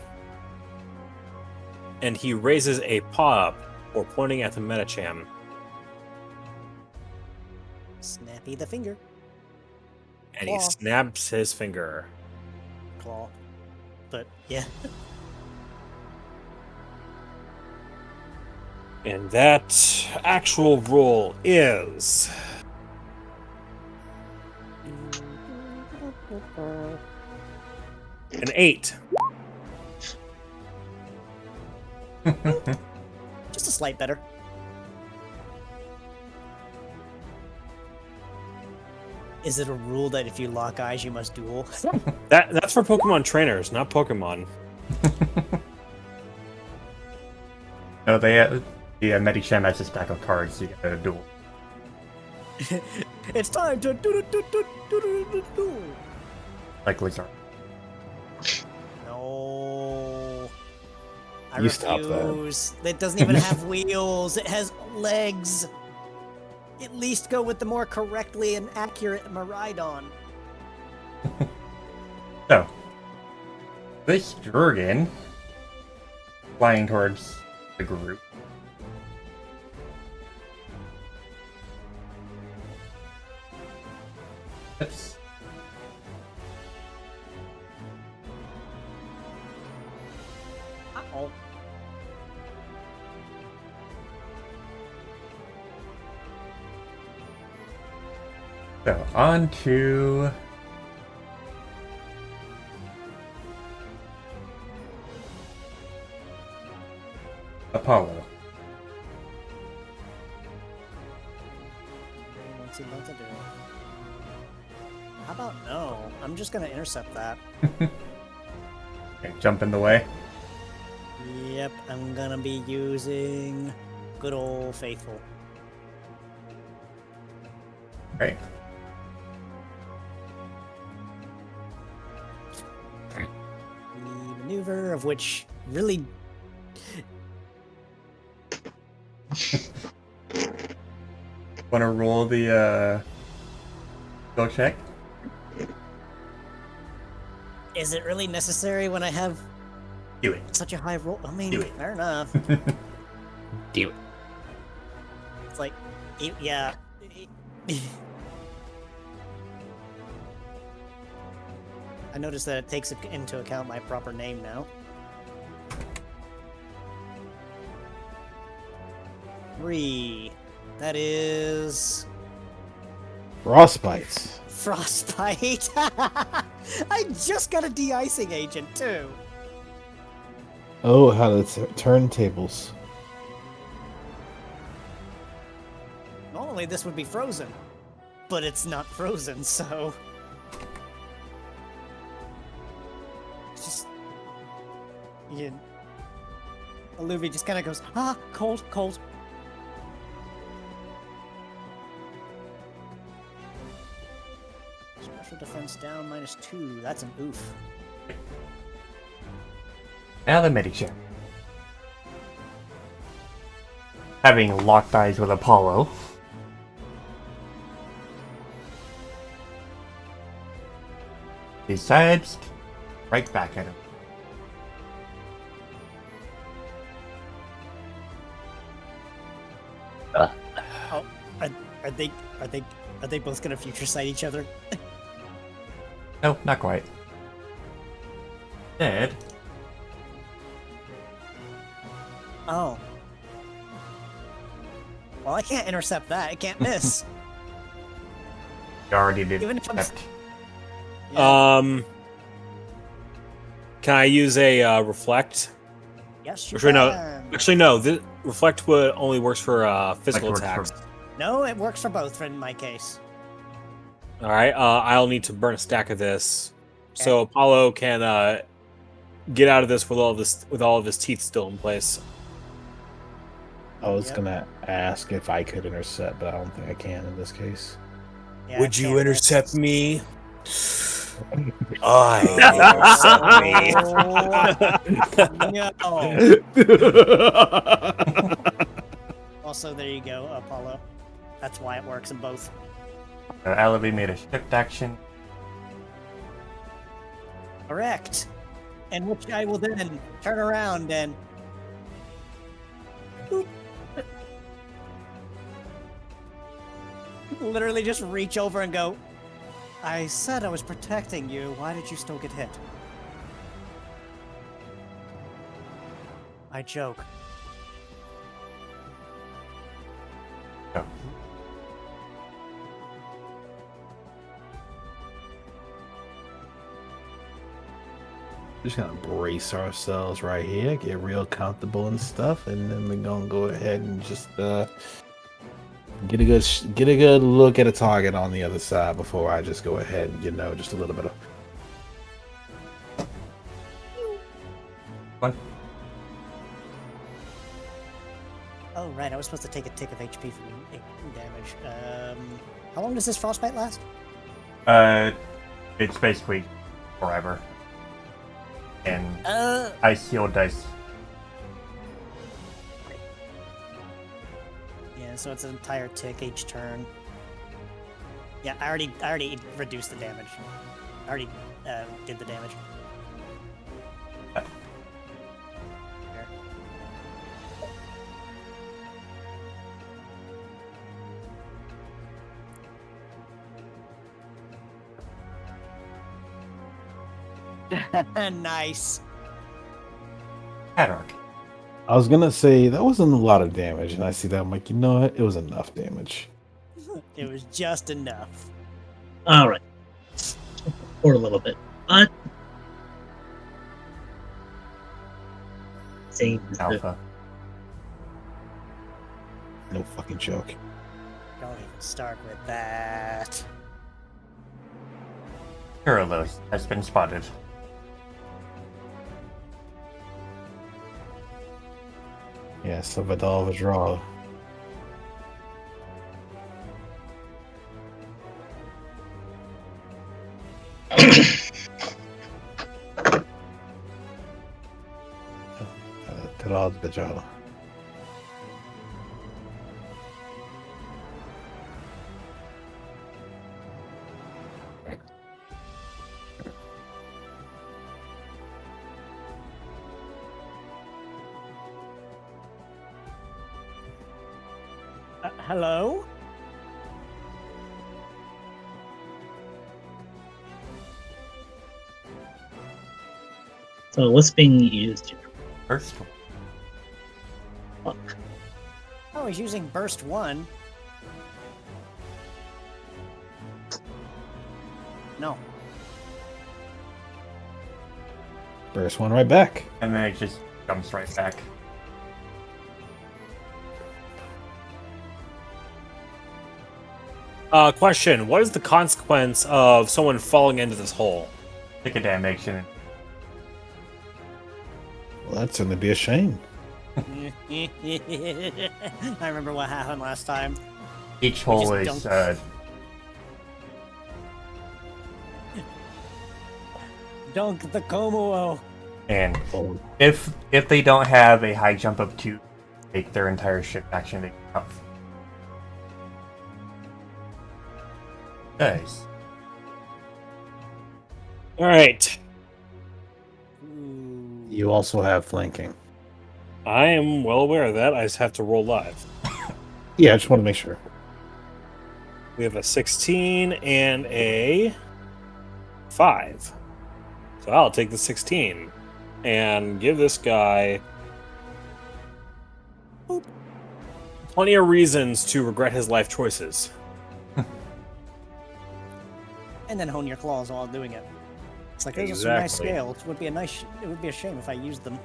and he raises a paw up, or pointing at the Metacham. Snappy the finger. And he Claw. snaps his finger. Claw. But, yeah. And that actual roll is an 8. Just a slight better. Is it a rule that if you lock eyes, you must duel? That's for Pokemon trainers, not Pokemon. No, the Medicham has a stack of cards, so you get a duel. It's time to do. Like Lizard. No. I You stop that. refuse. It doesn't even have wheels. It has legs. At least go with the more correctly and accurate Maridon. So, this Jurgen, flying towards the group. Oops. Uh-oh. So, on to Apollo. What's he about to do? How about no? I'm just gonna intercept that. Okay, jump in the way. Yep, I'm gonna be using good old faithful. Right. The maneuver of which really Want to roll the skill check? is it really necessary when I have Do it. such a high roll? I mean, Do it. fair enough. Do it. It's like, yeah. I noticed that it takes into account my proper name now. Three. That is Frostbites. frostbite. I just got a de-icing agent too. Oh, how the turntables. Normally this would be frozen, but it's not frozen, so it's just Aluvi just kind of goes, cold, cold. Special defense down -2. That's an oof. Now the Medicham. Having locked eyes with Apollo. Decides to right back at him. Oh, are they both gonna future sight each other? No, not quite. Dead. Oh. Well, I can't intercept that. I can't miss. You already did. Even if I'm- Except Can I use a reflect? Yes, you Actually, no. can. Actually, no. The reflect would only works for physical works for- attacks. No, it works for both in my case. All right. I'll need to burn a stack of this, so Apollo can get out of this with all of his teeth still in place. I was Yep. gonna ask if I could intercept, but I don't think I can in this case. Yeah, Would I you can't intercept miss. me? I No. Also, there you go, Apollo. That's why it works in both. Alavi made a shift action. Correct. And which I will then turn around and. Boop. Literally just reach over and go, I said I was protecting you. Why did you still get hit? I joke. Oh. Just gonna brace ourselves right here, get real comfortable and stuff, and then we're gonna go ahead and just get a good look at a target on the other side before I just go ahead and just a little bit of. One. Oh, right. I was supposed to take a tick of HP from damage. How long does this frostbite last? It's basically forever. And Uh, Ice Shield does. Yeah, so it's an entire tick each turn. Yeah, I already reduced the damage. I already did the damage. There. Nice. Hadark. I was gonna say that wasn't a lot of damage, and I see that I'm like, you know what? It was enough damage. It was just enough. All right, or a little bit, but same. Alpha. No fucking joke. Don't even start with that. Kuralos has been spotted. Yeah, so Vidal was draw. Vidal Vidal. Hello? So what's being used here? First, Fuck. Oh, he's using burst 1. No. Burst one right back. and then it just jumps right back. Question: what is the consequence of someone falling into this hole? Take a damage and Well, that's gonna be a shame. I remember what happened last time. each hole just is Dunk the Komuo. and Oh, if they don't have a high jump of 2, take their entire shift action they up. Nice. All right, Ooh. you also have flanking. I am well aware of that. I just have to roll live. Yeah, I just want to make sure. We have a 16 and a 5. So I'll take the 16 and give this guy plenty of reasons to regret his life choices. And then hone your claws while doing it. It's like those are some nice Exactly. scales. It would be a shame if I used them.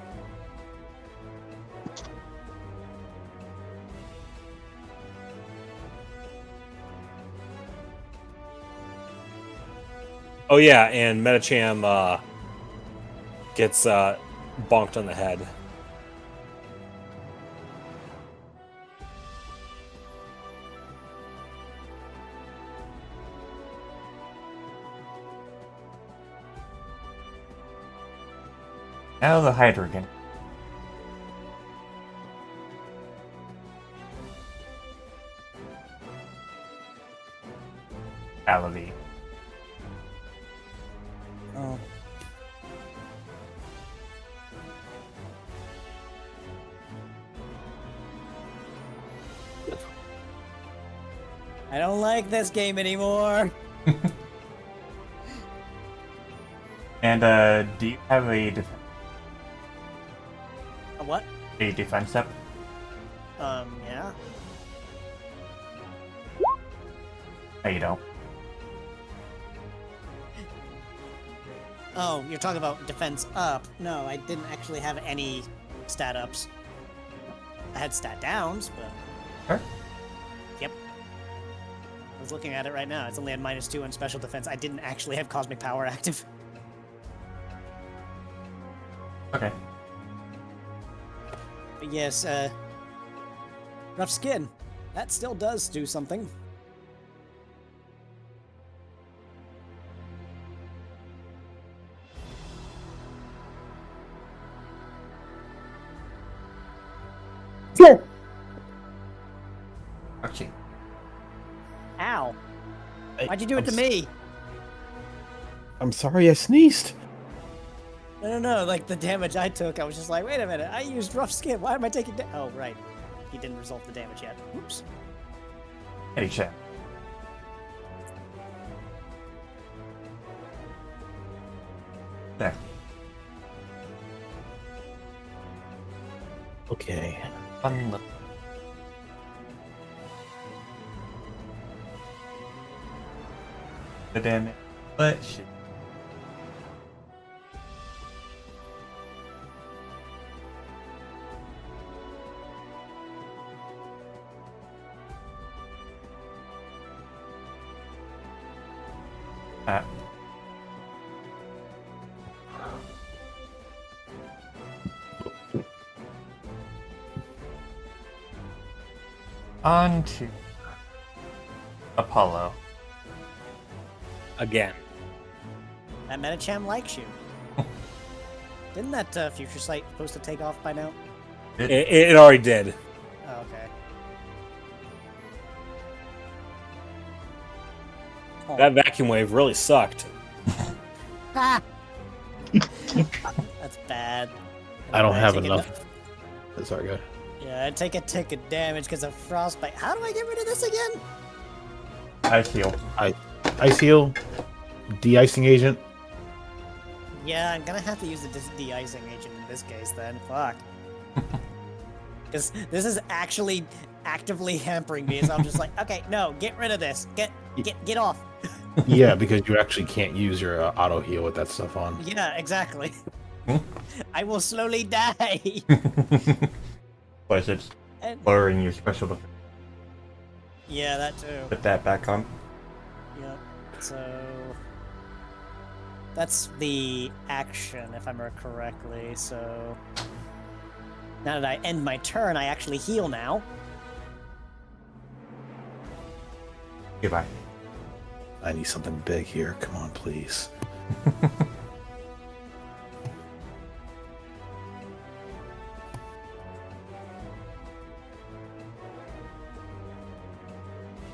Oh yeah, and Metacham gets bonked on the head. Now the Hydrogen. Alavi. Oh. I don't like this game anymore. And do you have a A what? defense up? Yeah. No, you don't. Oh, you're talking about defense up. No, I didn't actually have any stat ups. I had stat downs, but Sure. yep. I was looking at it right now. It's only had -2 on special defense. I didn't actually have cosmic power active. Okay. But yes, Rough skin. That still does do something. Archie. Ow. Why'd you do it to me? I'm sorry I sneezed. No, like the damage I took, I was just like, wait a minute, I used rough skin, why am I taking oh, right. He didn't resolve the damage yet. Oops. Eddie chat. There. Okay. On the damage. But shit. On to Apollo. Again. That Medicham likes you. Didn't that future sight supposed to take off by now? It already did. Oh, okay. Oh. That vacuum wave really sucked. Ah! That's bad. I don't have take enough. Sorry, go ahead. Yeah, I take a tick of damage because of frostbite. How do I get rid of this again? I feel. Ice heal, de-icing agent. Yeah, I'm gonna have to use the de-icing agent in this case then. Fuck. Because this is actually actively hampering me, so I'm just like, okay, no, get rid of this. Get off. Yeah, because you actually can't use your auto heal with that stuff on. Yeah, exactly. I will slowly die. Plus it's And, lowering your special defense. yeah, that too. Put that back on. Yep. So that's the action, if I remember correctly. So now that I end my turn, I actually heal now. Goodbye. I need something big here. Come on, please.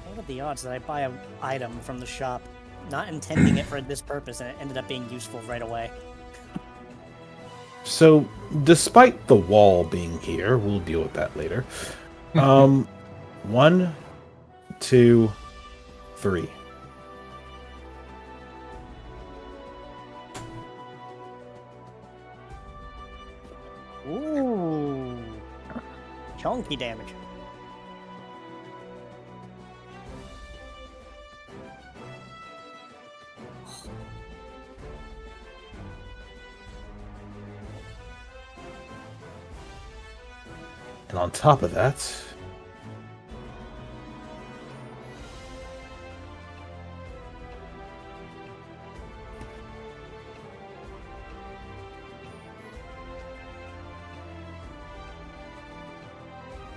What are the odds that I buy an item from the shop, not intending it for this purpose, and it ended up being useful right away? So, despite the wall being here, we'll deal with that later. 1, 2, 3. Ooh, chunky damage. And on top of that,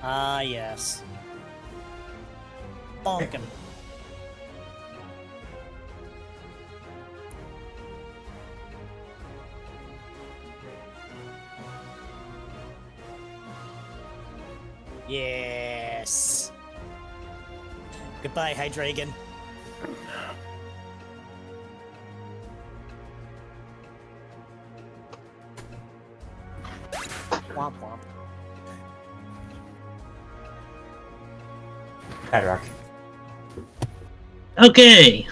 Ah, yes. Bonkin. Yes. Goodbye, Hydreigon. Womp womp. Hadrock. Okay.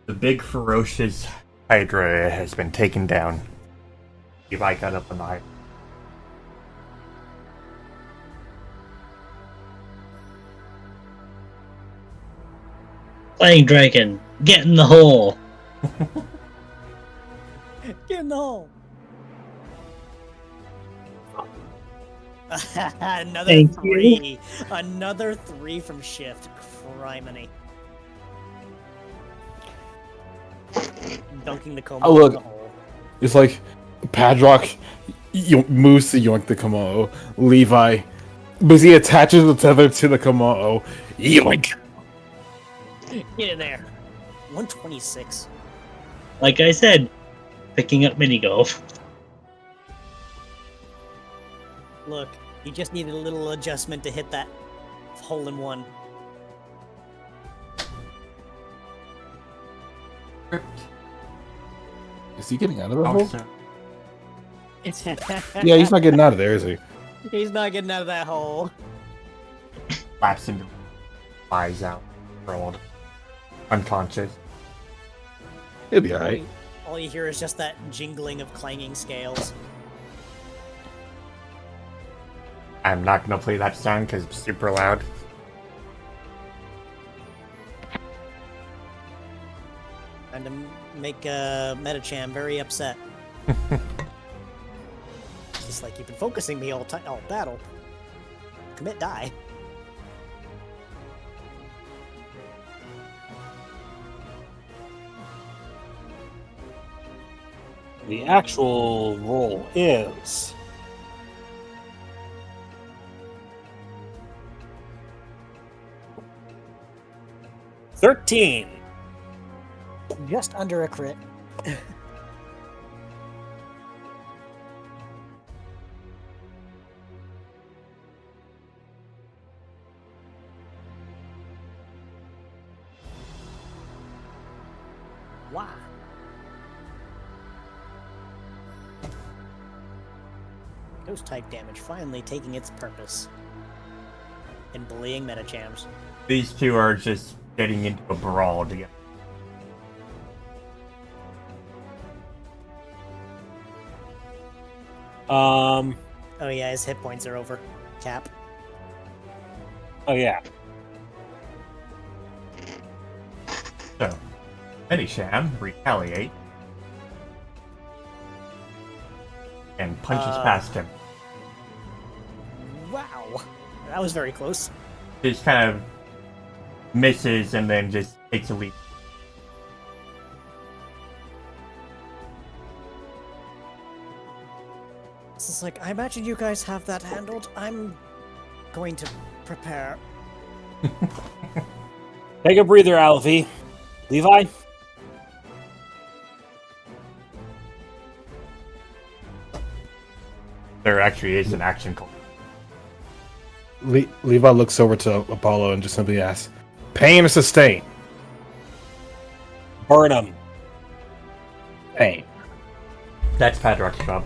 The big ferocious Hydra has been taken down. Levi got up on the Hydra. Flying Dragon, get in the hole. Get in the hole. Another Thank 3. Another 3 from Shift. Criminy. Dunking the Como Oh, look. in the hole. it's like Padrock moves to yoink the Komodo. Levi But he attaches the tether to the Komodo. Yoink! Get in there. 126. Like I said, picking up mini golf. Look, you just needed a little adjustment to hit that hole in one. Is he getting out of the hole? Also, Yeah, he's not getting out of there, is he? He's not getting out of that hole. lapsed into eyes out, rolled, unconscious. He'll be alright. All you hear is just that jingling of clanging scales. I'm not gonna play that sound because it's super loud. Trying to make Metacham very upset. Just like you've been focusing me all battle. Commit die. The actual roll is 13. Just under a crit. Wow. Ghost type damage finally taking its purpose. And bullying Metachams. These two are just getting into a brawl together. Oh Oh yeah, his hit points are over. Cap. yeah. So, Metacham retaliate and punches past him. Wow. That was very close. Just kind of misses and then just takes a leap. This is like, I imagine you guys have that handled. I'm going to prepare. Take a breather, Alfie. Levi? There actually is an action call. Levi looks over to Apollo and just simply asks, "Pain or sustain?" Burn him. Pain. That's Padrock's job.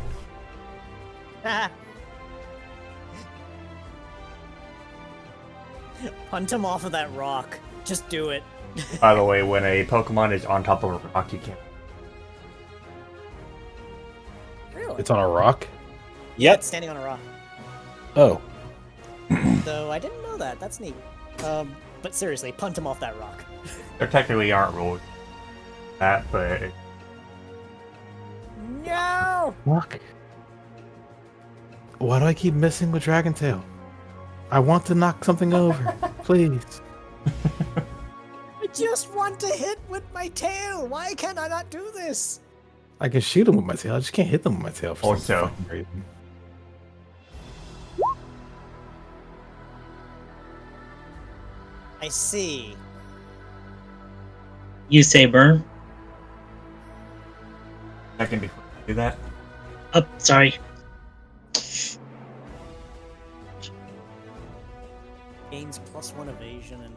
Punt him off of that rock. Just do it. By the way, when a Pokemon is on top of a rock, you can't. Really? It's on a rock? Yep. It's standing on a rock. Oh. Though I didn't know that. That's neat. But seriously, punt him off that rock. There technically aren't rules for that, but No! Fuck. Why do I keep missing with Dragon Tail? I want to knock something over. Please. I just want to hit with my tail. Why can I not do this? I can shoot them with my tail. I just can't hit them with my tail for some Also- fucking reason. I see. You say burn? second before you do that. Oh, sorry. Gains +1 evasion and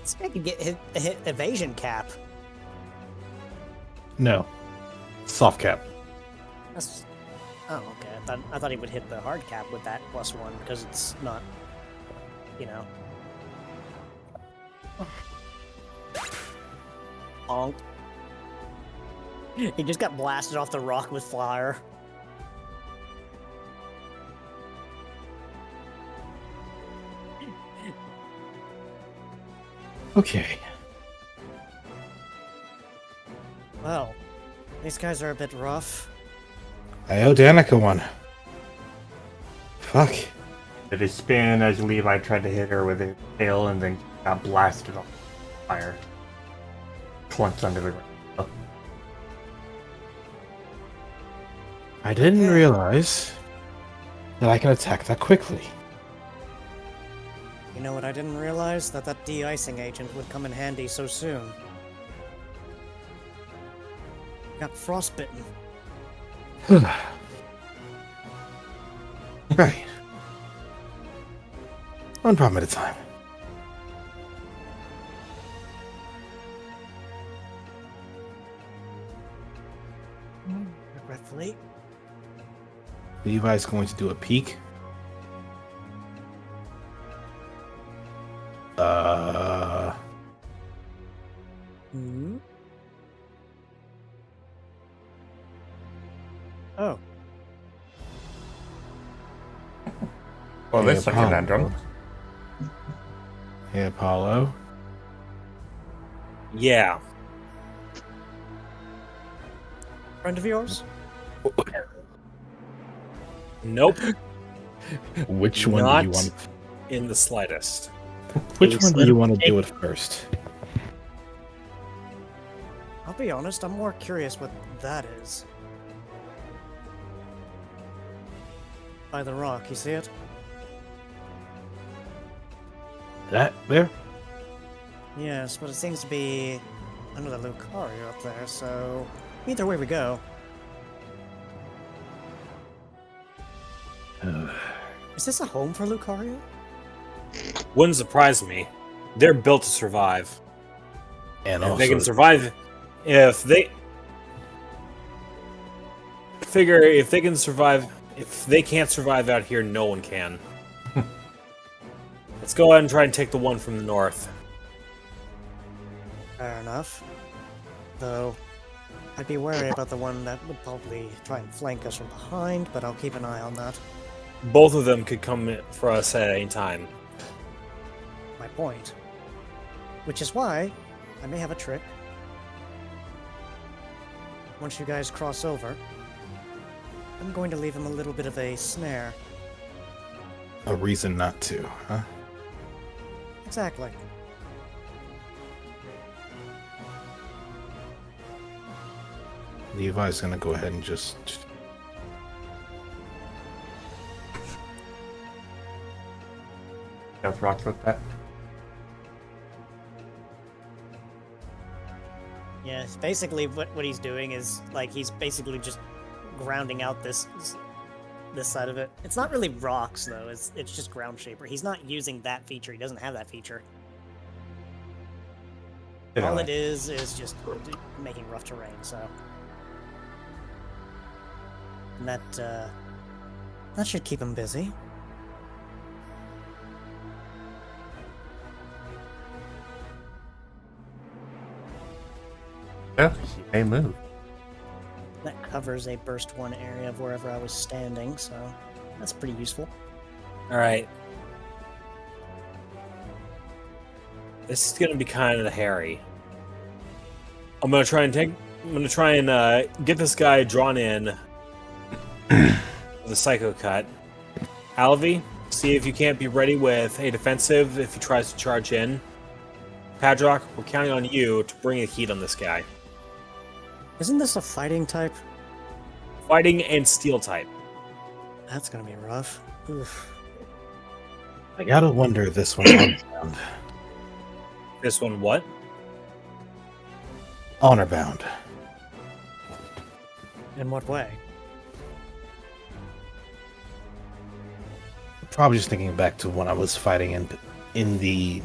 this guy could get hit evasion cap. No. Soft cap. That's oh okay. I thought he would hit the hard cap with that +1 because it's not, you know. Honk. He just got blasted off the rock with fire. Okay. Well, these guys are a bit rough. I owe Danica one. Fuck. Did a spin as Levi tried to hit her with his tail and then got blasted off fire. clunks under the ground. I didn't Yeah. realize that I could attack that quickly. You know what I didn't realize? That de-icing agent would come in handy so soon. Got frostbitten. Right. One problem at a time. Regretfully. Levi's going to do a peek. Hmm? Oh. Well, Hey, this is a Apollo. conundrum. Hey, Apollo. Yeah. Friend of yours? Nope. Which one Not do you want? in the slightest. Which was one do you want to literally- do it first? I'll be honest, I'm more curious what that is. By the rock, you see it? That there? Yes, but it seems to be under the Lucario up there, so either way we go. Is this a home for Lucario? Wouldn't surprise me. They're built to survive. And If also, they can survive, if they can survive, if they can't survive out here, no one can. Let's go ahead and try and take the one from the north. Fair enough. Though, I'd be wary about the one that would probably try and flank us from behind, but I'll keep an eye on that. Both of them could come for us at any time. My point. Which is why I may have a trick. Once you guys cross over, I'm going to leave him a little bit of a snare. a reason not to, huh? Exactly. Levi's gonna go ahead and just. Death rocks with that. Yeah, basically what he's doing is, like, he's basically just grounding out this side of it. It's not really rocks, though. It's just ground shaper. He's not using that feature. He doesn't have that feature. All it is just making rough terrain, so... And that should keep him busy. Oh, he may move. That covers a burst 1 area of wherever I was standing, so that's pretty useful. All right. This is gonna be kind of hairy. I'm gonna try and get this guy drawn in with a psycho cut. Alvi, see if you can't be ready with a defensive if he tries to charge in. Padrock, we're counting on you to bring the heat on this guy. Isn't this a fighting type? Fighting and steel type. That's gonna be rough. Oof. I gotta wonder this one honor-bound. This one, what? Honor-bound. In what way? Probably just thinking back to when I was fighting in the.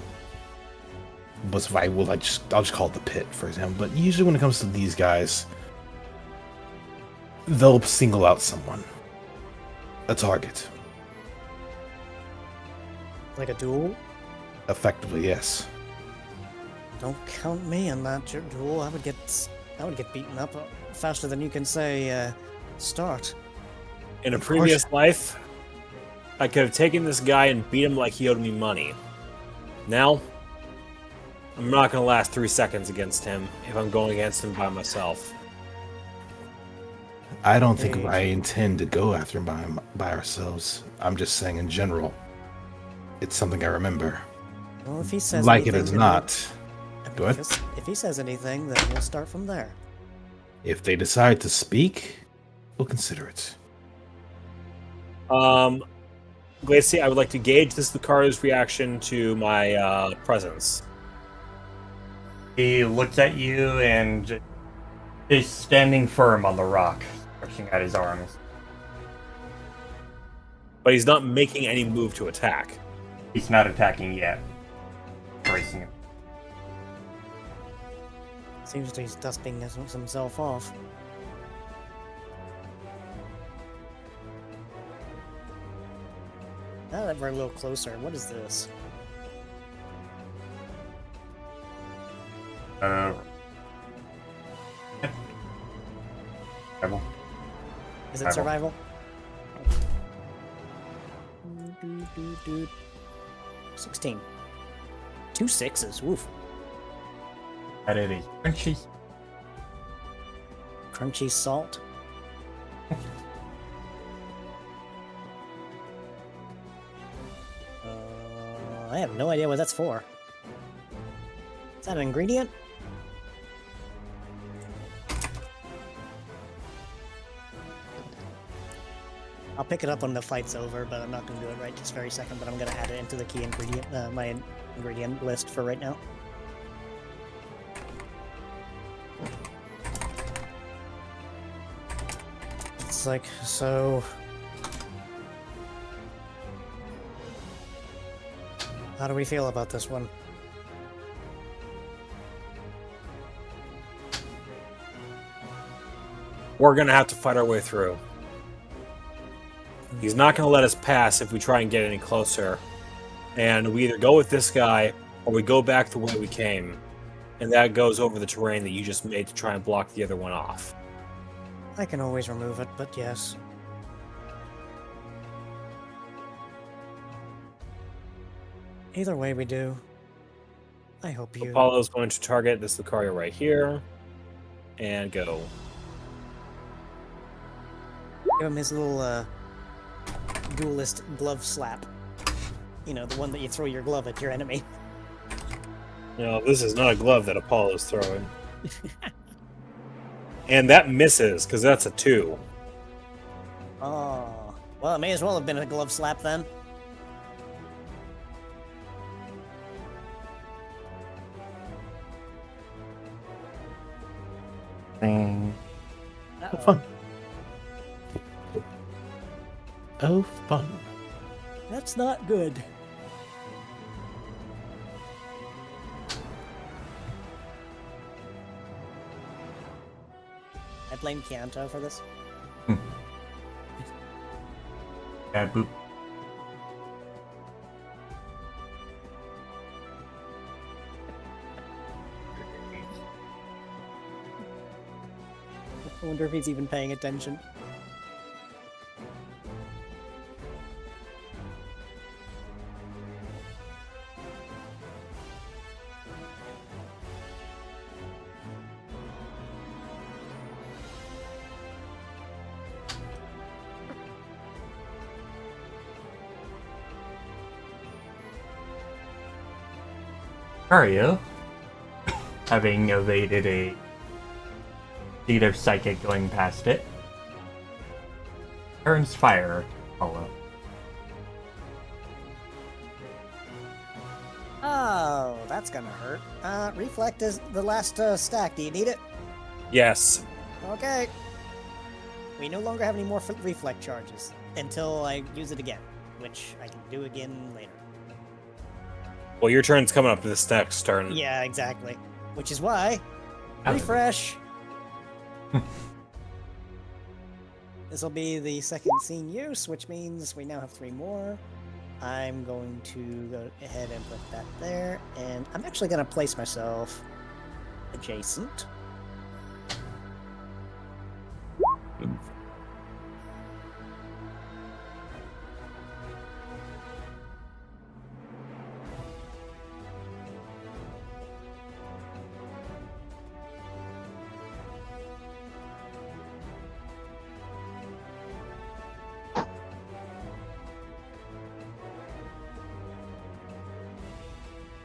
I'll just call it the pit, for example. But usually when it comes to these guys, they'll single out someone, a target. Like a duel? Effectively, yes. Don't count me in that duel. I would get beaten up faster than you can say start. In a Of course. previous life, I could have taken this guy and beat him like he owed me money. Now, I'm not going to last 3 seconds against him if I'm going against him by myself. I don't think Hey. I intend to go after him by ourselves. I'm just saying in general. It's something I remember. Well, if he says Like it anything or to not, I mean, Go ahead. if he says anything, then we'll start from there. If they decide to speak, we'll consider it. Glacy, I would like to gauge this Lucario's reaction to my presence. He looks at you and is standing firm on the rock, stretching out his arms. But he's not making any move to attack. He's not attacking yet. Bracing him. Seems that he's dusting himself off. Now that we're a little closer, what is this? Rebel. Is it survival? 16. 2 6s. Woof. That it is crunchy. Crunchy salt. I have no idea what that's for. Is that an ingredient? I'll pick it up when the fight's over, but I'm not going to do it right this very second, but I'm going to add it into the key ingredient, my ingredient list for right now. It's like, so... How do we feel about this one? We're going to have to fight our way through. He's not going to let us pass if we try and get any closer. And we either go with this guy, or we go back the way we came. And that goes over the terrain that you just made to try and block the other one off. I can always remove it, but yes. Either way we do. I hope you... Apollo's going to target this Lucario right here. And go. Give him his little, duelist glove slap. You know, the one that you throw your glove at your enemy. No, this is not a glove that Apollo's throwing. And that misses, because that's a 2. Oh. Well, it may as well have been a glove slap then. Thing. Oh, fun. Oh, fun. That's not good. I blame Kianto for this. Bad boop. I wonder if he's even paying attention. Mario, having evaded a sheet of psychic going past it, turns fire Apollo. Oh, that's gonna hurt. Reflect is the last stack. Do you need it? Yes. Okay. We no longer have any more reflect charges until I use it again, which I can do again later. Well, your turn's coming up to this next turn. Yeah, exactly. Which is why, Oh. refresh. This will be the second scene use, which means we now have 3 more. I'm going to go ahead and put that there, and I'm actually going to place myself adjacent.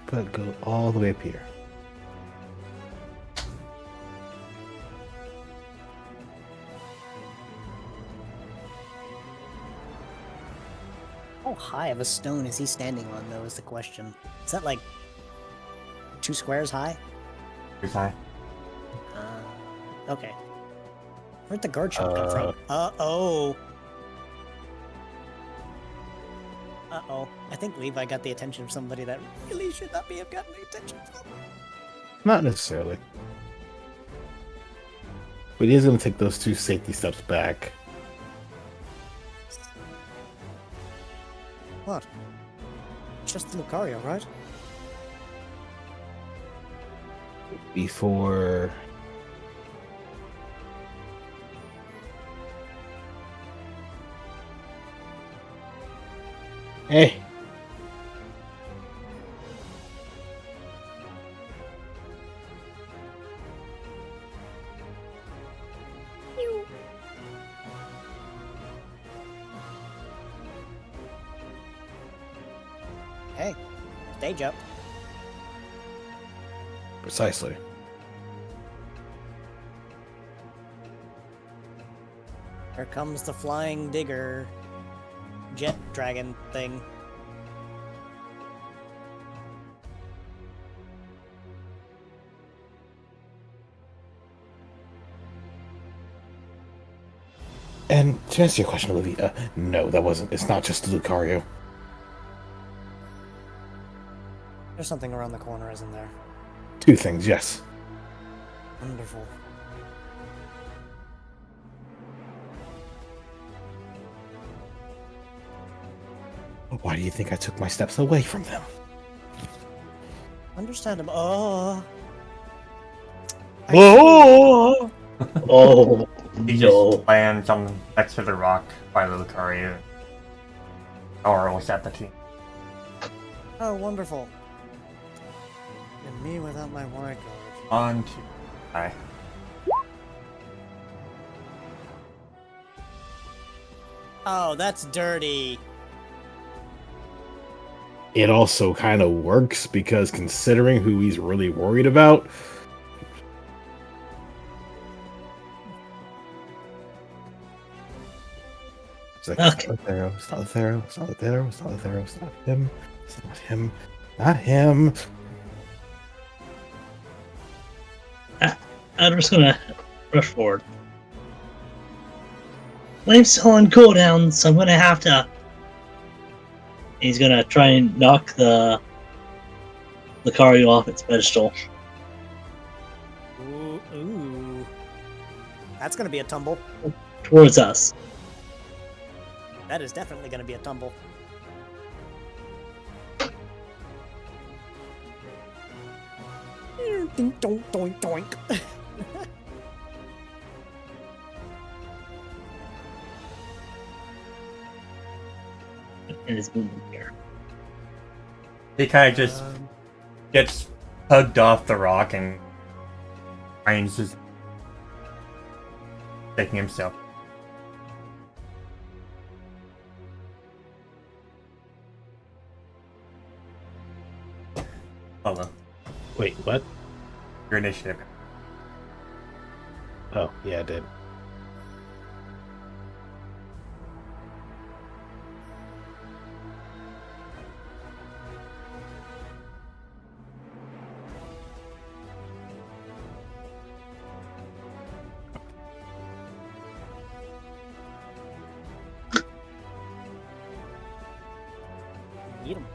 But go all the way up here. How high of a stone is he standing on, though, is the question. Is that like 2 squares high? Here's high. Okay. Where'd the guard shot come from? Uh-oh. Uh-oh. I think Levi got the attention of somebody that really should not be have gotten the attention from. Not necessarily. But he is going to take those 2 safety steps back. What? Just the Lucario, right? Before... Hey! Hey, stage up. Precisely. Here comes the flying digger jet dragon thing. And to answer your question, Olivia, no, that wasn't. It's not just Lucario. There's something around the corner, isn't there? 2 things, yes. Wonderful. Why do you think I took my steps away from them? Understandable. Oh. Oh! Oh, He no. just lands on next to the rock by the Lucario. Or was that the team? Oh, wonderful. And me without my wild card. On to high. Oh, that's dirty. It also kind of works because considering who he's really worried about, it's like, Okay. it's not Lethero, it's not Lethero, it's not Lethero, it's not him, it's not him, not him. I'm just gonna rush forward. Flame's still on cooldown, so I'm gonna have to. He's gonna try and knock the Lucario off its pedestal. Ooh, ooh. That's gonna be a tumble. Towards us. That is definitely gonna be a tumble. Ding doink doink doink. In his movement here. He kind of just gets hugged off the rock and Ryan's just taking himself. Hello. Wait, what? Your initiative. Oh, yeah, I did. Eat 'em.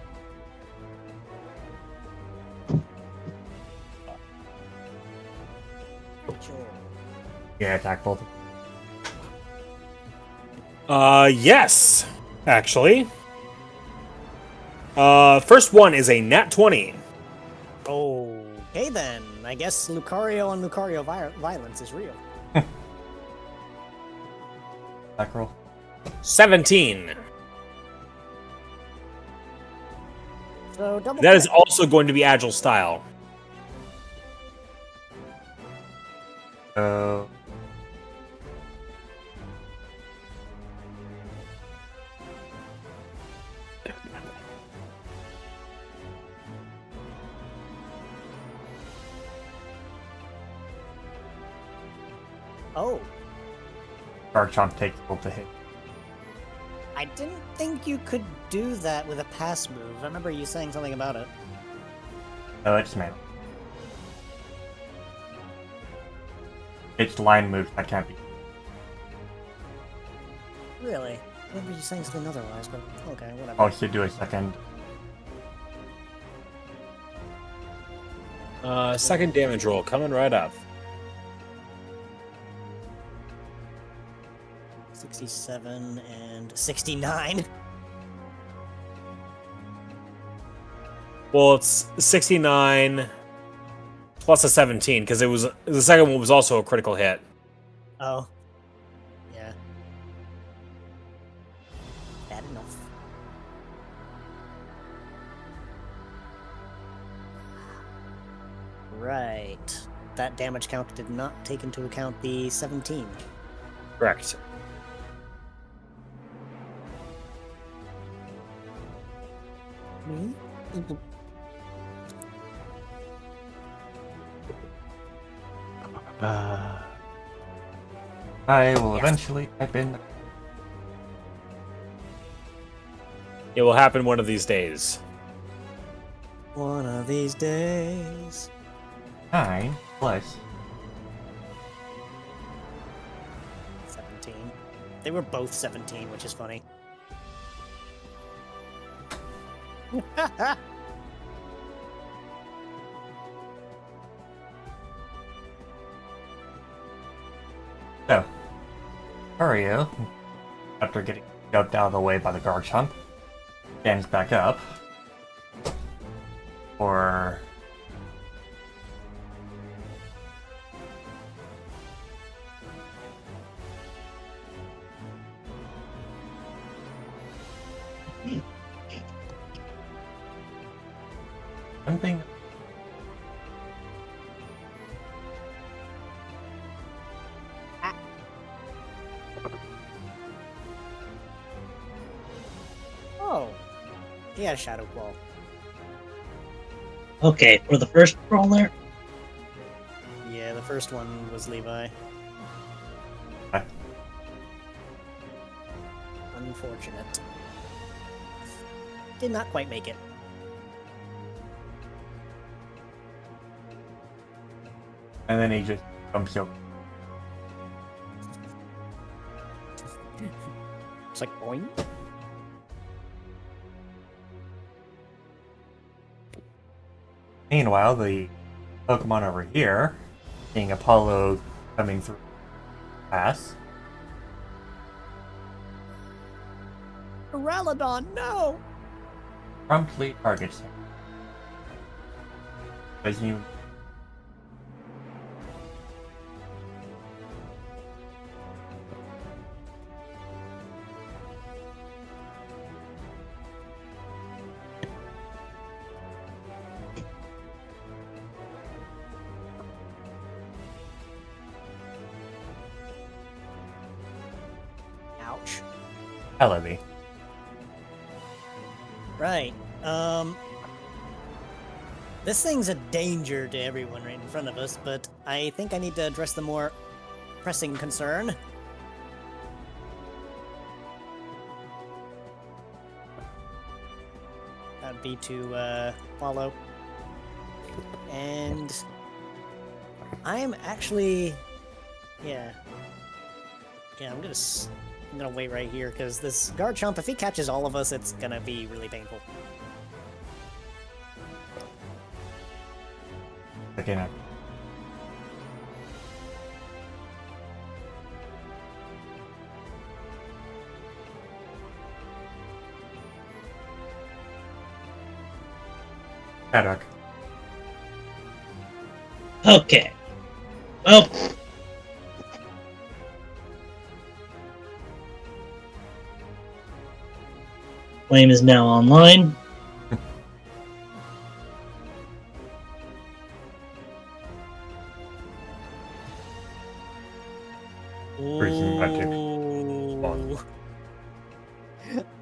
Sure. Yeah, attack both. Yes, actually. First one is a nat 20. Okay then. I guess Lucario and Lucario violence is real. Attack roll. 17. So double. That is check. also going to be agile style. Oh, Garchomp takes both the hit. I didn't think you could do that with a pass move. I remember you saying something about it. No, it's melee. It's line moves that can't be. Really? I remember you saying something otherwise, but okay, whatever. Oh, should do a second. Second damage roll coming right up. 67 and 69. Well, it's 69 plus a 17 because it was the second one was also a critical hit. Oh. Yeah. Bad enough. Right. That damage count did not take into account the 17. Correct. I will eventually type in. It will happen one of these days. One of these days. 9 plus 17. They were both 17, which is funny. So, Mario, after getting shoved out of the way by the Garchomp, stands back up. Or something. Oh. He had a Shadow Claw. Okay, for the first brawler, Yeah, the first one was Levi. Ah. Unfortunate. Did not quite make it. And then he just jumps over. It's like, boing. Meanwhile, the Pokemon over here, seeing Apollo coming through the pass, Duraludon, no! promptly targets him. Doesn't even. Ouch. Celebi. Right. This thing's a danger to everyone right in front of us, but I think I need to address the more pressing concern. That'd be to follow. And I'm actually, yeah, I'm gonna wait right here because this Garchomp, if he catches all of us, it's gonna be really painful. Again, Paddock. okay. Well, Flame is now online. Freezing magic. Ooh.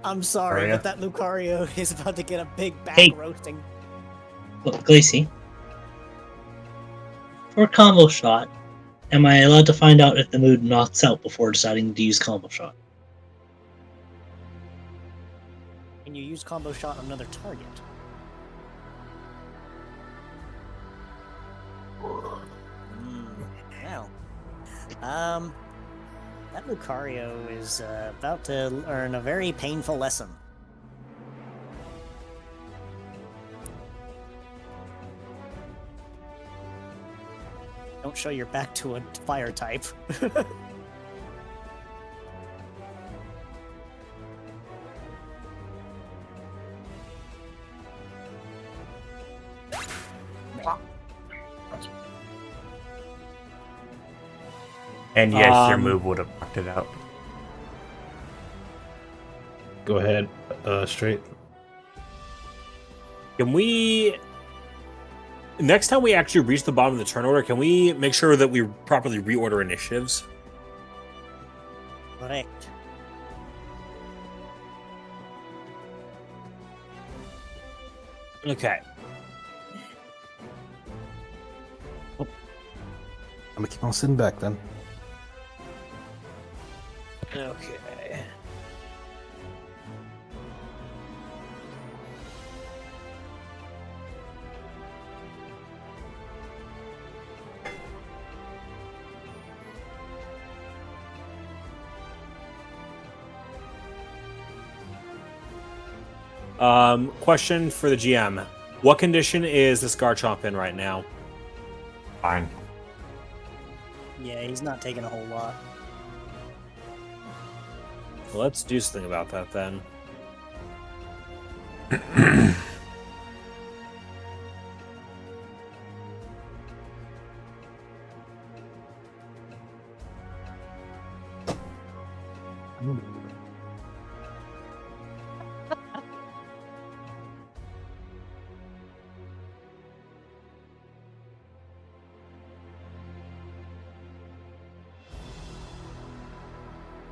I'm sorry, Lucario? but that Lucario is about to get a big back Hey. roasting. Look, Glacy. For combo shot, am I allowed to find out if the mood knocks out before deciding to use combo shot? Can you use combo shot on another target? Well, that Lucario is about to learn a very painful lesson. Don't show your back to a fire type. And yes, your Um, move would have knocked it out. Go ahead, straight. Can we? Next time we actually reach the bottom of the turn order, can we make sure that we properly reorder initiatives? Correct. Okay. I'm gonna keep on sitting back then. Okay. Question for the GM. What condition is this Garchomp in right now? Fine. Yeah, he's not taking a whole lot. Well, let's do something about that then.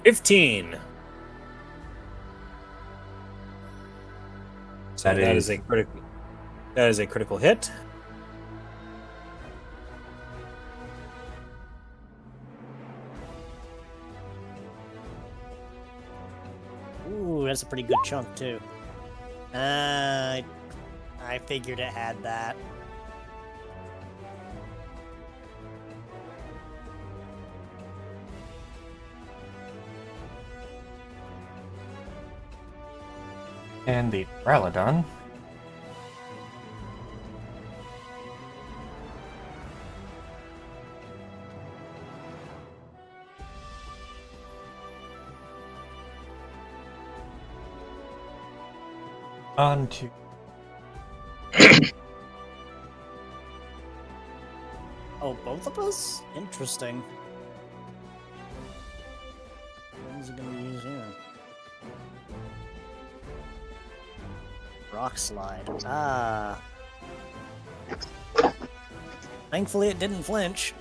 $15. So That that is- is a critical. That is a critical hit. Ooh, that's a pretty good chunk too. I figured it had that. And the Duraludon. On to Oh, both of us? Interesting. What is he gonna use here? Rock slide. Ah. Thankfully, it didn't flinch.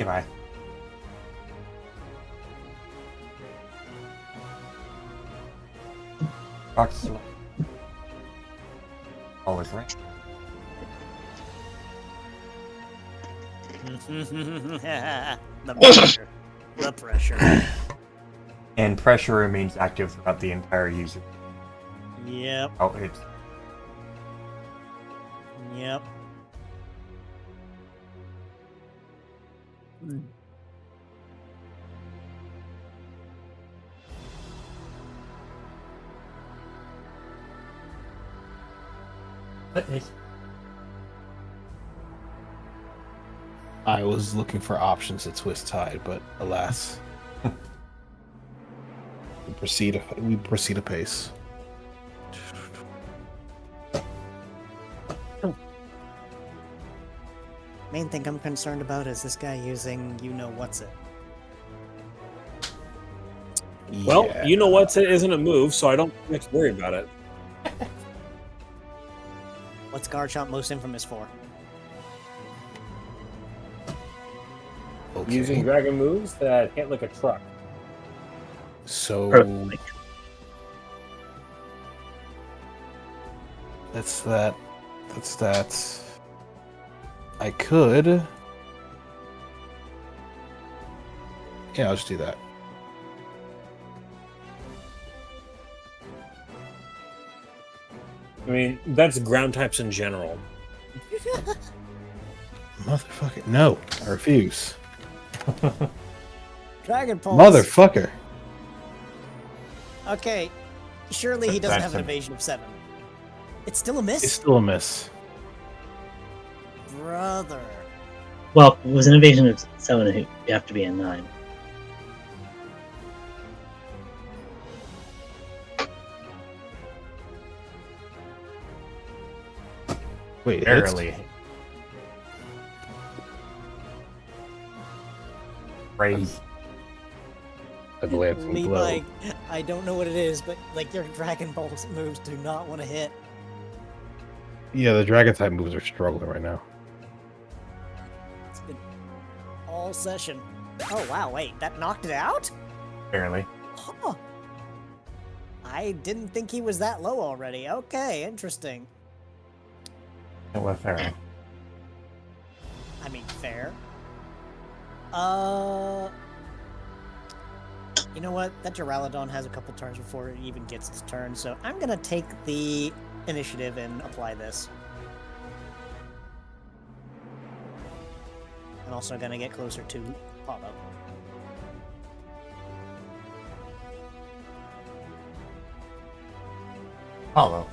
goodbye. Fox. Always right. The pressure. The pressure. And pressure remains active throughout the entire user. Yep. Oh, it's Yep. I was looking for options to twist tide, but alas. we proceed apace. Main thing I'm concerned about is this guy using what's it. Well, Yeah. you know what's it isn't a move, so I don't have to worry about it. What's Garchomp most infamous for? Oh, using dragon moves that hit like a truck. So Perfect. that's that. That's that. I could. Yeah, I'll just do that. I mean, that's ground types in general. Motherfucker. No, I refuse. Dragon Pulse. Motherfucker. Okay, surely he doesn't That's have an a- evasion of 7. It's still a miss? It's still a miss. Brother. Well, it was an evasion of 7. You have to be a 9. Wait, it hits? Barely. Raise. I believe it's Me, glow. like, I don't know what it is, but like your Dragon Pulse moves do not want to hit. Yeah, the dragon type moves are struggling right now. It's been all session. Oh wow, wait, that knocked it out? Barely. Huh. I didn't think he was that low already. Okay, interesting. It was fair. I mean, fair. You know what? That Duraludon has a couple turns before it even gets its turn, so I'm gonna take the initiative and apply this. I'm also gonna get closer to Paulo. Hollow.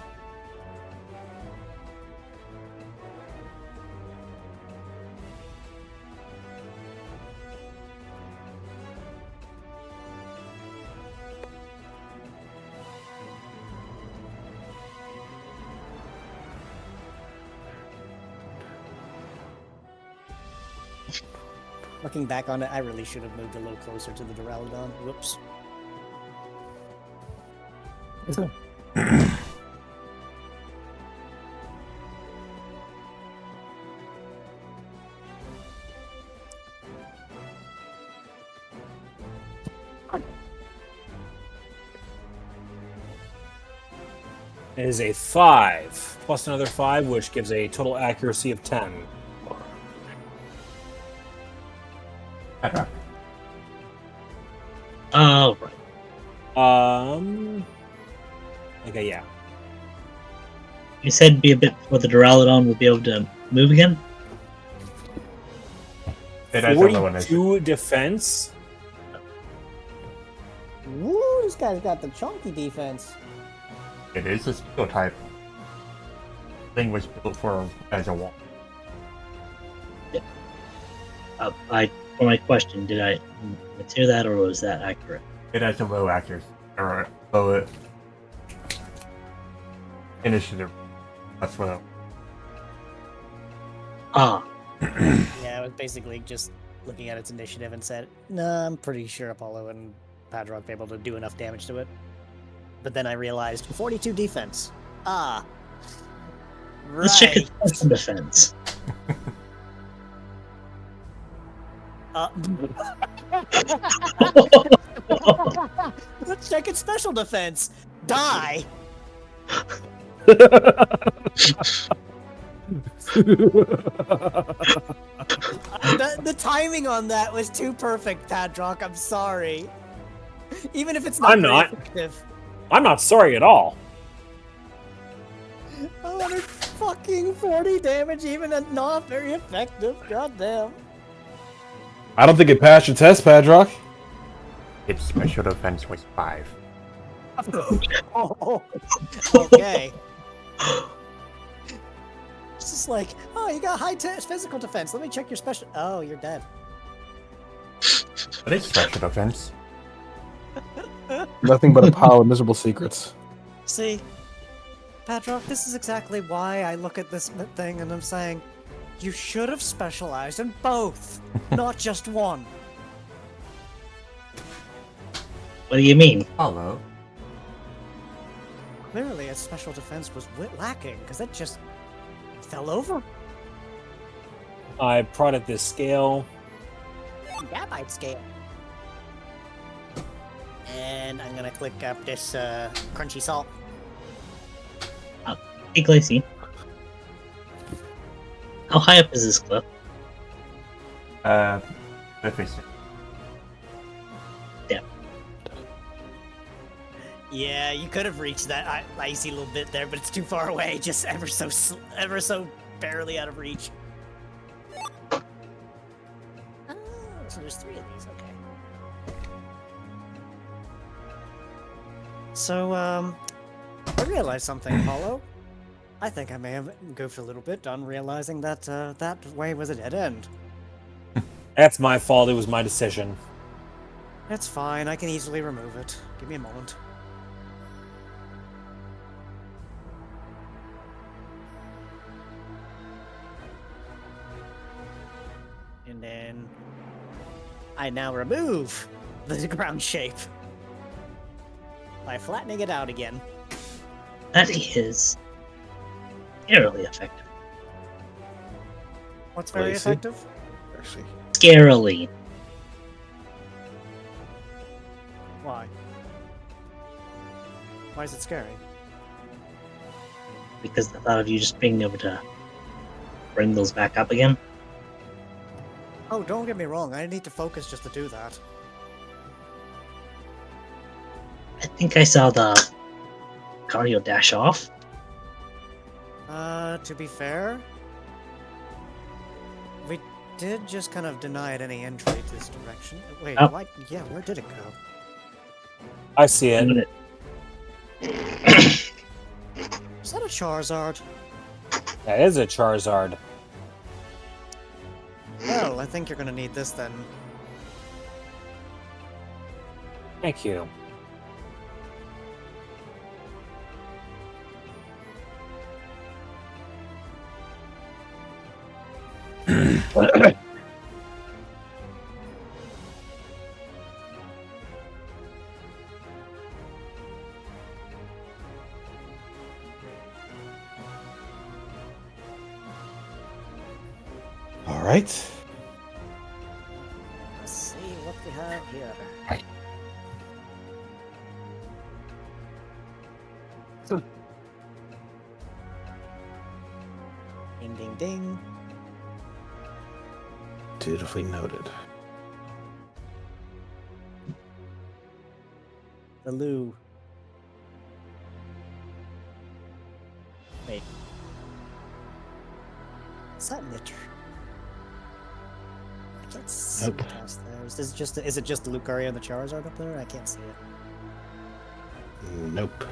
Looking back on it, I really should have moved a little closer to the Duraludon. Whoops. It is a 5 plus another 5, which gives a total accuracy of 10. Okay. Oh, right. Okay, yeah. You said it'd be a bit before the Duraludon would be able to move again? It has a low initiative. 42 defense. Woo, this guy's got the chunky defense. It is a steel type. Thing was built for as a wall. For my question, did I hear that or was that accurate? It has a low accuracy or low initiative. That's what. Ah, Yeah, I was basically just looking at its initiative and said, nah, I'm pretty sure Apollo and Padrock will be able to do enough damage to it. But then I realized 42 defense. Ah. let's check Right. its special defense. Let's check its special defense. Die. The timing on that was too perfect, Padrock. I'm sorry. Even if it's not I'm very not. effective. I'm not sorry at all. 140 damage, even at not very effective. God damn. I don't think it passed your test, Padrock. Its special defense was 5. Oh, okay. It's just like, oh, you got high physical defense. Let me check your special. Oh, you're dead. But it's special defense. Nothing but a pile of miserable secrets. See, Padrock, this is exactly why I look at this thing and I'm saying, you should have specialized in both, not just one. What do you mean? Hollow. Clearly, its special defense was lacking because it just fell over. I prodded this scale. Gabite scale. And I'm gonna click up this crunchy salt. Hey, Glacy. How high up is this cliff? 50. Yeah, you could have reached that icy little bit there, but it's too far away. Just ever so barely out of reach. Oh, so there's 3 of these. Okay. So, I realized something, Apollo. I think I may have goofed a little bit on realizing that that way was a dead end. That's my fault. It was my decision. That's fine. I can easily remove it. Give me a moment. And then I now remove the ground shape by flattening it out again. That is scarily effective. What's very Lacy? effective? Actually, Scarily. Why? Why is it scary? Because the thought of you just being able to bring those back up again. Oh, don't get me wrong. I need to focus just to do that. I think I saw the cardio dash off. To be fair, we did just kind of deny it any entry to this direction. Wait, Oh. why? Yeah, where did it go? I see it. Doing it. Is that a Charizard? That is a Charizard. Well, I think you're gonna need this then. Thank you. all right. Let's see what we have here. Ding, ding, ding. Dutifully noted. The Lou. Wait. Is that Nitter? I can't see Nope. past there. Is it just the Lucario and the Charizard up there? I can't see it. Nope.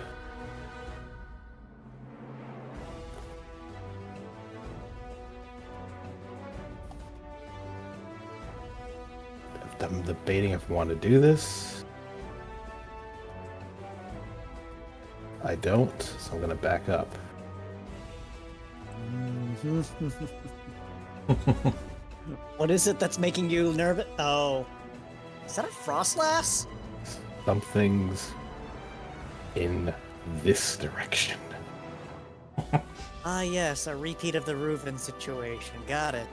I'm debating if I want to do this. I don't, so I'm going to back up. What is it that's making you nervous? Oh. Is that a Frostlass? Something's in this direction. Ah, yes, a repeat of the Reuven situation. Got it.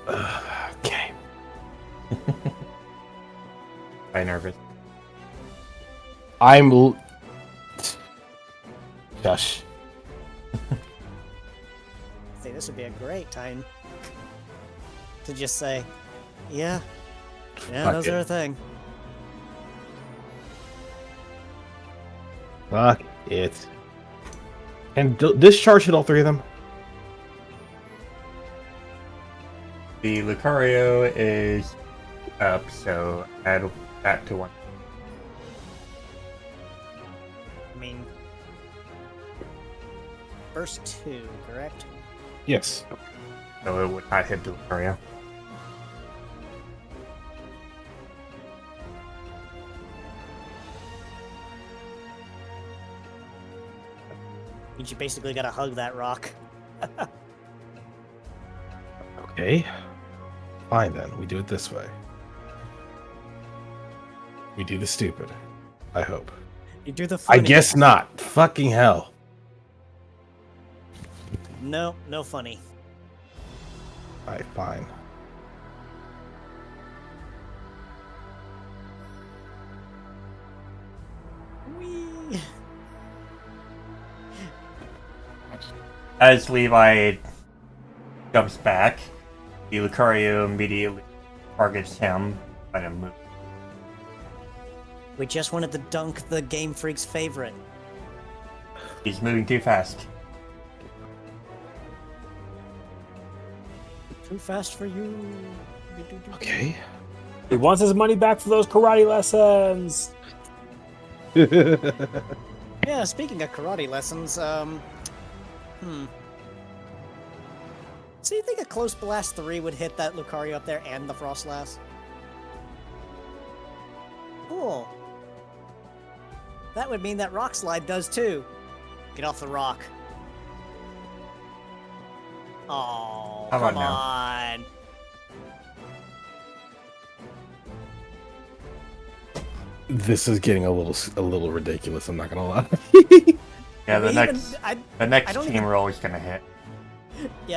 Okay. I'm nervous. Shush. See, this would be a great time to just say, yeah, Fuck those it. are a thing. Fuck it. And discharge hit all 3 of them? The Lucario is up, so add that to 1. I mean, first 2, correct? Yes. So it would not hit the Lucario. Means you basically gotta hug that rock. Okay. Fine then. We do it this way. We do the stupid. I hope. You do the I funny. guess not. Fucking hell. No, no funny. Alright, fine. Whee! As Levi jumps back, the Lucario immediately targets him by a move. We just wanted to dunk the Game Freak's favorite. He's moving too fast. Too fast for you. Okay. He wants his money back for those karate lessons. Yeah, speaking of karate lessons, So you think a Close Blast 3 would hit that Lucario up there and the Frostlass? Cool. That would mean that Rock Slide does too. Get off the rock. Oh, How about come now? on. This is getting a little ridiculous. I'm not gonna lie. Yeah, the Even- next I the next don't team even- roll is gonna hit.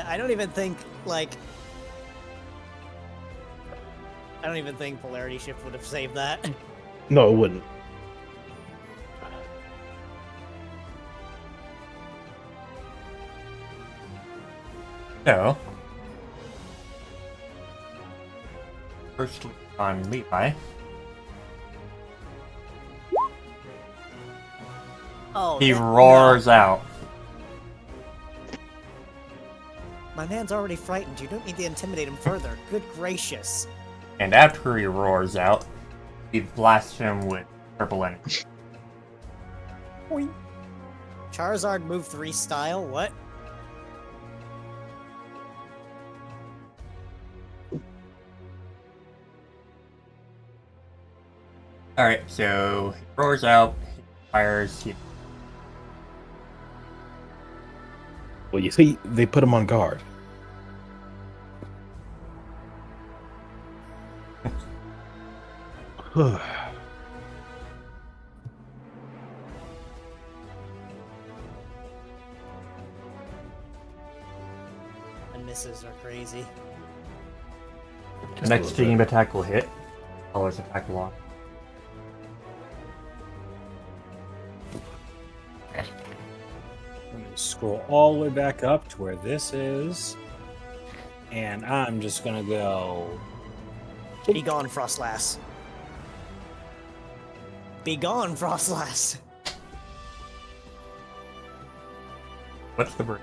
I don't even think, I don't even think Polarity Shift would have saved that. No, it wouldn't. So, firstly on Levi. Oh, He that- roars out. My man's already frightened. You don't need to intimidate him further. Good gracious. And after he roars out, he blasts him with purple energy. Boing. Charizard move 3 style? What? Alright, so he roars out, he fires, he Well, you see, they put him on guard. And misses are crazy. the next team attack will hit. Colors attack lock. Let me scroll all the way back up to where this is. And I'm just gonna go. Be gone, Frostlass. Be gone, Frostlass. What's the break?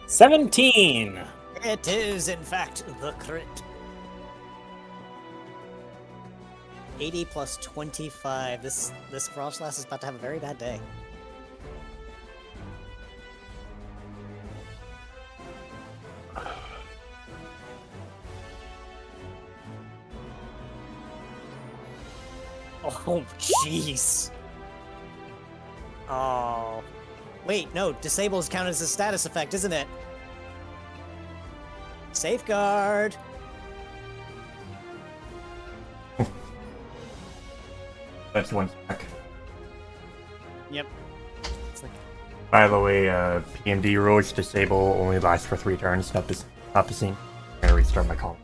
17! It is, in fact, the crit. 80 plus 25. This Frostlass is about to have a very bad day. Oh, jeez. Oh. Wait, no. Disable is counted as a status effect, isn't it? Safeguard. That's one stack. Yep. It's like, By the way, PMD rules disable only lasts for 3 turns, not the same. I'm gonna restart my call.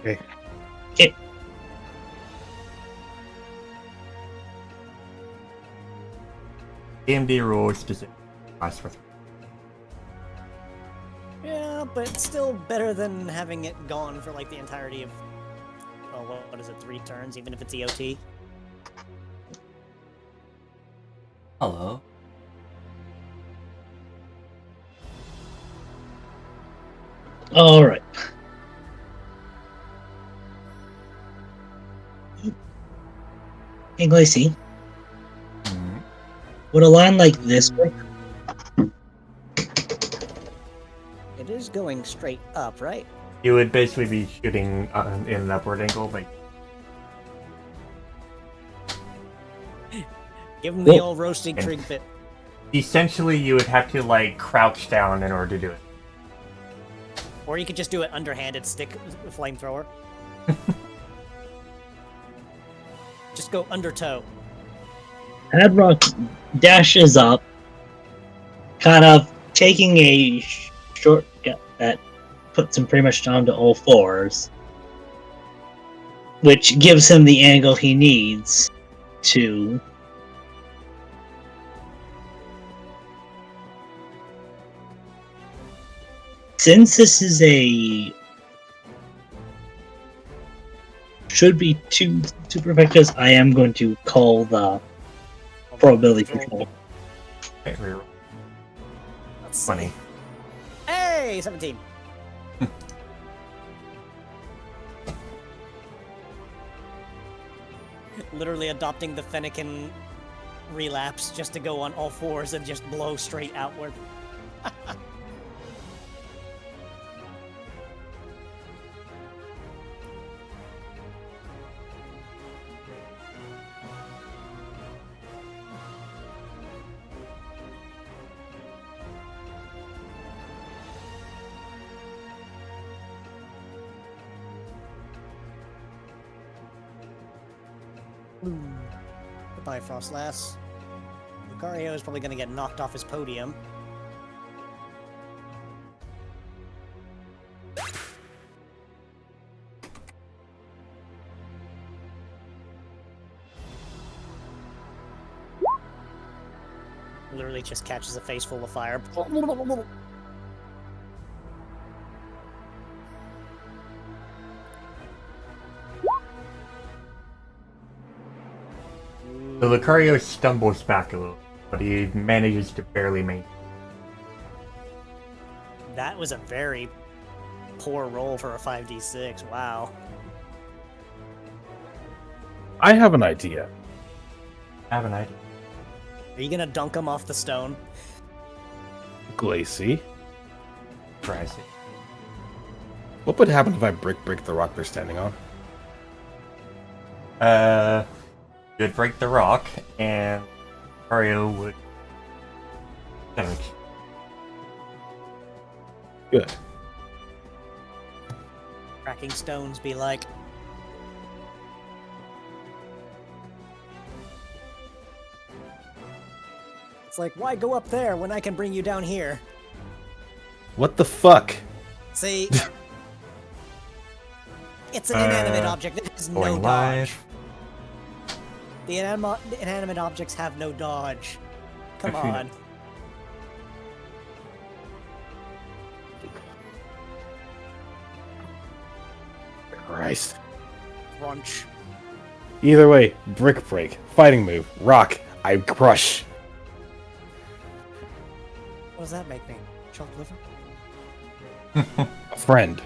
Okay. PMD rules disable lasts for 3. yeah, but still better than having it gone for like the entirety of, oh, what is it, 3 turns, even if it's EOT? Hello. All right. Hey, Glacy, Mhm. would a line like this work? It is going straight up, right? You would basically be shooting in an upward angle, but Give him the Well- old roasting and- trig fit. essentially you would have to like crouch down in order to do it. Or you could just do it underhanded stick flamethrower. Just go under toe. Hadrock dashes up, kind of taking a shortcut that puts him pretty much down to all fours, which gives him the angle he needs to since this is a should be two perfectas, I am going to call the probability control. Okay, reroll. Let's see. Funny. Hey, 17. Literally adopting the Fennekin relapse just to go on all fours and just blow straight outward. Goodbye, Frostlass. Lucario is probably going to get knocked off his podium. Literally just catches a face full of fire. The Lucario stumbles back a little, but he manages to barely make. That was a very poor roll for a 5d6. Wow. I have an idea. Have an idea. Are you gonna dunk him off the stone? Glacy. Crazy. What would happen if I break the rock they're standing on? You'd break the rock, and Lucario would damage. Good. Cracking stones be like, it's like, why go up there when I can bring you down here? What the fuck? See, it's an inanimate object that has no Going dodge. live. The inanimate objects have no dodge. Come Actually, on. Christ. Crunch. Either way, brick break, fighting move, rock, I crush. What does that make me? Chopped liver? A friend.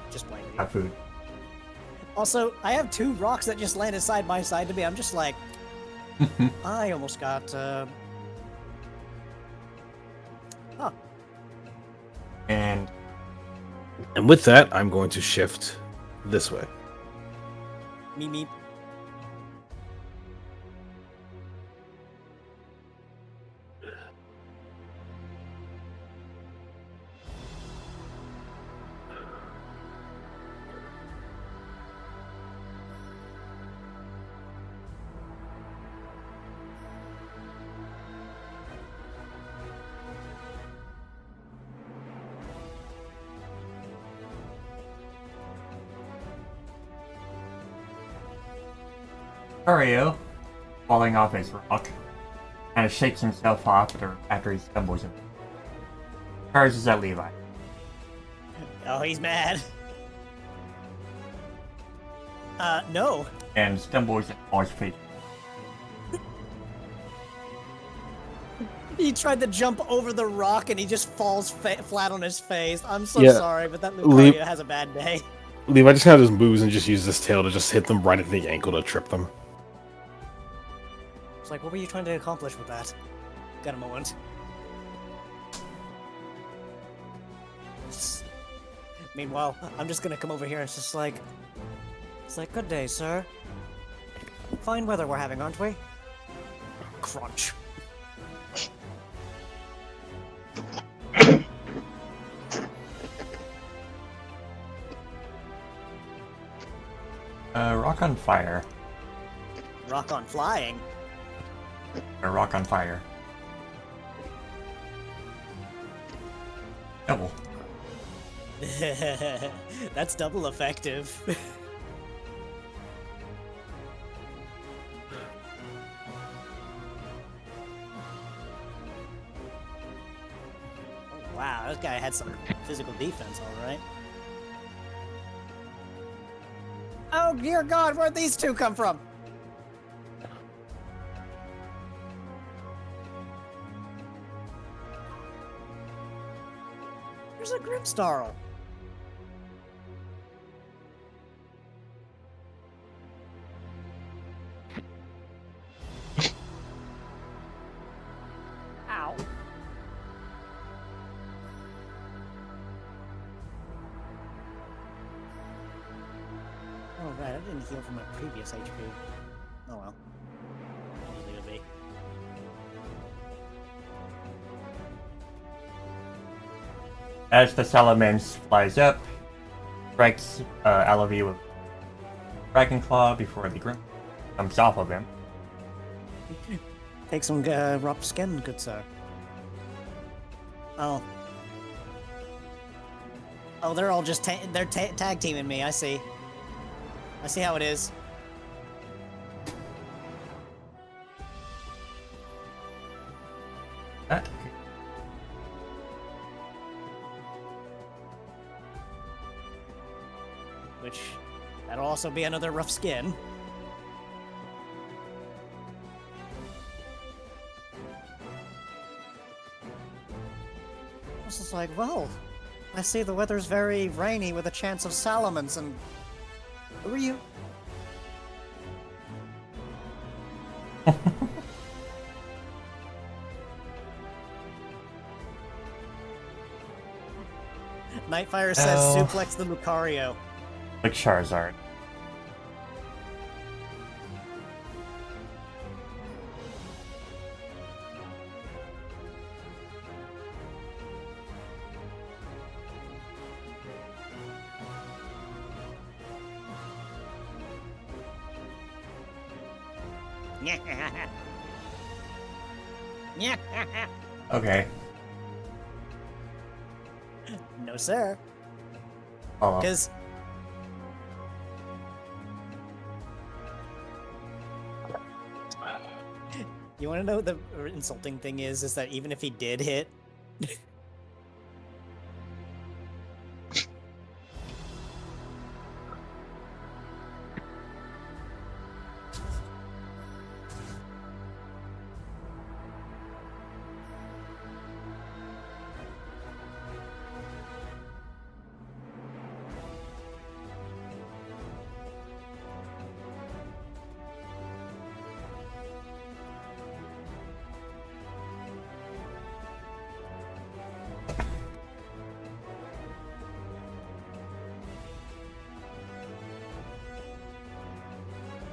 Just playing with you. Cat food. Also, I have two rocks that just landed side by side to me. I'm just like, I almost got, Huh. And And with that, I'm going to shift this way. Me. Lucario, falling off his rock, kind of shakes himself off after he stumbles. Charges at Levi. Oh, he's mad. No. And stumbles and falls face. He tried to jump over the rock and he just falls flat on his face. I'm so Yeah. sorry, but that Leave- Lucario has a bad day. Levi just kind of just moves and just uses his tail to just hit them right at the ankle to trip them. It's like, what were you trying to accomplish with that? Got a moment. Meanwhile, I'm just gonna come over here and it's like, good day, sir. Fine weather we're having, aren't we? Crunch. Rock on fire. Rock on flying. Or rock on fire. Double. That's double effective. Oh, wow, this guy had some physical defense, alright. Oh, dear God, where'd these two come from? There's a Grimstarl. Ow. Oh, right, I didn't heal from my previous HP. Oh well. I'll leave it be. As the Salamence flies up, strikes Alavi with Dragon Claw before the Grim comes off of him. Take some rough skin, good sir. Oh. Oh, they're all just they're tag teaming me. I see. I see how it is. That Which that'll also be another rough skin. I was just like, well, I see the weather's very rainy with a chance of salamence, and who are you? Nightfire says Oh. suplex the Lucario. like Charizard. Okay. No, sir. Follow. Because you want to know what the insulting thing is that even if he did hit,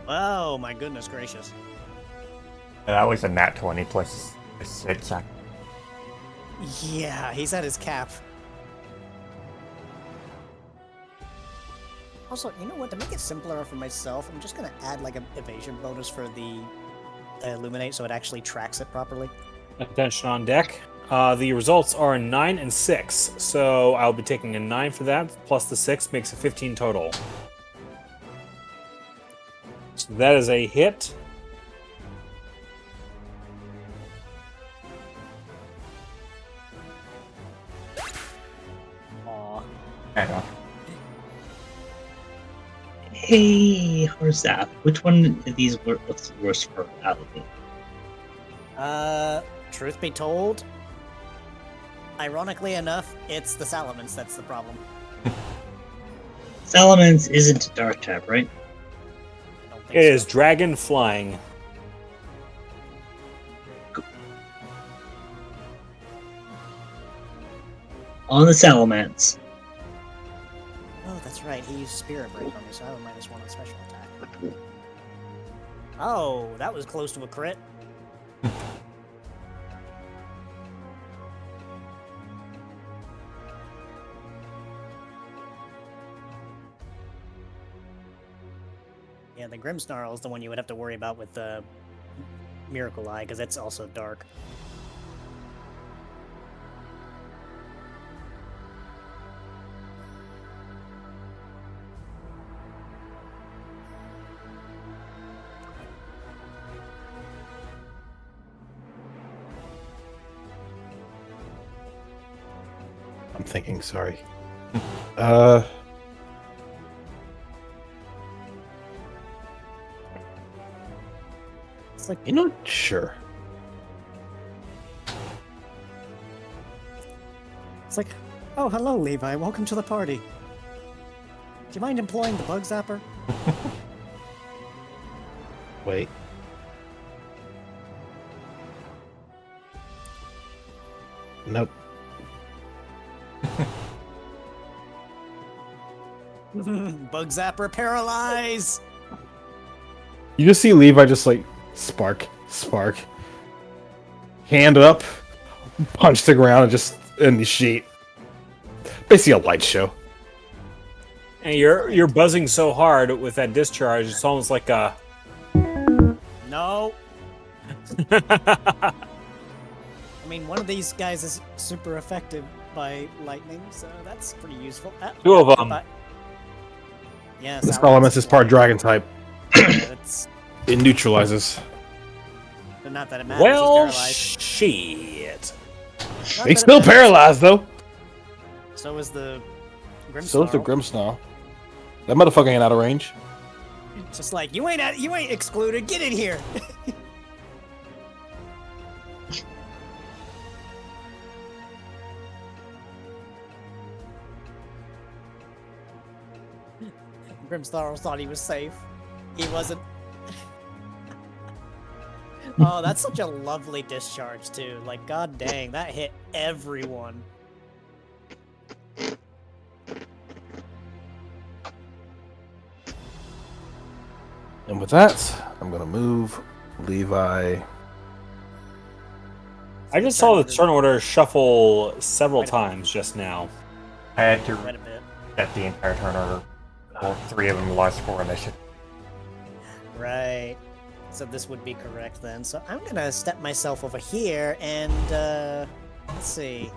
oh my goodness gracious. That was a nat 20 plus a 6. Yeah, he's at his cap. Also, you know what? To make it simpler for myself, I'm just gonna add like an evasion bonus for the Illuminate so it actually tracks it properly. Attention on deck. The results are 9 and 6, so I'll be taking a 9 for that, plus the 6 makes a 15 total. So that is a hit. Aw. I know. Hey, Harzap, which one of these looks worse for Alavi? Truth be told, ironically enough, it's the Salamence that's the problem. Salamence isn't a dark type, right? I don't think It is so. dragon flying. On the Salamence. Oh, that's right. He used Spirit Break on me, so I have a -1 on special attack. Oh, that was close to a crit. Yeah, Yeah, the Grimmsnarl is the one you would have to worry about with the Miracle Eye, because it's also dark. I'm thinking, sorry. It's like, You know, sure. it's like, oh, hello, Levi. Welcome to the party. Do you mind employing the bug zapper? Wait. Nope. Bug zapper paralyze! You just see Levi just like spark, hand up, punch the ground, and just in the sheet. Basically a light show. And you're buzzing so hard with that discharge, it's almost like a. No. I mean, one of these guys is super effective by lightning, so that's pretty useful. Two of them. Yeah, This element is part dragon type. It's It neutralizes. not that it matters. Well, he's paralyzed. shit. Not He's that it still matters. paralyzed though. So is the Grimmsnarl. So is the Grimmsnarl. That motherfucker ain't out of range. Just like you ain't excluded. Get in here. Grimmsnarl thought he was safe. He wasn't. Oh, that's such a lovely discharge too. Like, god dang, that hit everyone. And with that, I'm gonna move Levi. I just saw the turn order shuffle several times just now. I had to Quite a bit. set the entire turn order. All three of them lost 4 initiative. Right. So this would be correct then. So I'm gonna step myself over here and let's see.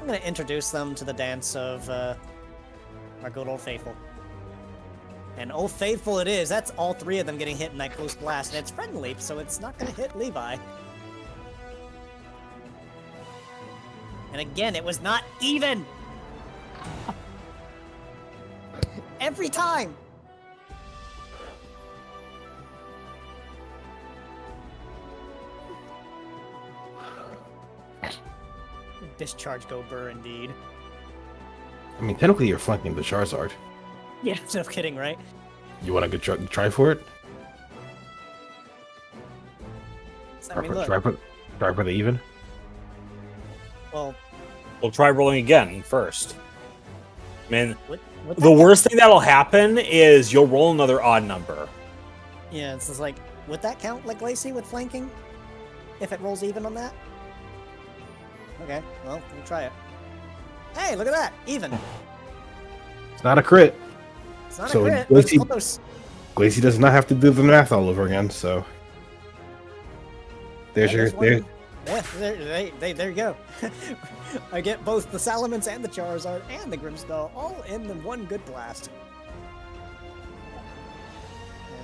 I'm gonna introduce them to the dance of our good old faithful. And Old Faithful it is. That's all 3 of them getting hit in that close blast, and it's friendly, so it's not gonna hit Levi. And again, it was not even. Every time. Discharge go burr indeed. I mean, technically you're flanking the Charizard. Yeah, no kidding, right? You want to go try for it? So, I mean, look, Try for the even? well, We'll try rolling again first. I mean, what the worst thing that'll happen is you'll roll another odd number. Yeah, it's just like, would that count like Lacey with flanking? If it rolls even on that? Okay, well, we'll try it. Hey, look at that! Even! It's not a crit. It's not So a crit, but it's Lacey- close. Glacy does not have to do the math all over again, so. There's Yeah, your. there's one. Yeah, there you go. I get both the Salamence and the Charizard and the Grimmsnarl all in the one good blast.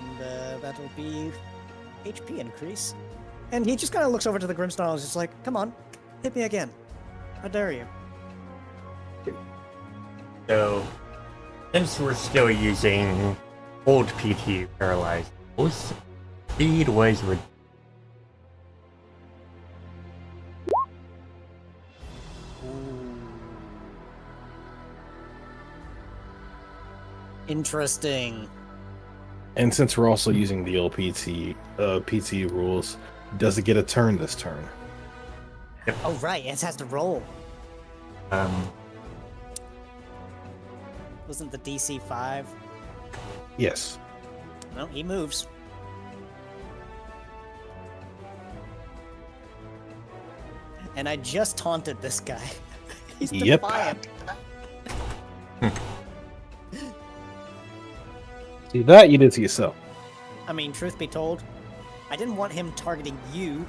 And that'll be HP increase. And he just kind of looks over to the Grimmsnarl and is just like, come on, hit me again. How dare you? So, since we're still using old PT paralyzed, most speed was reduced. Interesting. And since we're also using the LPT PT rules, does it get a turn this turn? Oh, right, it has to roll. Wasn't the DC 5? Yes. No, he moves. And I just taunted this guy. He's Yep. defiant. See that you did to yourself. I mean, truth be told, I didn't want him targeting you.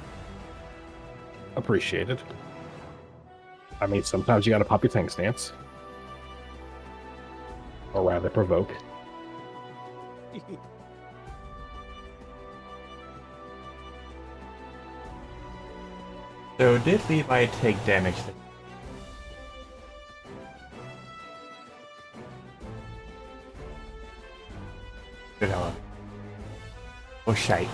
Appreciated. I mean, sometimes you gotta pop your tank stance. Or rather, provoke. So did Levi take damage? Good on. Oh shite.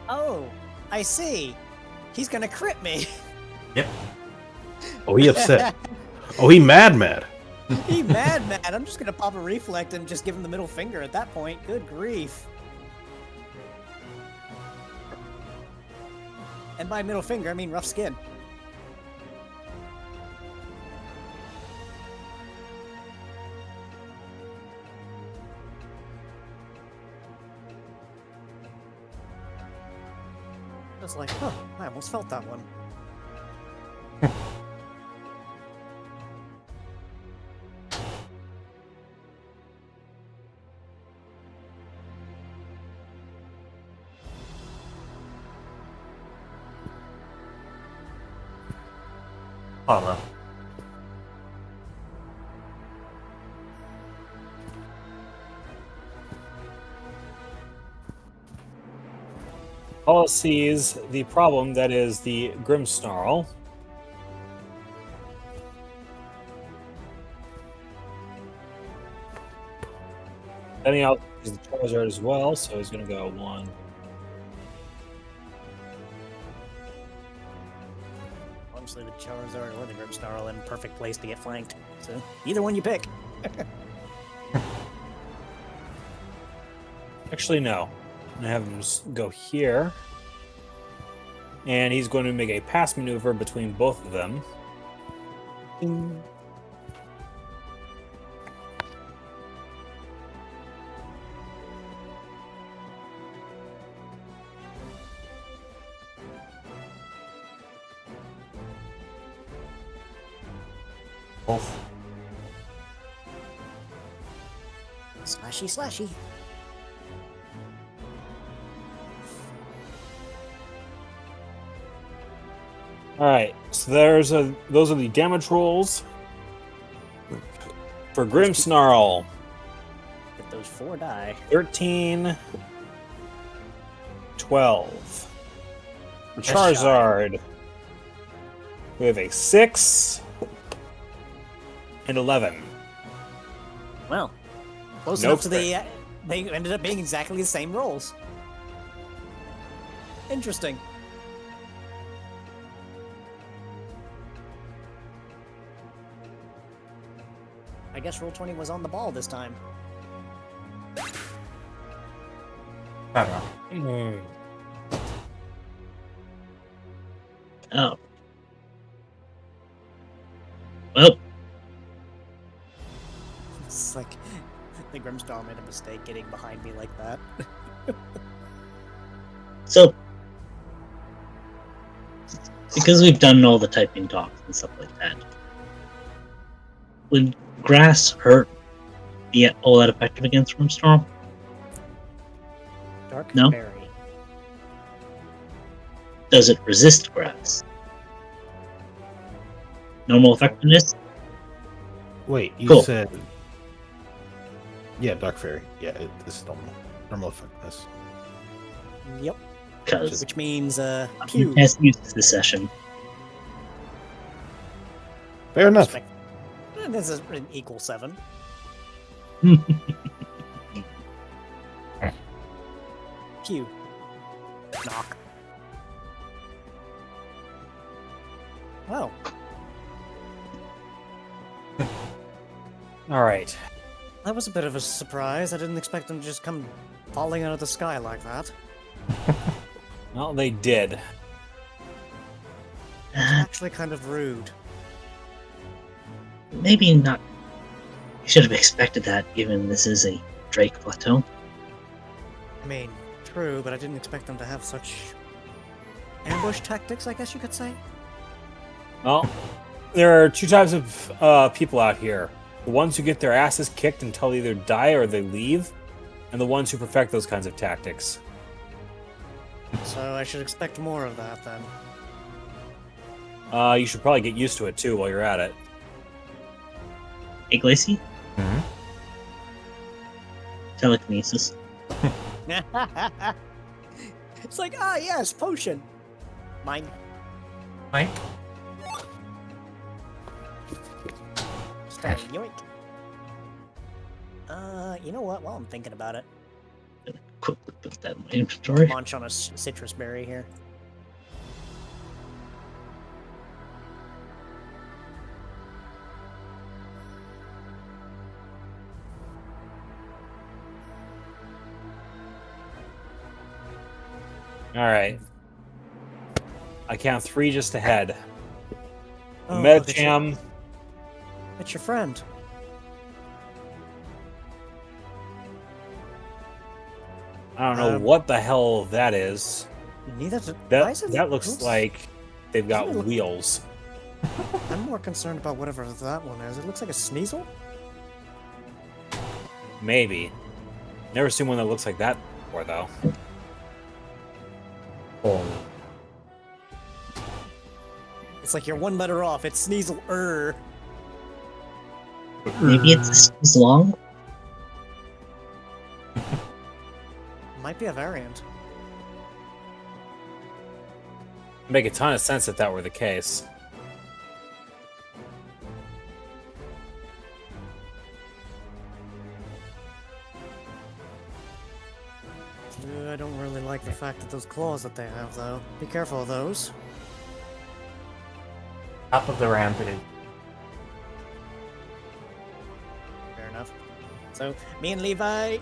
Oh, I see. He's gonna crit me. Yep. Oh, he upset. Oh, he mad. He mad. I'm just gonna pop a reflect and just give him the middle finger at that point. Good grief. And by middle finger, I mean rough skin. I was like, huh, I almost felt that one. Follow. Paula sees the problem that is the Grimmsnarl. Then he also sees the Charizard as well, so he's going to go 1. Honestly, the Charizard or the Grimmsnarl in perfect place to get flanked. So, either one you pick. Actually, no. I'm going to have him just go here. And he's going to make a pass maneuver between both of them. Both. Slashy. Alright, so those are the damage rolls. For Grimmsnarl, Get those 4 die. 13, 12. For That's shy. Charizard, we have a 6 and 11. Well, close No enough to the. They ended up being exactly the same rolls. Interesting. I guess roll 20 was on the ball this time. I don't know. Oh. Well, It's like the Grimmsnarl made a mistake getting behind me like that. so because we've done all the typing talks and stuff like that, would grass hurt be all that effective against Grimmsnarl? Dark No. Berry. Does it resist grass? Normal effectiveness? Wait, you Cool. said... Yeah, Dark Fairy. Yeah, it's normal effectiveness. Yep. Because Which means, you Pew. has used this session. Fair enough. This is an equal 7. Pew. Knock. Well, Alright. that was a bit of a surprise. I didn't expect them to just come falling out of the sky like that. Well, they did. Actually kind of rude. Maybe not. You should have expected that, given this is a Drake Plateau. I mean, true, but I didn't expect them to have such ambush tactics, I guess you could say. Well, there are two types of people out here: the ones who get their asses kicked until they either die or they leave, and the ones who perfect those kinds of tactics. So I should expect more of that then. You should probably get used to it too while you're at it. Hey, Glacy? Hmm? Telekinesis. It's like, ah, yes, potion. Mine. Mike? Stab, yoink. You know what? While I'm thinking about it, Quickly put that in my inventory. munch on a citrus berry here. All right. I count 3 just ahead. Oh, look, Medicham. it's your friend. I don't know Um, what the hell that is. Neither do, why That is it- that looks oops. like they've got Doesn't it look- wheels. I'm more concerned about whatever that one is. It looks like a Sneasel? Maybe. Never seen one that looks like that before, though. Oh. It's like you're one letter off. It's Sneasel. Maybe it's long. Might be a variant. Make a ton of sense if that were the case. I don't really like the fact that those claws that they have, though. Be careful of those. Top of the ramp it is. Fair enough. So, me and Levi,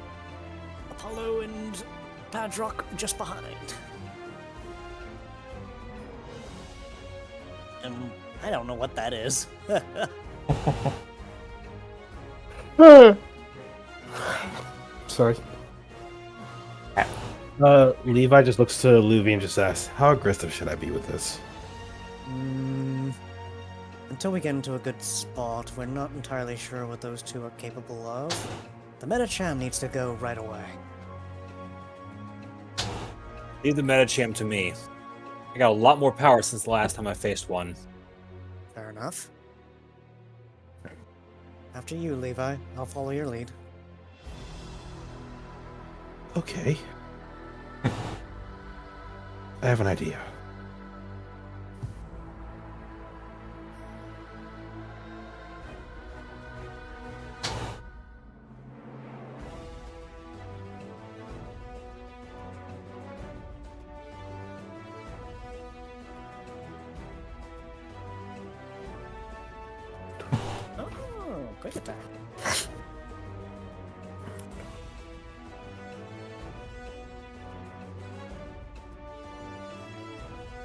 Apollo and Padrock just behind. I don't know what that is. Sorry. Yeah. Levi just looks to Luvi and just asks, "How aggressive should I be with this?" Until we get into a good spot, we're not entirely sure what those two are capable of. The Medicham needs to go right away. Leave the Medicham to me. I got a lot more power since the last time I faced one. Fair enough. After you, Levi. I'll follow your lead. Okay. I have an idea. Oh, quick attack.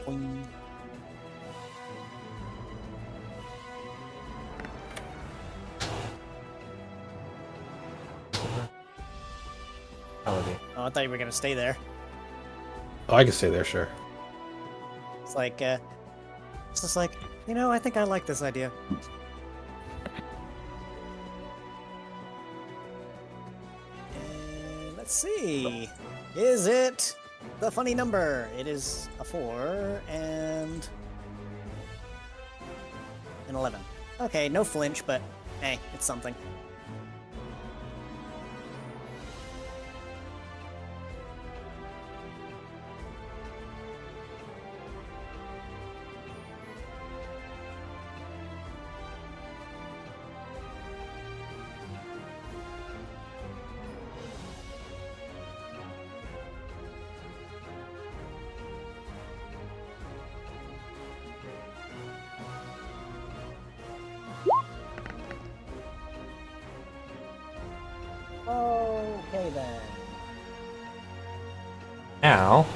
Boing. Elevate. Oh, I thought you were gonna stay there. Oh, I can stay there, sure. It's like, it's just like, you know, I think I like this idea. And let's see. Is it the funny number? It is a 4 and an 11. Okay, no flinch, but hey, it's something. Okay then. Now,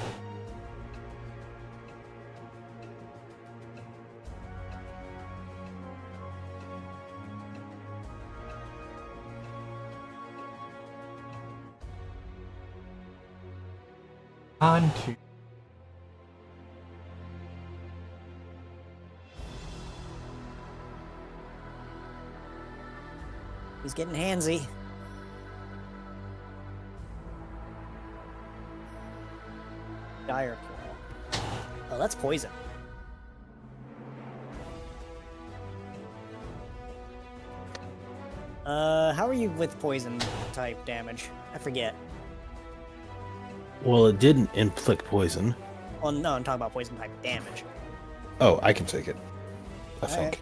On to He's getting handsy. Dire Claw. Oh, that's poison. How are you with poison type damage? I forget. Well, it didn't inflict poison. Well, no, I'm talking about poison type damage. Oh, I can take it. I Alright.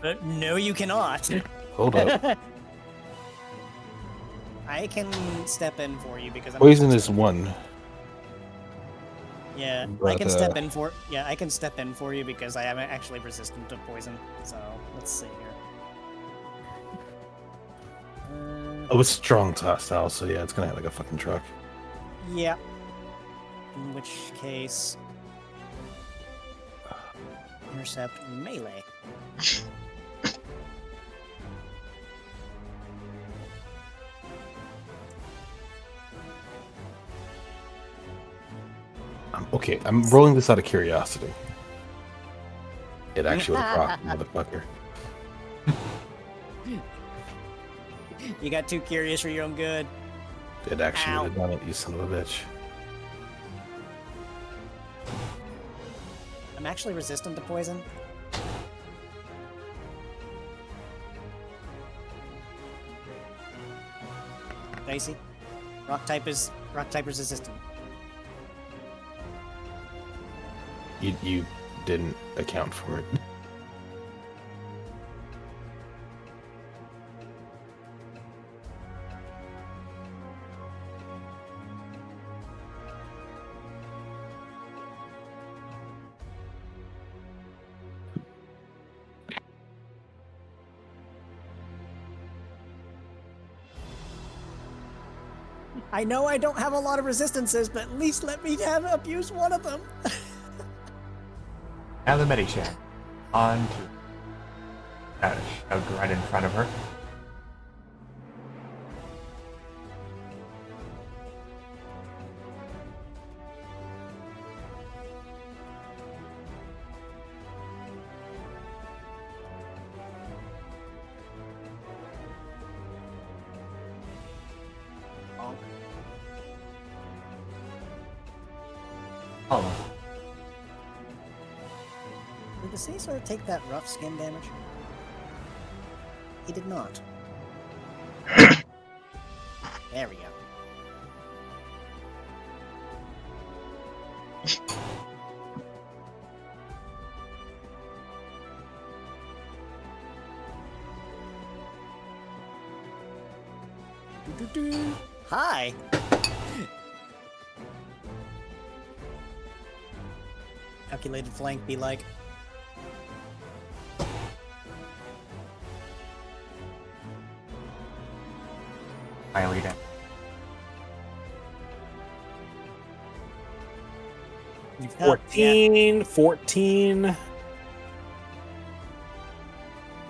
think. No, you cannot. Hold up. I can step in for you because I'm Poison is 1. Yeah, I but, can step in for. Yeah, I can step in for you because I am actually resistant to poison. So let's see here. Oh, it's strong hostile, so yeah, it's gonna hit like a fucking truck. Yeah. In which case, intercept melee. Okay, I'm rolling this out of curiosity. It actually would have proc, motherfucker. You got too curious for your own good. It actually Ow. would have done it, you son of a bitch. I'm actually resistant to poison. Dicey. Rock type is resistant. You didn't account for it. I know I don't have a lot of resistances, but at least let me have abuse one of them. now the Medichan. On to shoved right in front of her. Oh, Did the Caesar take that rough skin damage? He did not. There we go. Doo-doo-doo. Hi. Calculated flank be like. highly damaged. Oh, 14.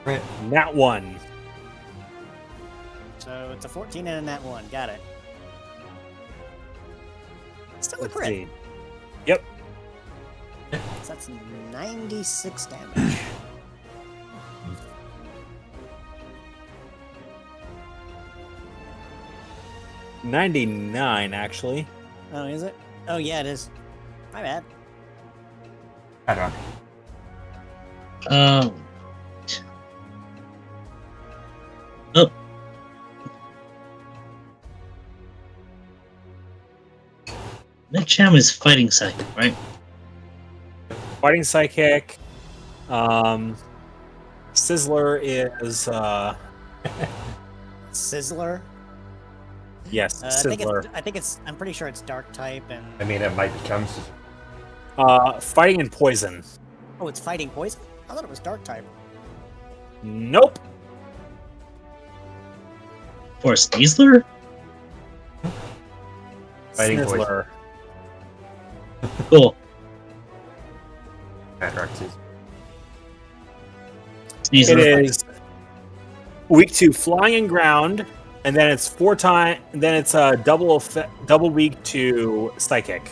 Crit. Nat 1. So it's a 14 and a nat 1. Got it. Still a Let's crit. see. Yep. So that's 96 damage. $99, actually. Oh, is it? Oh, yeah, it is. My bad. I don't know. Oh. Medcham is fighting psychic, right? Fighting Psychic. Sizzler is, Sizzler. yes, I Sizzler. think it's. I'm pretty sure it's dark type and. I mean, it might become. Fighting and Poison. Oh, it's fighting poison. I thought it was dark type. Nope. For Sneasler? Fighting Poison. Sizzler. Cool. Madrox is. It Sneasler. is weak to flying and ground, and then it's 4 times. Then it's double weak to psychic.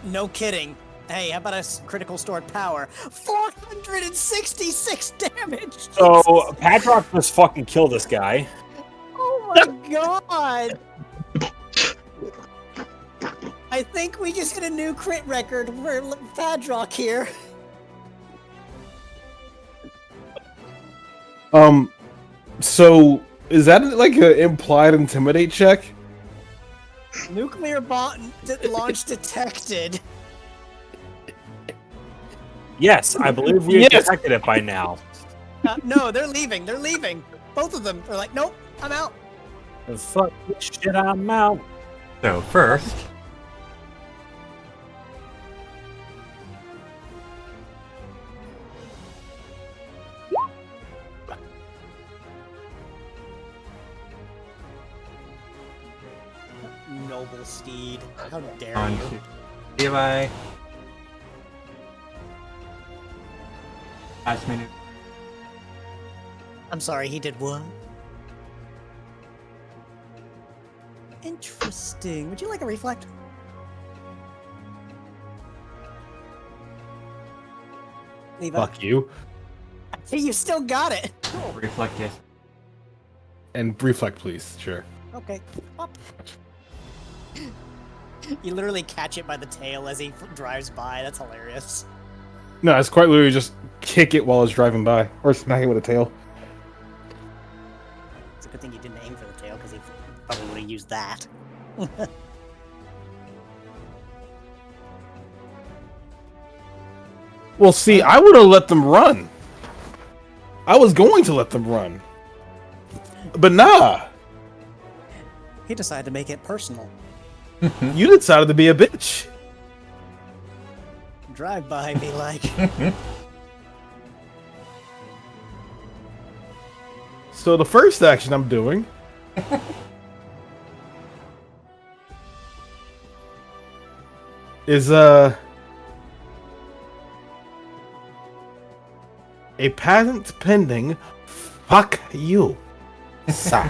No kidding. Hey, how about a critical stored power? 466 damage! So Jesus. Patrock just fucking kill this guy. Oh my god! I think we just hit a new crit record for Padrock here. So is that like an implied intimidate check? Nuclear bomb launch detected. Yes, I believe we Yes. detected it by now. No, they're leaving. They're leaving. Both of them are like, nope, I'm out. Fuck this shit, I'm out. So first, Noble steed. How dare on you? to Levi. Last minute. I'm sorry, he did what? Interesting. Would you like a reflect? Levi? Fuck you. Hey, you still got it. Reflect, yes. And reflect, please. Sure. Okay. Up. You literally catch it by the tail as he drives by. That's hilarious. No, it's quite literally just kick it while it's driving by, or smack it with a tail. It's a good thing you didn't aim for the tail, because he probably would have used that. Well, see, I would have let them run. I was going to let them run, but nah. He decided to make it personal. You decided to be a bitch. Drive by, be like, So the first action I'm doing is a patent pending. Fuck you, sa.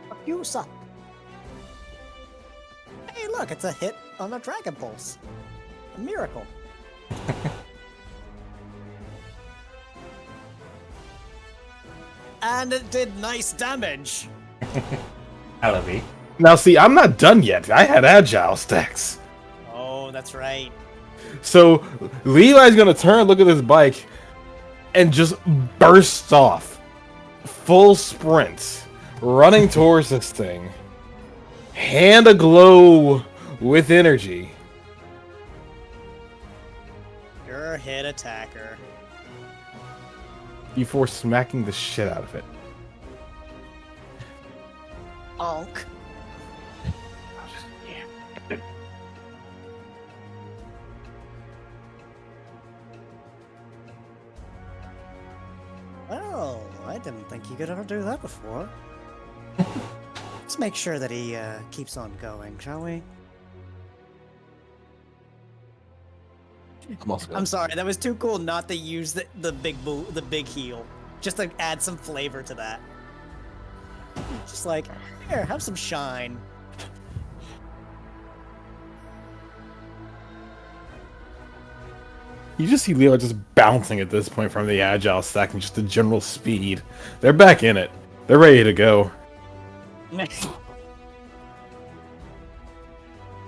fuck you, son. Hey, look, it's a hit on a Dragon Pulse. A miracle. And it did nice damage. Alavi. Now, see, I'm not done yet. I had agile stacks. Oh, that's right. So Levi's gonna turn, look at this bike, and just bursts off. Full sprint, running towards this thing. Hand aglow with energy. You're a hit attacker. Before smacking the shit out of it. Onk. Well, I didn't think he could ever do that before. Let's make sure that he keeps on going, shall we? I'm sorry, that was too cool not to use the big heel, just to add some flavor to that. Just like, here, have some shine. You just see Levi just bouncing at this point from the agile stack and just the general speed. They're back in it. They're ready to go.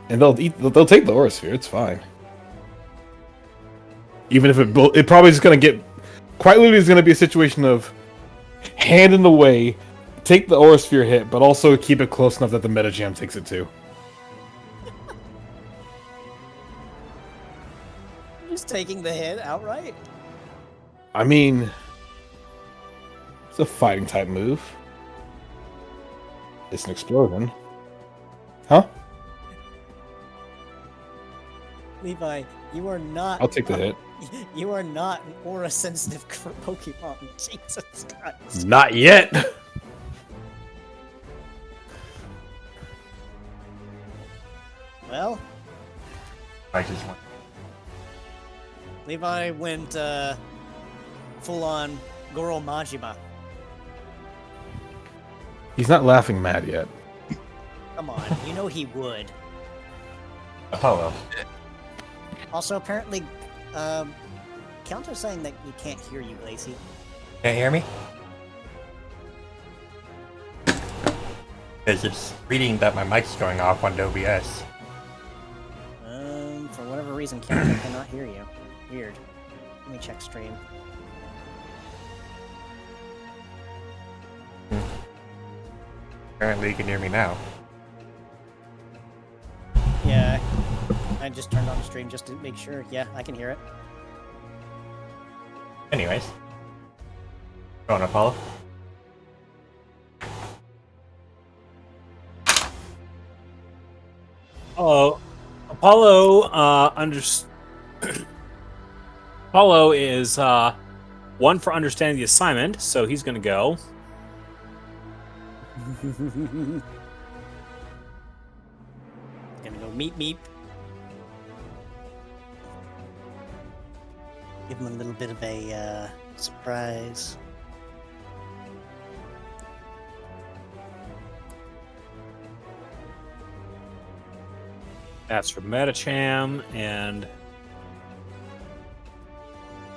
And they'll take the Aura Sphere, it's fine. Even if it probably is going to get... Quite literally is going to be a situation of hand in the way, take the Aura Sphere hit, but also keep it close enough that the Meta Jam takes it too. Just taking the hit outright. I mean... It's a fighting type move. It's an explosion. Huh? Levi, you are not... I'll take the hit. You are not an aura-sensitive Pokemon. Jesus Christ. Not yet! Well, I just want. Levi went full-on Goro Majima. He's not laughing mad yet. Come on, you know he would. Apollo. Also, apparently, Counter's saying that you can't hear you, Lacey. Can't hear me? Because it's reading that my mic's going off on OBS. For whatever reason, Counter cannot hear you. Weird. Let me check stream. Apparently you can hear me now. Yeah, I just turned on the stream just to make sure. Yeah, I can hear it. Anyways. Go on, Apollo. Hello. Apollo, Apollo is, one for understanding the assignment, so he's gonna go. Gonna go meep meep. Give him a little bit of a surprise. That's for Metacham, and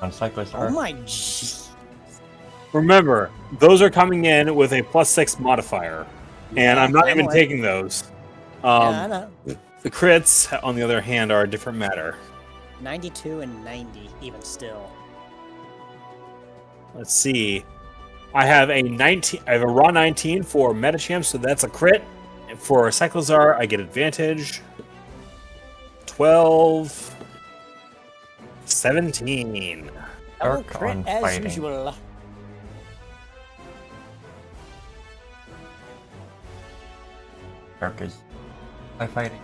On Cyclist Oh R. my G. remember, those are coming in with a +6 modifier, and I'm not I even know it. taking those. Yeah, I know. The crits, on the other hand, are a different matter. 92 and 90, even still. Let's see. I have a 19. I have a raw 19 for Metacham, so that's a crit. And for Cyclozar, I get advantage. 12, 17. Double Dark crit on as fighting. usual. Dark is by fighting.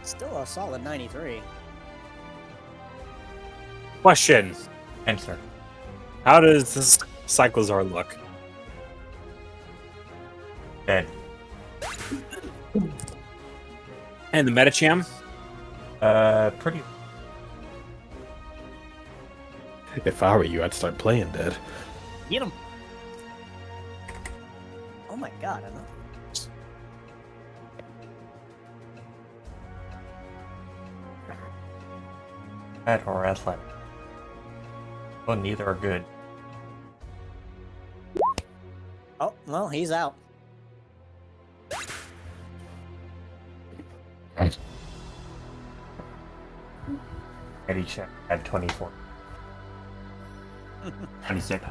Still a solid 93. Question: Answer. how does this Cyclozar look? Dead. And the Metacham? Pretty. If I were you, I'd start playing dead. Get him! Oh my god, I know. Bad or athletic. Well, neither are good. Oh, well, he's out. Eddie check had 24. 26.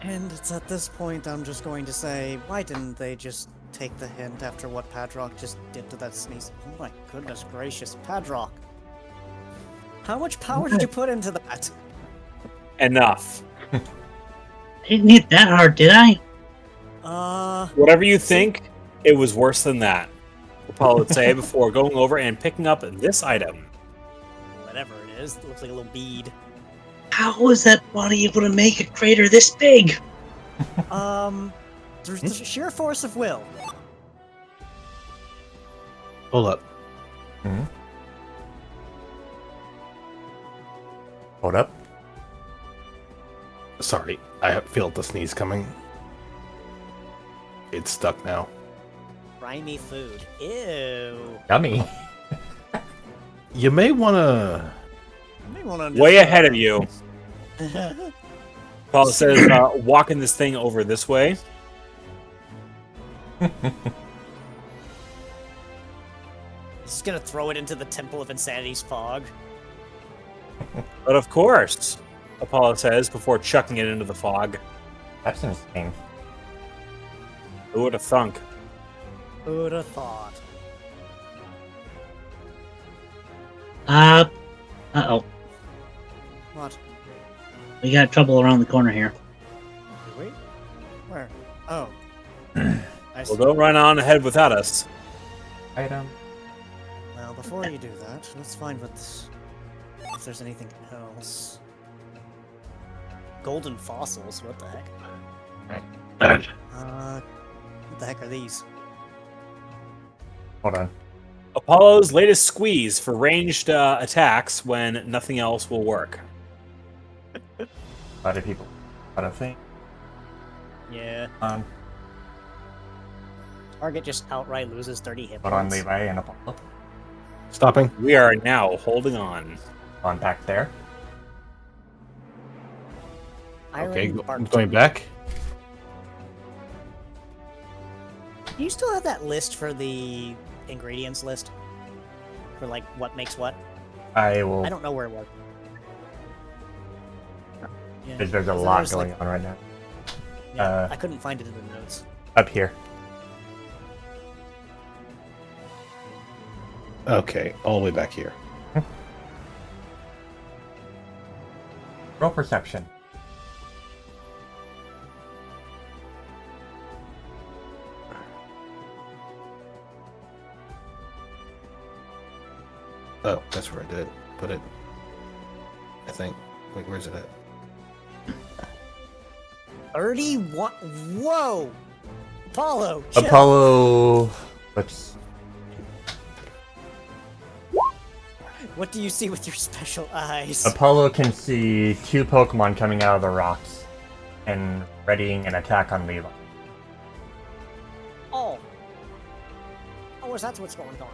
And it's at this point I'm just going to say, why didn't they just take the hint after what Padrock just did to that sneeze? Oh my goodness gracious, Padrock. How much power did you put into that? Enough. I didn't hit that hard, did I? Whatever you think, it was worse than that. Apollo would say before going over and picking up this item. Whatever it is, it looks like a little bead. How was that body able to make a crater this big? There's the sheer force of will. Hold up. Hold up. Sorry, I felt the sneeze coming. It's stuck now. Grimy food. Ew. Yummy. You may wanna. You may wanna Way just, ahead of you. Apollo says, walking this thing over this way. He's gonna throw it into the Temple of Insanity's fog. But of course, Apollo says before chucking it into the fog. That's insane. Who would have thunk? Who'd have thought? Uh-oh. What? We got trouble around the corner here. Do we? Where? Oh. I see. Well, don't run on ahead without us. Item. Well, before you do that, let's find if there's anything else. Golden fossils, what the heck? What the heck are these? Hold on. Apollo's latest squeeze for ranged attacks when nothing else will work. A lot of people, a lot of things. Yeah. On, Target just outright loses 30 hit put on points. Levi and Apollo. Stopping. We are now holding on. On back there. Iron Okay, Bark. going back. Do you still have that list for the ingredients list? For like what makes what? I will. I don't know where it was. Yeah, There's a 'cause lot there's, going like- on right now. Yeah, I couldn't find it in the notes. Up here. Okay, all the way back here. Roll perception. Oh, that's where I did put it. I think. Wait, where's it at? 31. Whoa! Apollo! chill. Apollo. Let's. What do you see with your special eyes? Apollo can see 2 Pokemon coming out of the rocks and readying an attack on Levi. Oh. Oh, is that what's going on?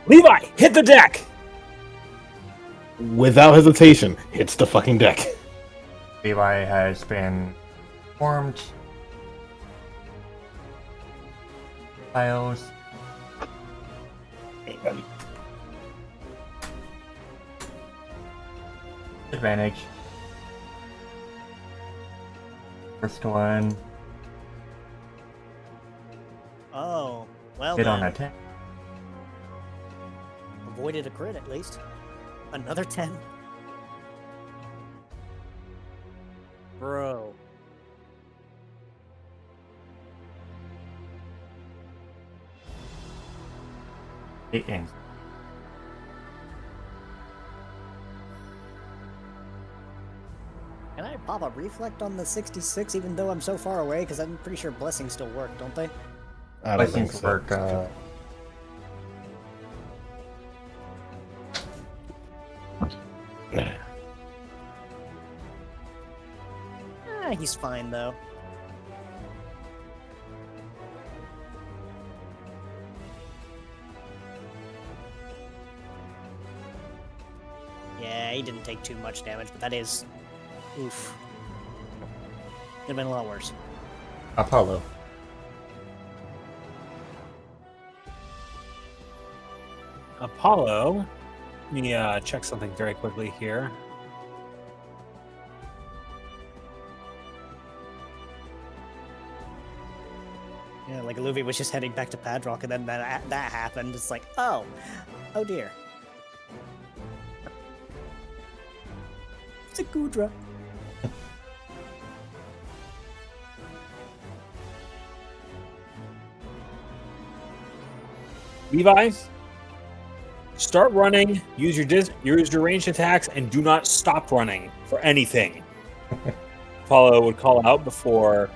Levi, hit the deck! Without hesitation, hits the fucking deck. Levi has been formed. Files. Advantage. First one. Oh, well Hit then. on attack. Avoided a crit at least. Another 10. Bro. It ends. Can I pop a reflect on the 66 even though I'm so far away? Because I'm pretty sure blessings still work, don't they? I don't think Blessings so. work. He's fine though. Yeah, he didn't take too much damage, but that is... Oof. Could have been a lot worse. Apollo. Apollo. Let me check something very quickly here. Yeah, like Luffy was just heading back to Padrock, and then that happened. It's like, oh dear. It's a Gudra. Levi, start running. Use your ranged attacks, and do not stop running for anything. Apollo would call out before.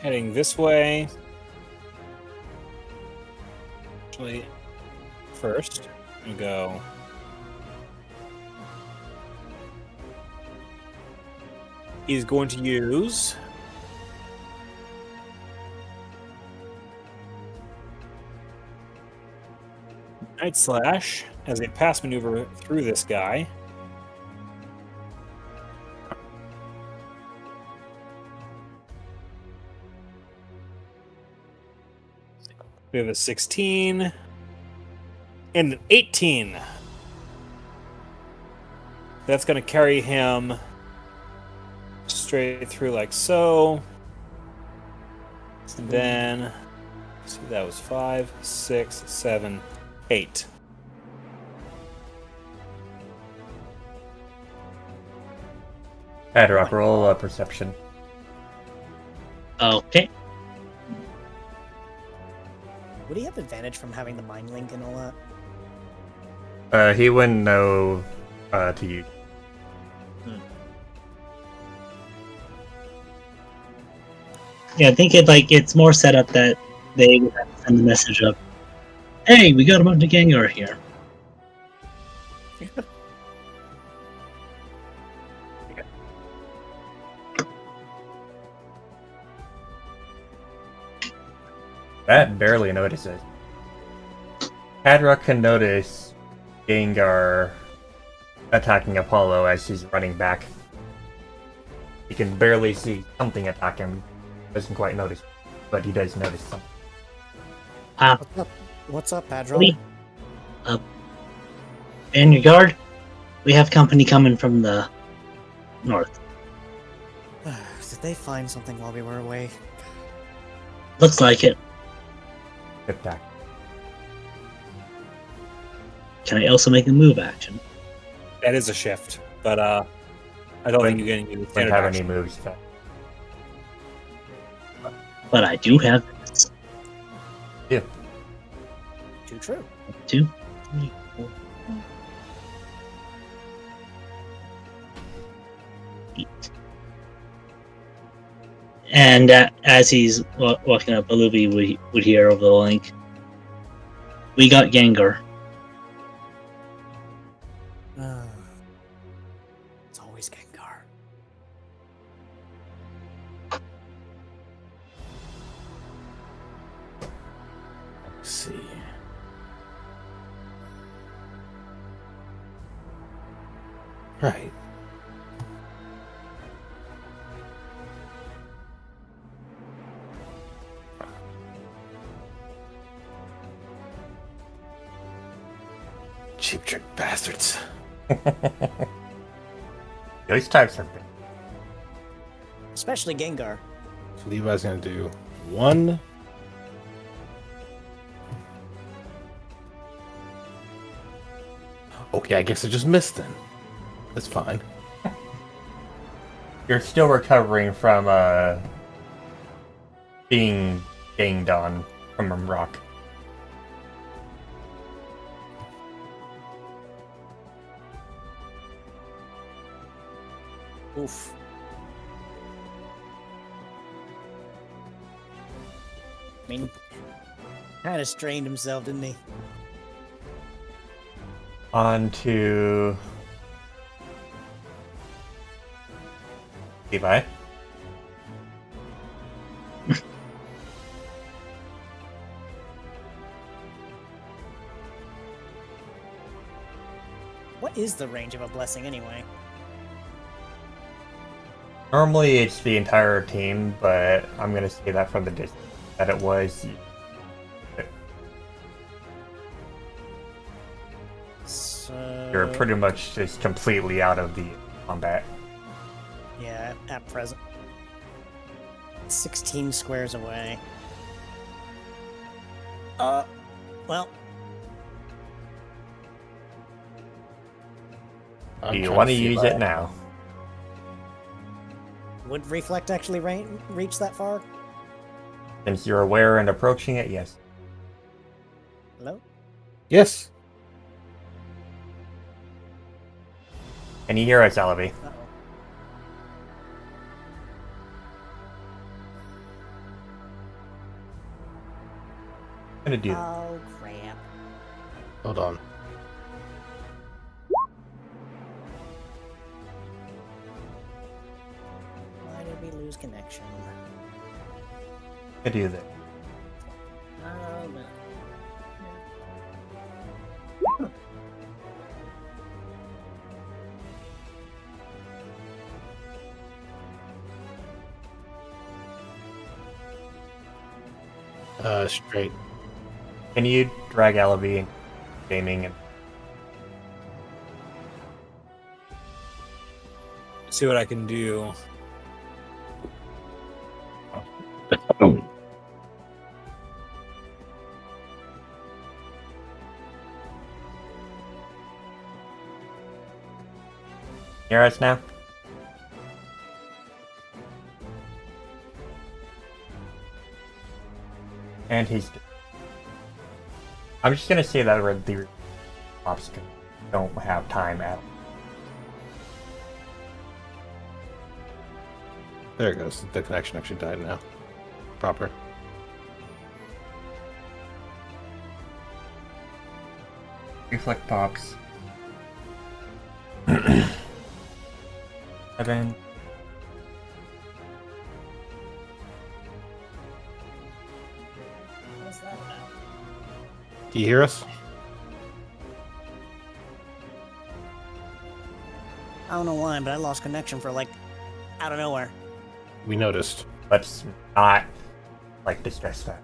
Heading this way. Actually, first, we go. He's going to use. Night Slash as a pass maneuver through this guy. We have a 16 and an 18. That's going to carry him straight through like so. And then, see, that was 5, 6, 7, 8. Padrock, roll perception. Okay. Would he have advantage from having the mind link and all that? He wouldn't know to use. Yeah, I think it's more set up that they would have to send the message of, "Hey, we got a bunch of Gengar here." That barely notices. Hadra can notice Gengar attacking Apollo as he's running back. He can barely see something attack him. Doesn't quite notice, but he does notice something. What's up? What's up, Padron? We, in your guard, we have company coming from the north. Did they find something while we were away? Looks like it. Good attack. Can I also make a move action? That is a shift, but I don't think you can use Wouldn't standard have action. any moves. That But I do have this. Too true. 2, 3, 4, 8. And as he's walking up, Alubi would hear over the link. We got Gengar. It's always Gengar. Let's see. Right. Cheap trick bastards. Those types are big. Especially Gengar. So Levi's gonna do 1. Okay, I guess I just missed then. That's fine. You're still recovering from being ganged on from a rock. Oof. I mean, kind of strained himself, didn't he? On to Levi. What is the range of a blessing anyway? Normally it's the entire team, but I'm gonna say that from the distance that it was. So You're pretty much just completely out of the combat. yeah, at present. 16 squares away. Well, Do you want to use it now? would Reflect actually reach that far? Since you're aware and approaching it, yes. Hello? Yes. Can you hear us, Alavi? Uh-oh. I'm gonna do that. Oh, crap. Hold on. Why did we lose connection? I'm gonna do that. Oh, no. Straight. Can you drag Alavi and gaming and See what I can do. hear us now? And he's. I'm just gonna say that the ops don't have time at all. There it goes. The connection actually died now. proper. Reflect pops. 7. What's that about? Do you hear us? I don't know why, but I lost connection for like out of nowhere. We noticed. Let's not like distress that.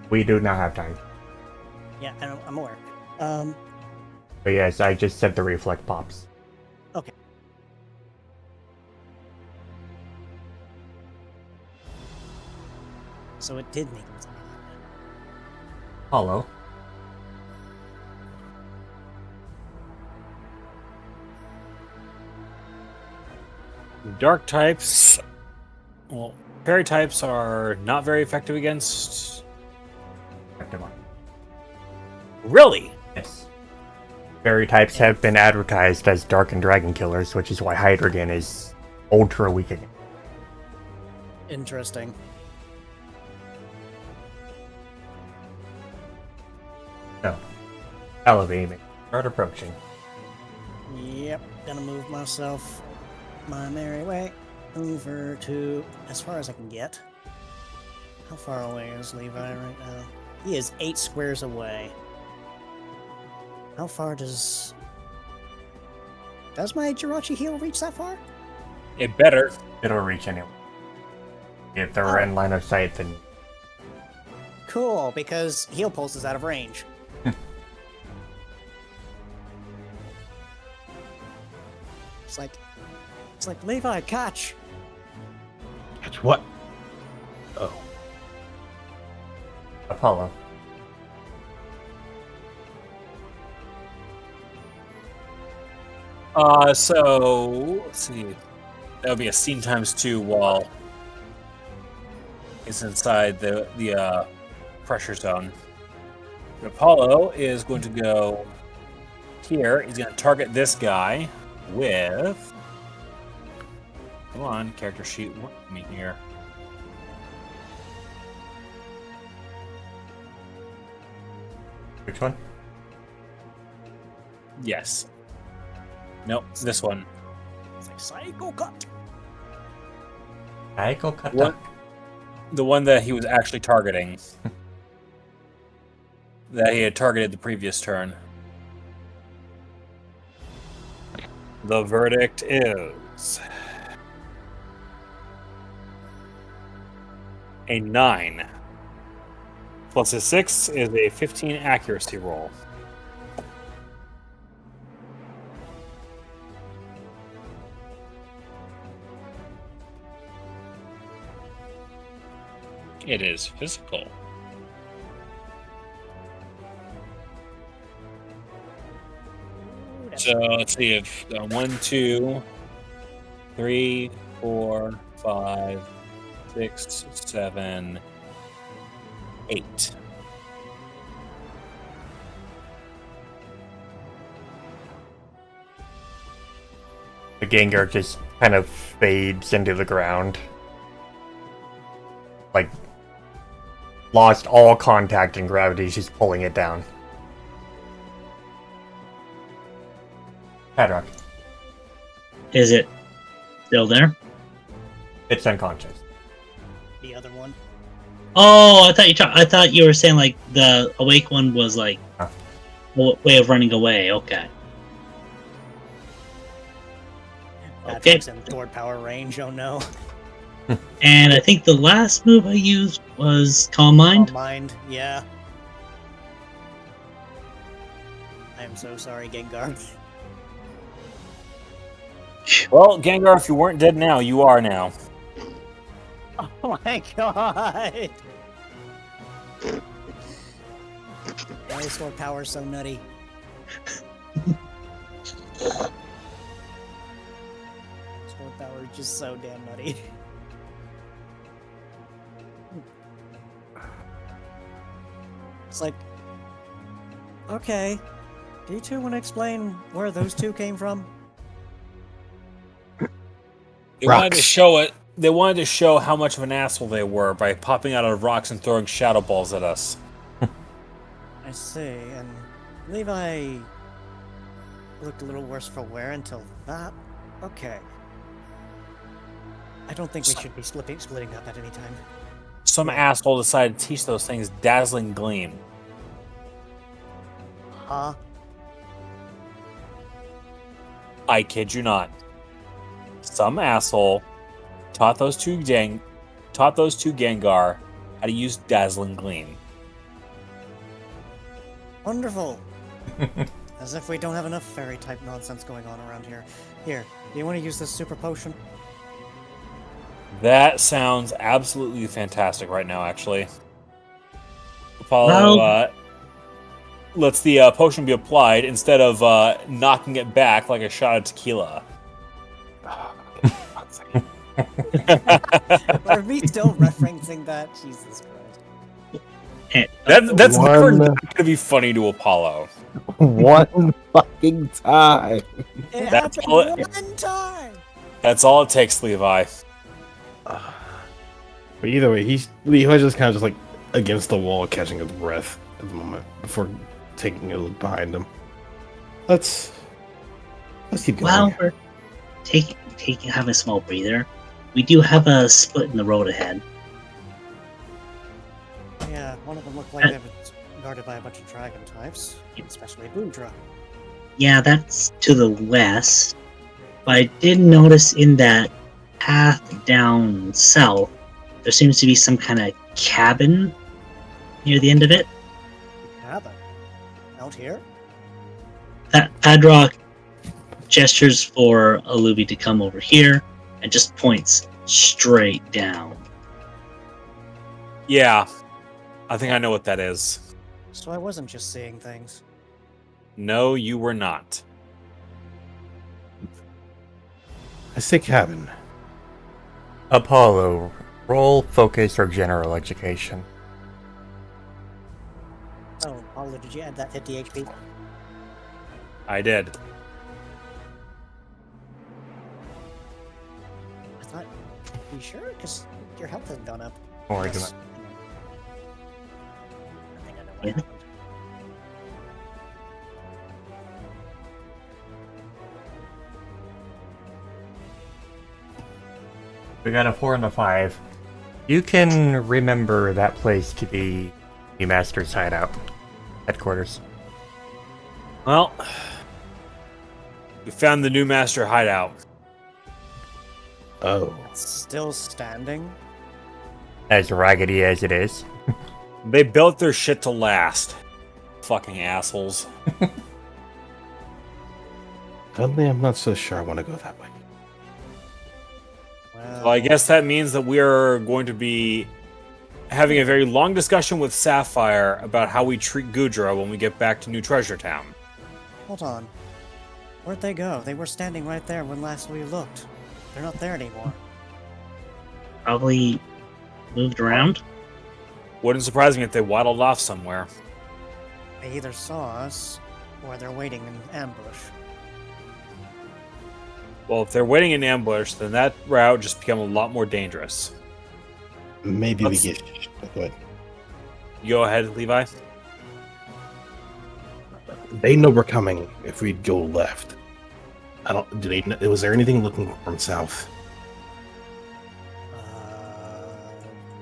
We do not have time. Yeah, I'm aware. But yes, I just said the reflect pops. Okay. So it did make me. Hollow. Dark types. Well, fairy types are not very effective against. Effective one. Really? Yes. Fairy types have been advertised as dark and dragon killers, which is why Hydreigon is ultra weak again. Interesting. So, elevating. Start approaching. Yep, gonna move myself my merry way over to as far as I can get. How far away is Levi right now? He is 8 squares away. How far does my Jirachi heal reach that far? It better. It'll reach anyway. If they're in line of sight, then Cool, because heal pulse is out of range. It's like Levi, catch. Catch what? Oh. Apollo. So let's see. That would be a scene times 2 while it's inside the pressure zone. And Apollo is going to go here. He's going to target this guy with. Come on, character sheet. Work with me here. Which one? Yes. Nope, this one. It's like Psycho Cut. Aiko Kata. What? The one that he was actually targeting. That he had targeted the previous turn. The verdict is a 9. Plus a 6 is a 15 accuracy roll. It is physical. So let's see if 1, 2, 3, 4, 5, 6, 7, 8. The Gengar just kind of fades into the ground. Like, lost all contact and gravity, she's pulling it down. Padrock. Is it still there? It's unconscious. The other one. Oh, I thought you were saying like the awake one was like Huh. a way of running away. Okay. Okay. Patrick's in Sword Power range, oh no. And I think the last move I used was Calm Mind. Oh, mind, yeah. I am so sorry, Gengar. Well, Gengar, if you weren't dead now, you are now. Oh my god! Why is Sword Power so nutty? Sword Power is just so damn nutty. It's like, okay, do you two want to explain where those two came from? They wanted to Rocks. show it. They wanted to show how much of an asshole they were by popping out of rocks and throwing shadow balls at us. I see, and Levi looked a little worse for wear until that. Okay. I don't think we should be splitting up at any time. Some asshole decided to teach those things dazzling gleam. Huh? I kid you not. Some asshole taught those two Gengar how to use dazzling gleam. Wonderful. As if we don't have enough fairy type nonsense going on around here. Here, do you want to use this super potion? That sounds absolutely fantastic right now, actually. Apollo lets the potion be applied instead of knocking it back like a shot of tequila. Are we still referencing that? Jesus Christ. That's never One- not going to be funny to Apollo. One fucking time. It That's happened all it- one time! That's all it takes, Levi. But either way, Levi's just kind of just like against the wall, catching his breath at the moment before taking a look behind him. Let's keep going. While we're have a small breather, we do have a split in the road ahead. Yeah, one of them looked like they were guarded by a bunch of dragon types, especially Boondra. Yeah, that's to the west. But I did notice in that path down south, there seems to be some kind of cabin near the end of it. Cabin? Out here? Padrock gestures for Alubi to come over here and just points straight down. Yeah, I think I know what that is. So I wasn't just seeing things. No, you were not. I say cabin. Apollo, roll, focus, or general education. Oh, Paula, did you add that 50 HP? I did. I thought. Are you sure? Because your health has gone up. Or do Yes. I think I know what Yeah. happened. We got a 4 and a 5. You can remember that place to be the Master's hideout. Headquarters. Well, we found the new master hideout. Oh, It's still standing. As raggedy as it is. They built their shit to last. Fucking assholes. suddenly I'm not so sure I want to go that way. Well, So I guess that means that we are going to be having a very long discussion with Sapphire about how we treat Gudra when we get back to New Treasure Town. Hold on. Where'd they go? They were standing right there when last we looked. They're not there anymore. Probably moved around. Wouldn't surprise me if they waddled off somewhere. They either saw us, or they're waiting in ambush. Well, if they're waiting in ambush, then that route just become a lot more dangerous. Maybe Let's- we get. Go ahead. You go ahead, Levi. They know we're coming if we go left. I don't. Do they? Was there anything looking from south?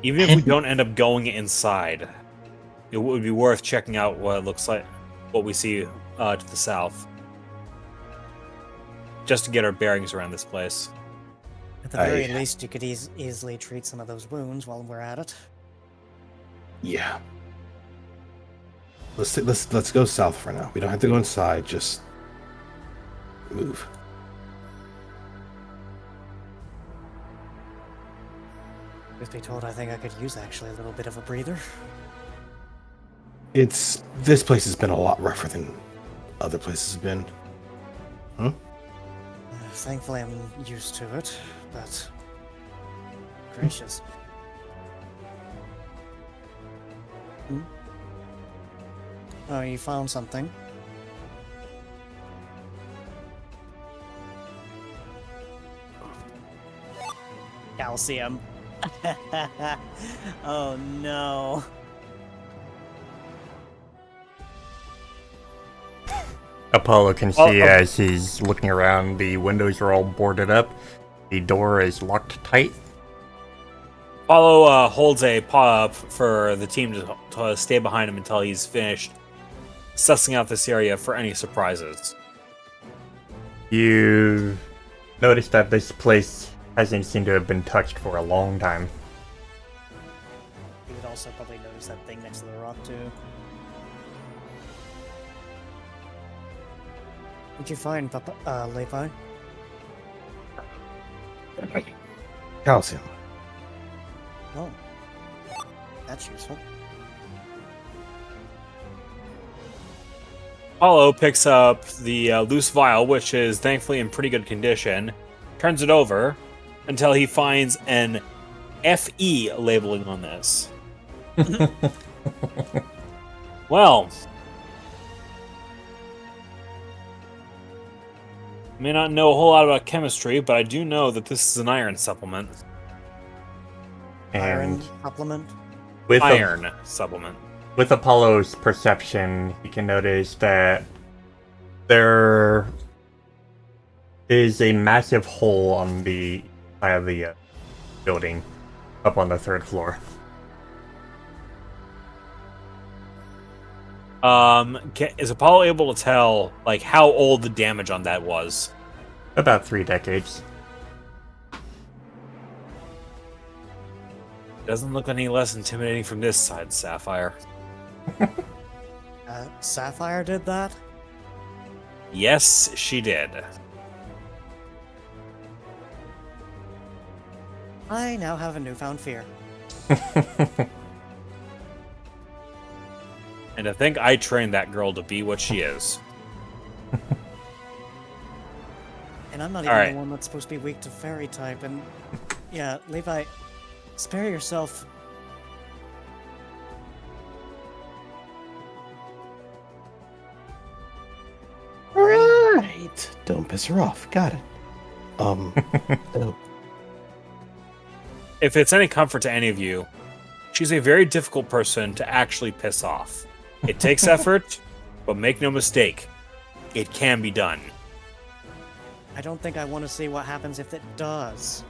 Even if we don't end up going inside, it would be worth checking out what it looks like, what we see to the south, just to get our bearings around this place. At the very least, you could easily treat some of those wounds while we're at it. Yeah. Let's go south for now. We don't have to go inside. Just move. Truth be told, I think I could use actually a little bit of a breather. This place has been a lot rougher than other places have been. Thankfully, I'm used to it, but gracious. Oh, you found something? Coliseum. Oh no. Apollo can Oh, see oh. as he's looking around, the windows are all boarded up. The door is locked tight. Apollo holds a paw up for the team to stay behind him until he's finished sussing out this area for any surprises. You notice that this place hasn't seemed to have been touched for a long time. You would also probably notice that thing next to the rock too. What'd you find, Levi? Calcium. Oh, that's useful. Apollo picks up the loose vial, which is thankfully in pretty good condition, turns it over until he finds an FE labeling on this. Well, I may not know a whole lot about chemistry, but I do know that this is an iron supplement. Iron And supplement. with Iron supplement. with Apollo's perception, he can notice that there is a massive hole on the side of the building, up on the 3rd floor. Is Apollo able to tell like how old the damage on that was? About 3 decades. Doesn't look any less intimidating from this side, Sapphire. Sapphire did that? Yes, she did. I now have a newfound fear. And I think I trained that girl to be what she is. And I'm not even Alright. the one that's supposed to be weak to fairy type, and yeah, Levi, spare yourself. Right. Don't piss her off. Got it. Oh, If it's any comfort to any of you, she's a very difficult person to actually piss off. It takes effort, but make no mistake, it can be done. I don't think I want to see what happens if it does.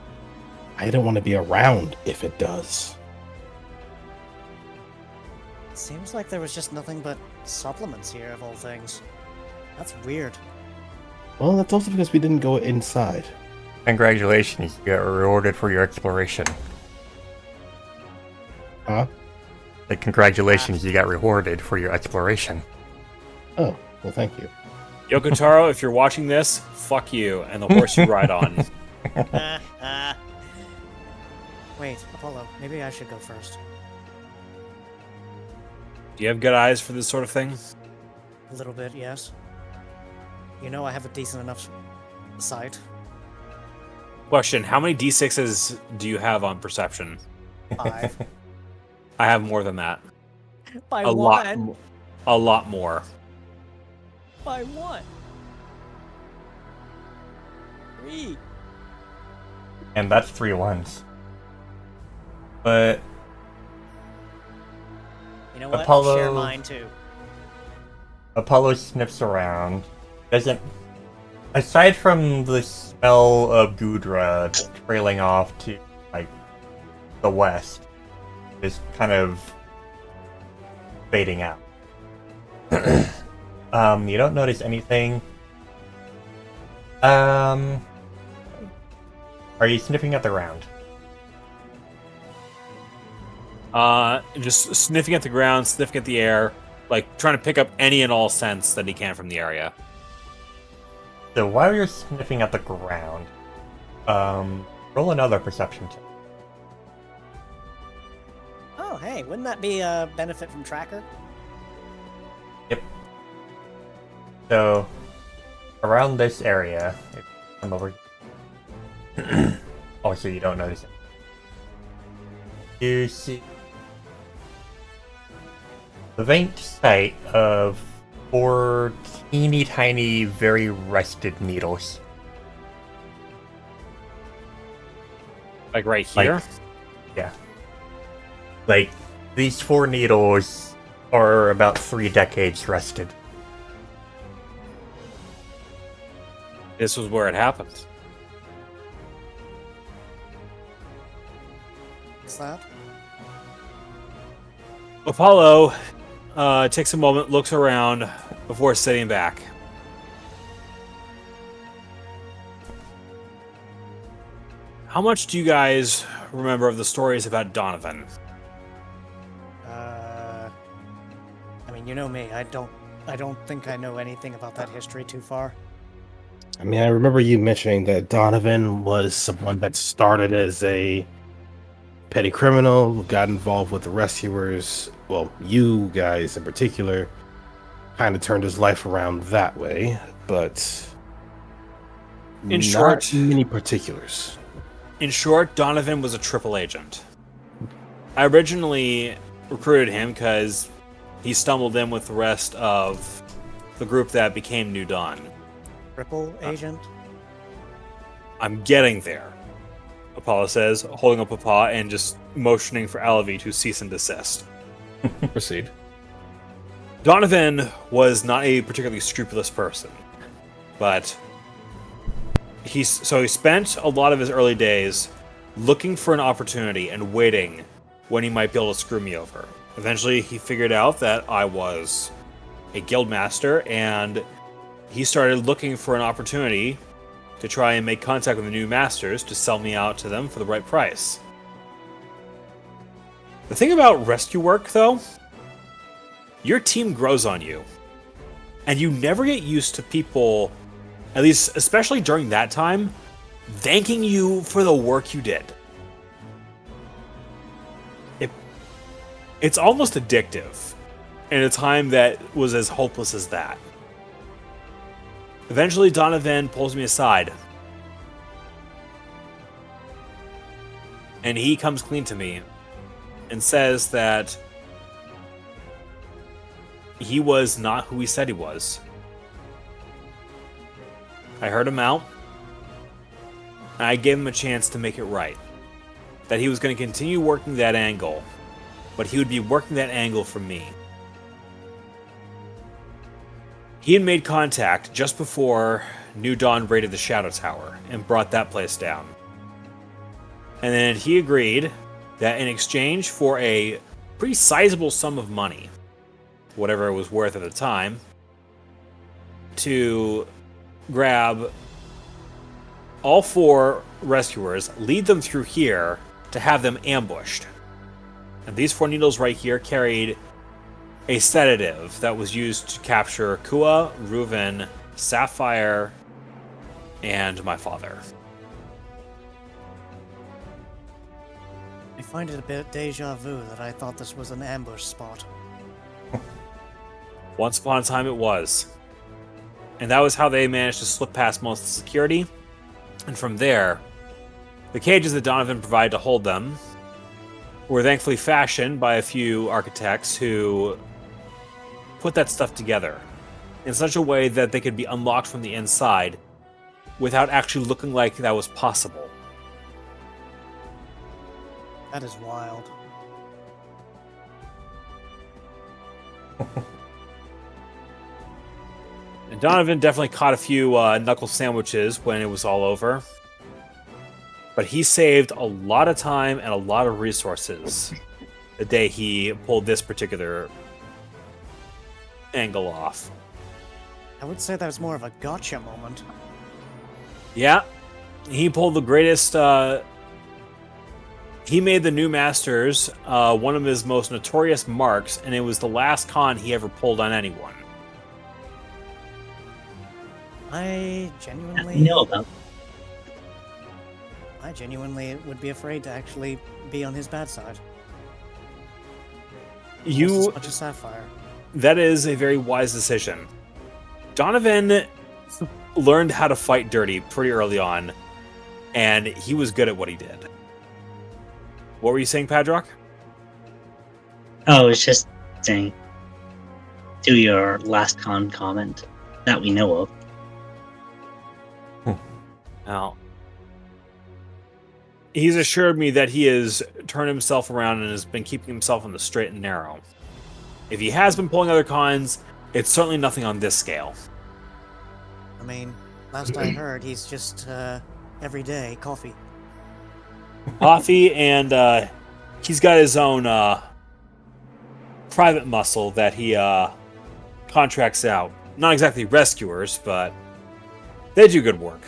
I don't want to be around if it does. Seems like there was just nothing but supplements here, of all things. That's weird. Well, that's also because we didn't go inside. Congratulations, you got rewarded for your exploration. Huh? Like, congratulations, you got rewarded for your exploration. Oh, well, thank you. Yokotaro, if you're watching this, fuck you and the horse you ride on. Wait, Apollo, maybe I should go first. Do you have good eyes for this sort of thing? A little bit, yes. You know I have a decent enough sight. Question, how many d6s do you have on perception? 5. I have more than that. By A what? lot. A lot more. By what? 3. And that's 3 ones. But You know what? Apollo- Share mine too. Apollo sniffs around. Doesn't. Aside from the smell of Gudra trailing off to, like, the west, is kind of fading out. You don't notice anything. Are you sniffing at the ground? Just sniffing at the ground, sniffing at the air, like trying to pick up any and all scents that he can from the area. So while you're sniffing at the ground, roll another perception check. Oh, hey, wouldn't that be a benefit from Tracker? So, around this area, if you come over. Oh, so you don't notice it. You see the faint sight of 4 teeny tiny, very rusted needles. Like right Like- here? Yeah. Like, these 4 needles are about 3 decades rusted. This was where it happened. What's that? Apollo takes a moment, looks around before sitting back. How much do you guys remember of the stories about Donovan? I mean, you know me. I don't think I know anything about that history too far. I mean, I remember you mentioning that Donovan was someone that started as a petty criminal, got involved with the rescuers. Well, you guys in particular kind of turned his life around that way, but In not short- many particulars. In short, Donovan was a triple agent. I originally recruited him because he stumbled in with the rest of the group that became New Dawn. Triple agent? I'm getting there, Apollo says, holding up a paw and just motioning for Alavi to cease and desist. Proceed. Donovan was not a particularly scrupulous person, but he spent a lot of his early days looking for an opportunity and waiting when he might be able to screw me over. Eventually, he figured out that I was a guild master, and he started looking for an opportunity to try and make contact with the new masters to sell me out to them for the right price. The thing about rescue work, though, your team grows on you. And you never get used to people, at least especially during that time, thanking you for the work you did. It's almost addictive in a time that was as hopeless as that. Eventually, Donovan pulls me aside. And he comes clean to me and says that he was not who he said he was. I heard him out, and I gave him a chance to make it right. That he was going to continue working that angle, but he would be working that angle for me. He had made contact just before New Dawn raided the Shadow Tower and brought that place down. And then he agreed that in exchange for a pretty sizable sum of money, whatever it was worth at the time, to grab all 4 rescuers, lead them through here to have them ambushed. And these 4 needles right here carried a sedative that was used to capture Kua, Reuven, Sapphire, and my father. I find it a bit deja vu that I thought this was an ambush spot. Once upon a time it was. And that was how they managed to slip past most of the security. And from there, the cages that Donovan provided to hold them were thankfully fashioned by a few architects who put that stuff together in such a way that they could be unlocked from the inside without actually looking like that was possible. That is wild. And Donovan definitely caught a few knuckle sandwiches when it was all over. But he saved a lot of time and a lot of resources the day he pulled this particular angle off. I would say that was more of a gotcha moment. Yeah, he pulled the greatest. He made the new masters one of his most notorious marks, and it was the last con he ever pulled on anyone. I That genuinely we know about. I genuinely would be afraid to actually be on his bad side. Almost as You much as Sapphire. That is a very wise decision. Donovan learned how to fight dirty pretty early on, and he was good at what he did. What were you saying, Padrock? Oh, it's just saying to your last con comment that we know of. Now, He's assured me that he has turned himself around and has been keeping himself on the straight and narrow. If he has been pulling other cons, it's certainly nothing on this scale. I mean, last I heard, he's just, every day, coffee. Coffee, and he's got his own private muscle that he contracts out. Not exactly rescuers, but they do good work.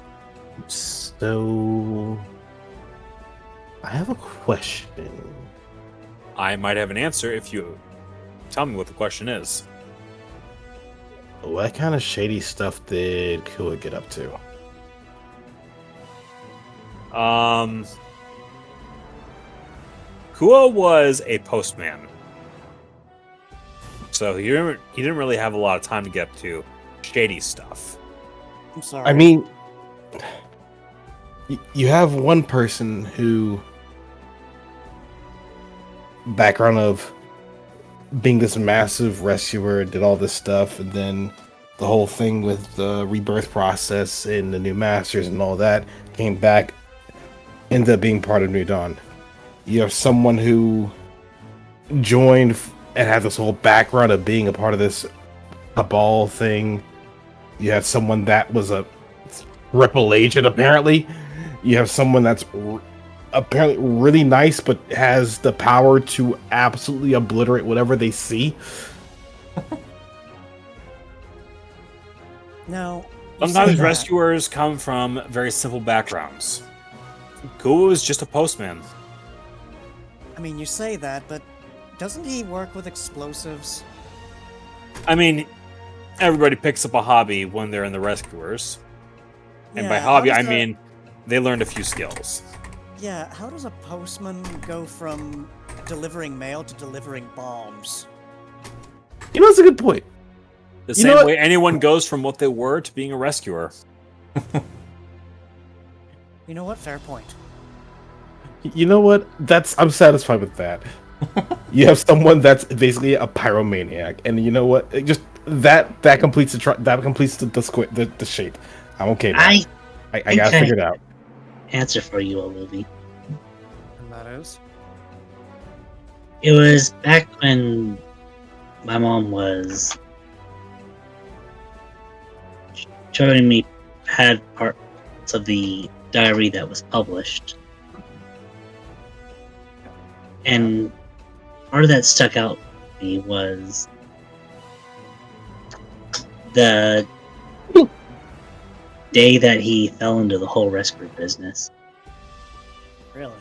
So, I have a question. I might have an answer if you tell me what the question is. What kind of shady stuff did Kua get up to? Kua was a postman. So he didn't really have a lot of time to get up to shady stuff. I'm sorry. I mean, you have one person who background of being this massive rescuer, did all this stuff, and then the whole thing with the rebirth process and the new masters and all that came back, ended up being part of New Dawn. You have someone who joined and had this whole background of being a part of this cabal thing. You have someone that was a Ripple agent, apparently. You have someone that's apparently really nice, but has the power to absolutely obliterate whatever they see. Now, Sometimes rescuers come from very simple backgrounds. Kua was just a postman. I mean, you say that, but doesn't he work with explosives? I mean, everybody picks up a hobby when they're in the rescuers. And by Yeah, hobby, how I does that- mean they learned a few skills. Yeah, how does a postman go from delivering mail to delivering bombs? You know, that's a good point. The You know same what? way anyone goes from what they were to being a rescuer. You know what? Fair point. You know what? I'm satisfied with that. You have someone that's basically a pyromaniac, and you know what? It just that completes the shape. I'm okay. Now. I got think it figured out. Answer for you, Olubi. And that is? It was back when my mom was showing me had parts of the diary that was published. And part of that stuck out to me was the day that he fell into the whole rescue business. Really?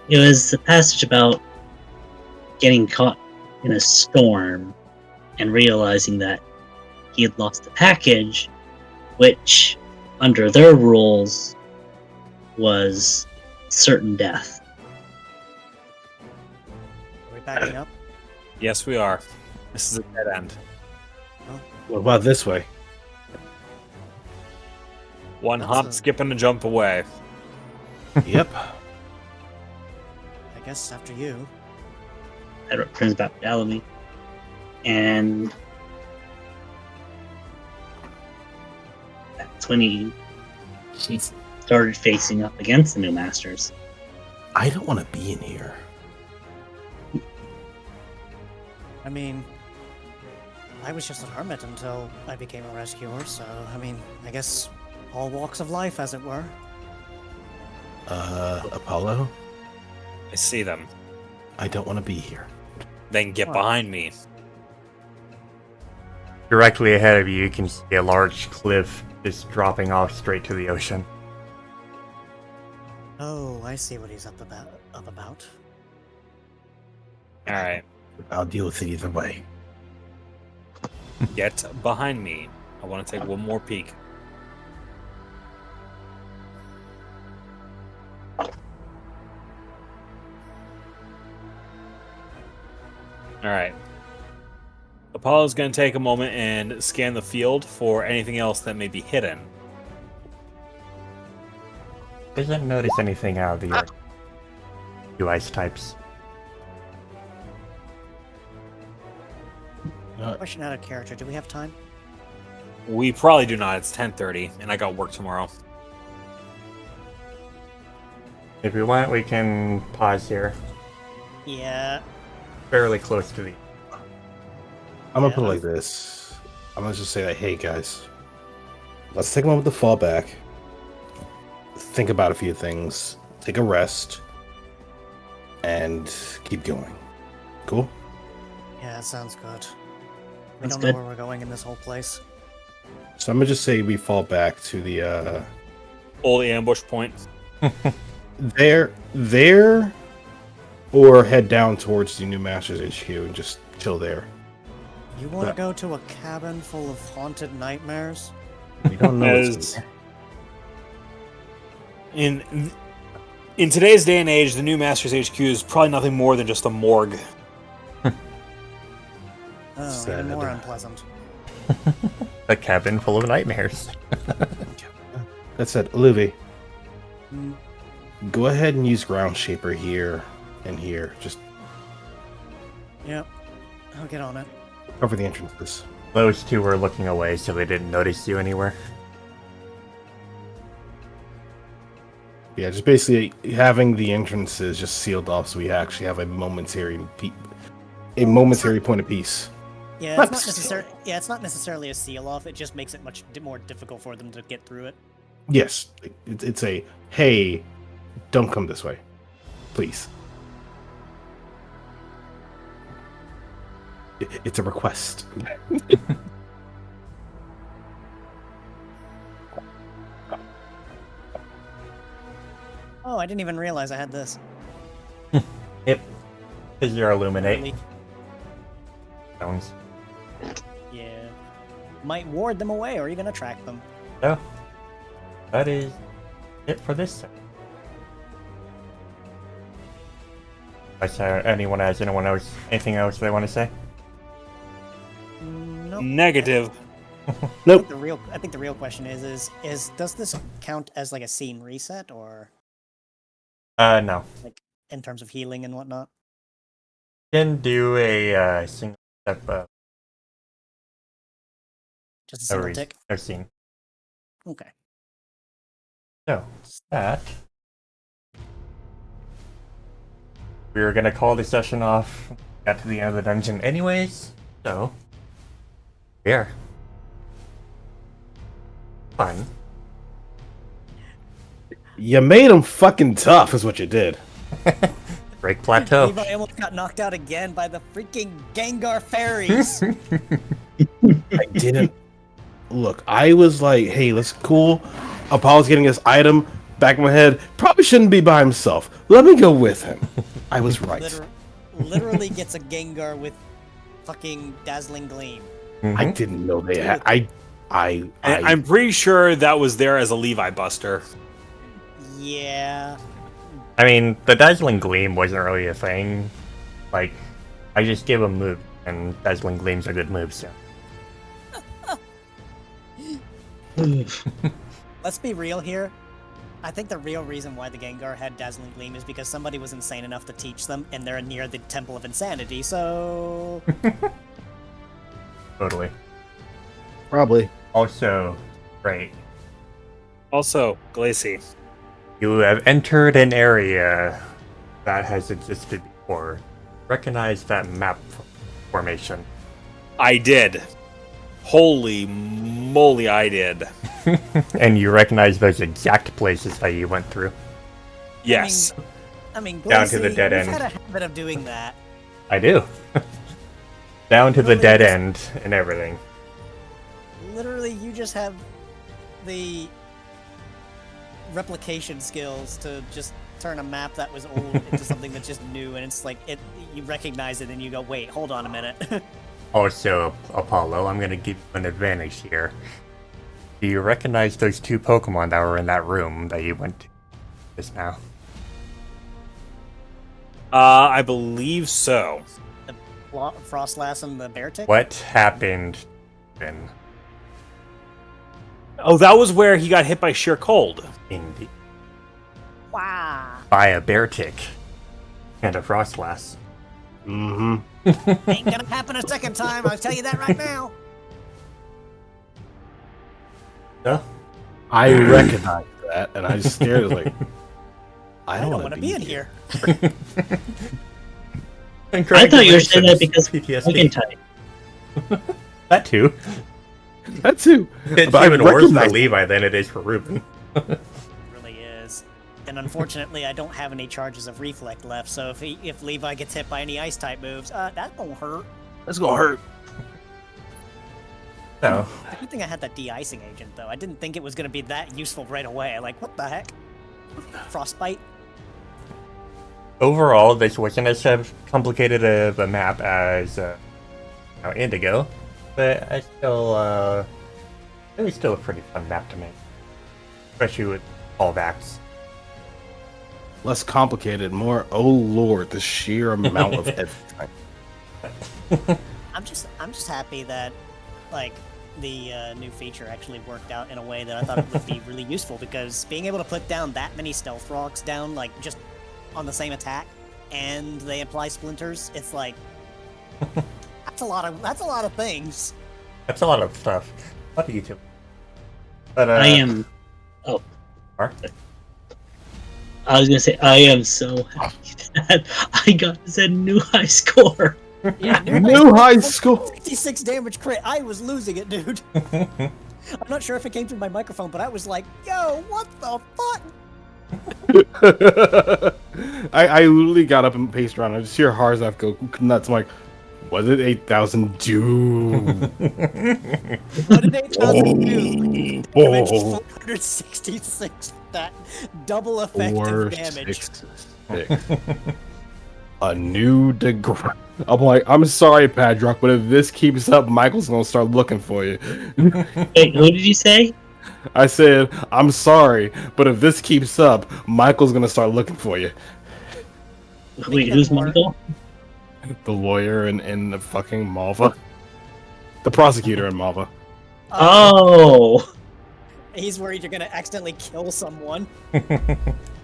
It was the passage about getting caught in a storm and realizing that he had lost the package, which, under their rules, was certain death. Are we backing up? Yes, we are. This is a dead end. What about this way? One That's hop, a- skip, and a jump away. Yep. I guess after you. Edward turns back to Alamy. And that's when he started facing up against the new masters. I don't want to be in here. I mean, I was just a hermit until I became a rescuer, so, I mean, I guess all walks of life, as it were. Apollo, I see them. I don't want to be here. Then get What? behind me. Directly ahead of you, you can see a large cliff just dropping off straight to the ocean. Oh, I see what he's up about. All right, I'll deal with it either way. get behind me. I want to take one more peek. All right. Apollo's going to take a moment and scan the field for anything else that may be hidden. Doesn't notice anything out of the ordinary. You ice types. Question out of character, do we have time? We probably do not. It's 10:30, and I got work tomorrow. If you want, we can pause here. Yeah. Fairly close to the. I'm gonna Yeah, put it like this. I'm gonna just say that, hey guys, let's take a moment to fall back, think about a few things, take a rest, and keep going. Cool? Yeah, that sounds good. We That's don't good. know where we're going in this whole place. So I'm gonna just say we fall back to the Old ambush point. there, or head down towards the new Masters HQ and just chill there. You want to Yeah. go to a cabin full of haunted nightmares? We don't know what's in As there. in today's day and age, the new Masters HQ is probably nothing more than just a morgue. Oh, Sad. even more unpleasant. A cabin full of nightmares. That said, Olivia, Mm, go ahead and use Ground Shaper here and here. Just Yep. I'll get on it. cover the entrances. Those two were looking away, so they didn't notice you anywhere. Yeah, just basically having the entrances just sealed off so we actually have a momentary point of peace. Yeah, Not it's not necessarily. Yeah, it's not necessarily a seal off. It just makes it much more difficult for them to get through it. Yes, it's a hey, don't come this way, please. It's a request. Oh, I didn't even realize I had this. Yep. Is your illuminate Really? stones. Yeah. Might ward them away or even attract them. So that is it for this set. Anyone else anything else they want to say? Nope. Negative. Nope. I think the real question is does this count as like a scene reset or No. in terms of healing and whatnot? Can do a single step Just a single or tick. scene. Okay. So that we were gonna call the session off. Got to the end of the dungeon anyways, so yeah. Fun. You made them fucking tough, is what you did. Break plateau. Levi almost got knocked out again by the freaking Gengar fairies. I didn't look. I was like, "Hey, let's cool." Apollo's getting this item. Back in my head, probably shouldn't be by himself. Let me go with him. I was right. Literally gets a Gengar with fucking dazzling gleam. I didn't know they had. I'm pretty sure that was there as a Levi Buster. Yeah. I mean, the Dazzling Gleam wasn't really a thing. Like, I just gave him move, and Dazzling Gleam's a good move, so. Let's be real here. I think the real reason why the Gengar had Dazzling Gleam is because somebody was insane enough to teach them, and they're near the Temple of Insanity, so... Totally. Probably. Also, right. Also, Glacy. You have entered an area that has existed before. Recognize that map formation. I did. Holy moly, I did. And you recognize those exact places that you went through. Yes. I mean, Down to the Glacy, dead you've end. had a habit of doing that. I do. Down to the Literally dead just- end and everything. Literally, you just have the replication skills to just turn a map that was old into something that's just new, and it's like you recognize it and you go, wait, hold on a minute. Also, Apollo, I'm gonna give you an advantage here. Do you recognize those two Pokemon that were in that room that you went to just now? I believe so. The Frostlass and the Beartic? What happened then? Oh, that was where he got hit by sheer cold. Indeed. Wow. By a Beartic and a Frostlass. Mm-hmm. Ain't gonna happen a second time, I'll tell you that right now. No? I recognized that, and I just stared like, I don't want to be in here. I thought you were saying that because PTSD. I can type. That too. That too. It's But I even worse for recognize- Levi than it is for Ruben. It really is. And unfortunately, I don't have any charges of reflect left, so if Levi gets hit by any ice type moves, that won't hurt. That's gonna hurt. No. The good thing I had that de-icing agent, though. I didn't think it was going to be that useful right away. Like, what the heck? Frostbite? Overall, this wasn't as complicated of a map as Indigo, but it was still a pretty fun map to make, especially with callbacks. Less complicated, more. Oh lord, the sheer amount of everything. I'm just happy that, like, the new feature actually worked out in a way that I thought it would be really useful, because being able to put down that many stealth rocks down, like, just on the same attack, and they apply splinters, it's like that's a lot of things. That's a lot of stuff. A lot of YouTube. But I am. Oh. Are? I was gonna say I am so happy that I got a new high score. Yeah, New high score. 66 damage crit. I was losing it, dude. I'm not sure if it came through my microphone, but I was like, "Yo, what the fuck?" I literally got up and paced around. I just hear Harzaf go nuts. I'm like, was it 8,000? Dude. What did 8,000 do? Damage Oh. 466. That double effective damage. 466. A new degree. I'm like, I'm sorry, Padrock, but if this keeps up, Michael's gonna start looking for you. Wait, who did you say? I said, I'm sorry, but if this keeps up, Michael's gonna start looking for you. Wait, who's Michael? The lawyer in the fucking Malva. The prosecutor in Malva. Oh, He's worried you're gonna accidentally kill someone.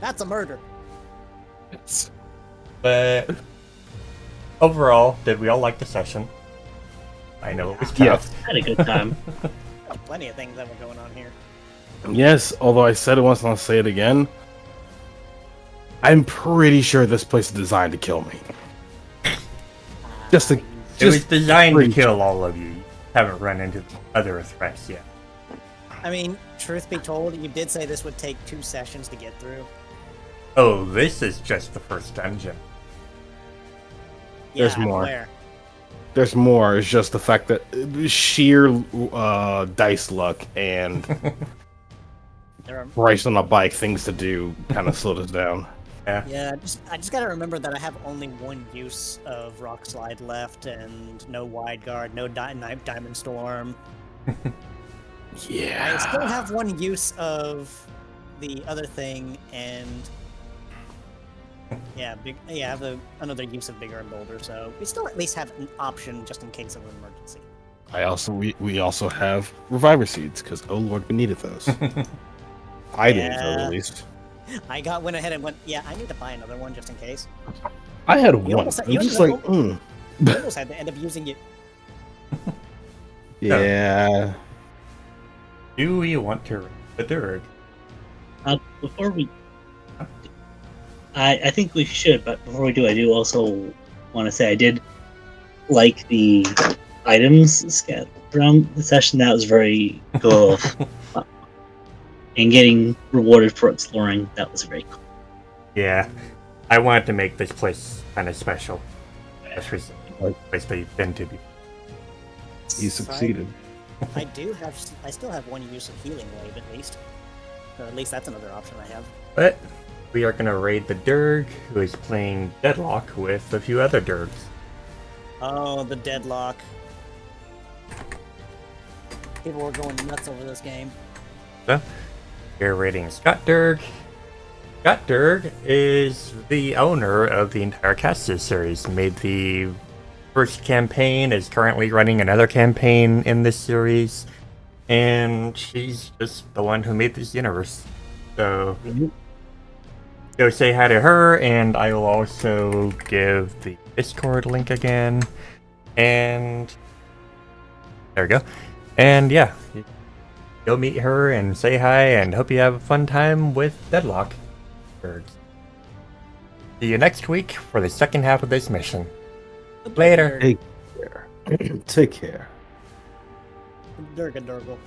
That's a murder. But overall, did we all like the session? I know it was tough. Yes. had a good time. Oh, plenty of things that were going on here. Yes, although I said it once and I'll say it again. I'm pretty sure this place is designed to kill me. Just to, It was just designed to preach. kill all of you. You haven't run into other threats yet. I mean, truth be told, you did say this would take 2 sessions to get through. Oh, this is just the first dungeon. Yeah, There's I'm more. aware. There's more. It's just the fact that sheer dice luck and There are, Bryce on a bike, things to do, kind of slowed us down. yeah, I just gotta remember that I have only one use of Rock Slide left, and no Wide Guard, no Diamond Storm. Yeah. I still have one use of the other thing, and yeah, I have another use of Bigger and Bolder, so we still at least have an option just in case of an emergency. We also have reviver seeds because oh lord, we needed those. I didn't, Yeah. at least. Went ahead and went, yeah, I need to buy another one just in case. I had You one. almost- I'm you just almost- like, I almost had to end up using it. yeah. Do we want to rate the Dirge? Before we, I think we should, but before we do, I do also want to say I did like the items scattered around the session. That was very cool. And getting rewarded for exploring, that was very cool. Yeah, I wanted to make this place kind of special. Especially the place that you've been to before. You succeeded. I still have one use of Healing Wave at least. Or at least that's another option I have. But we are going to raid the Durg, who is playing Deadlock with a few other Durgs. Oh, the Deadlock. People were going nuts over this game. So, we're raiding Scott Durg. Scott Durg is the owner of the entire Cassis series. Made the first campaign, is currently running another campaign in this series, and she's just the one who made this universe. So, go say hi to her, and I will also give the Discord link again. And there we go. And yeah, go meet her and say hi, and hope you have a fun time with Deadlock. Birds. See you next week for the second half of this mission. Later. Take care. Take care. Durga Durgle.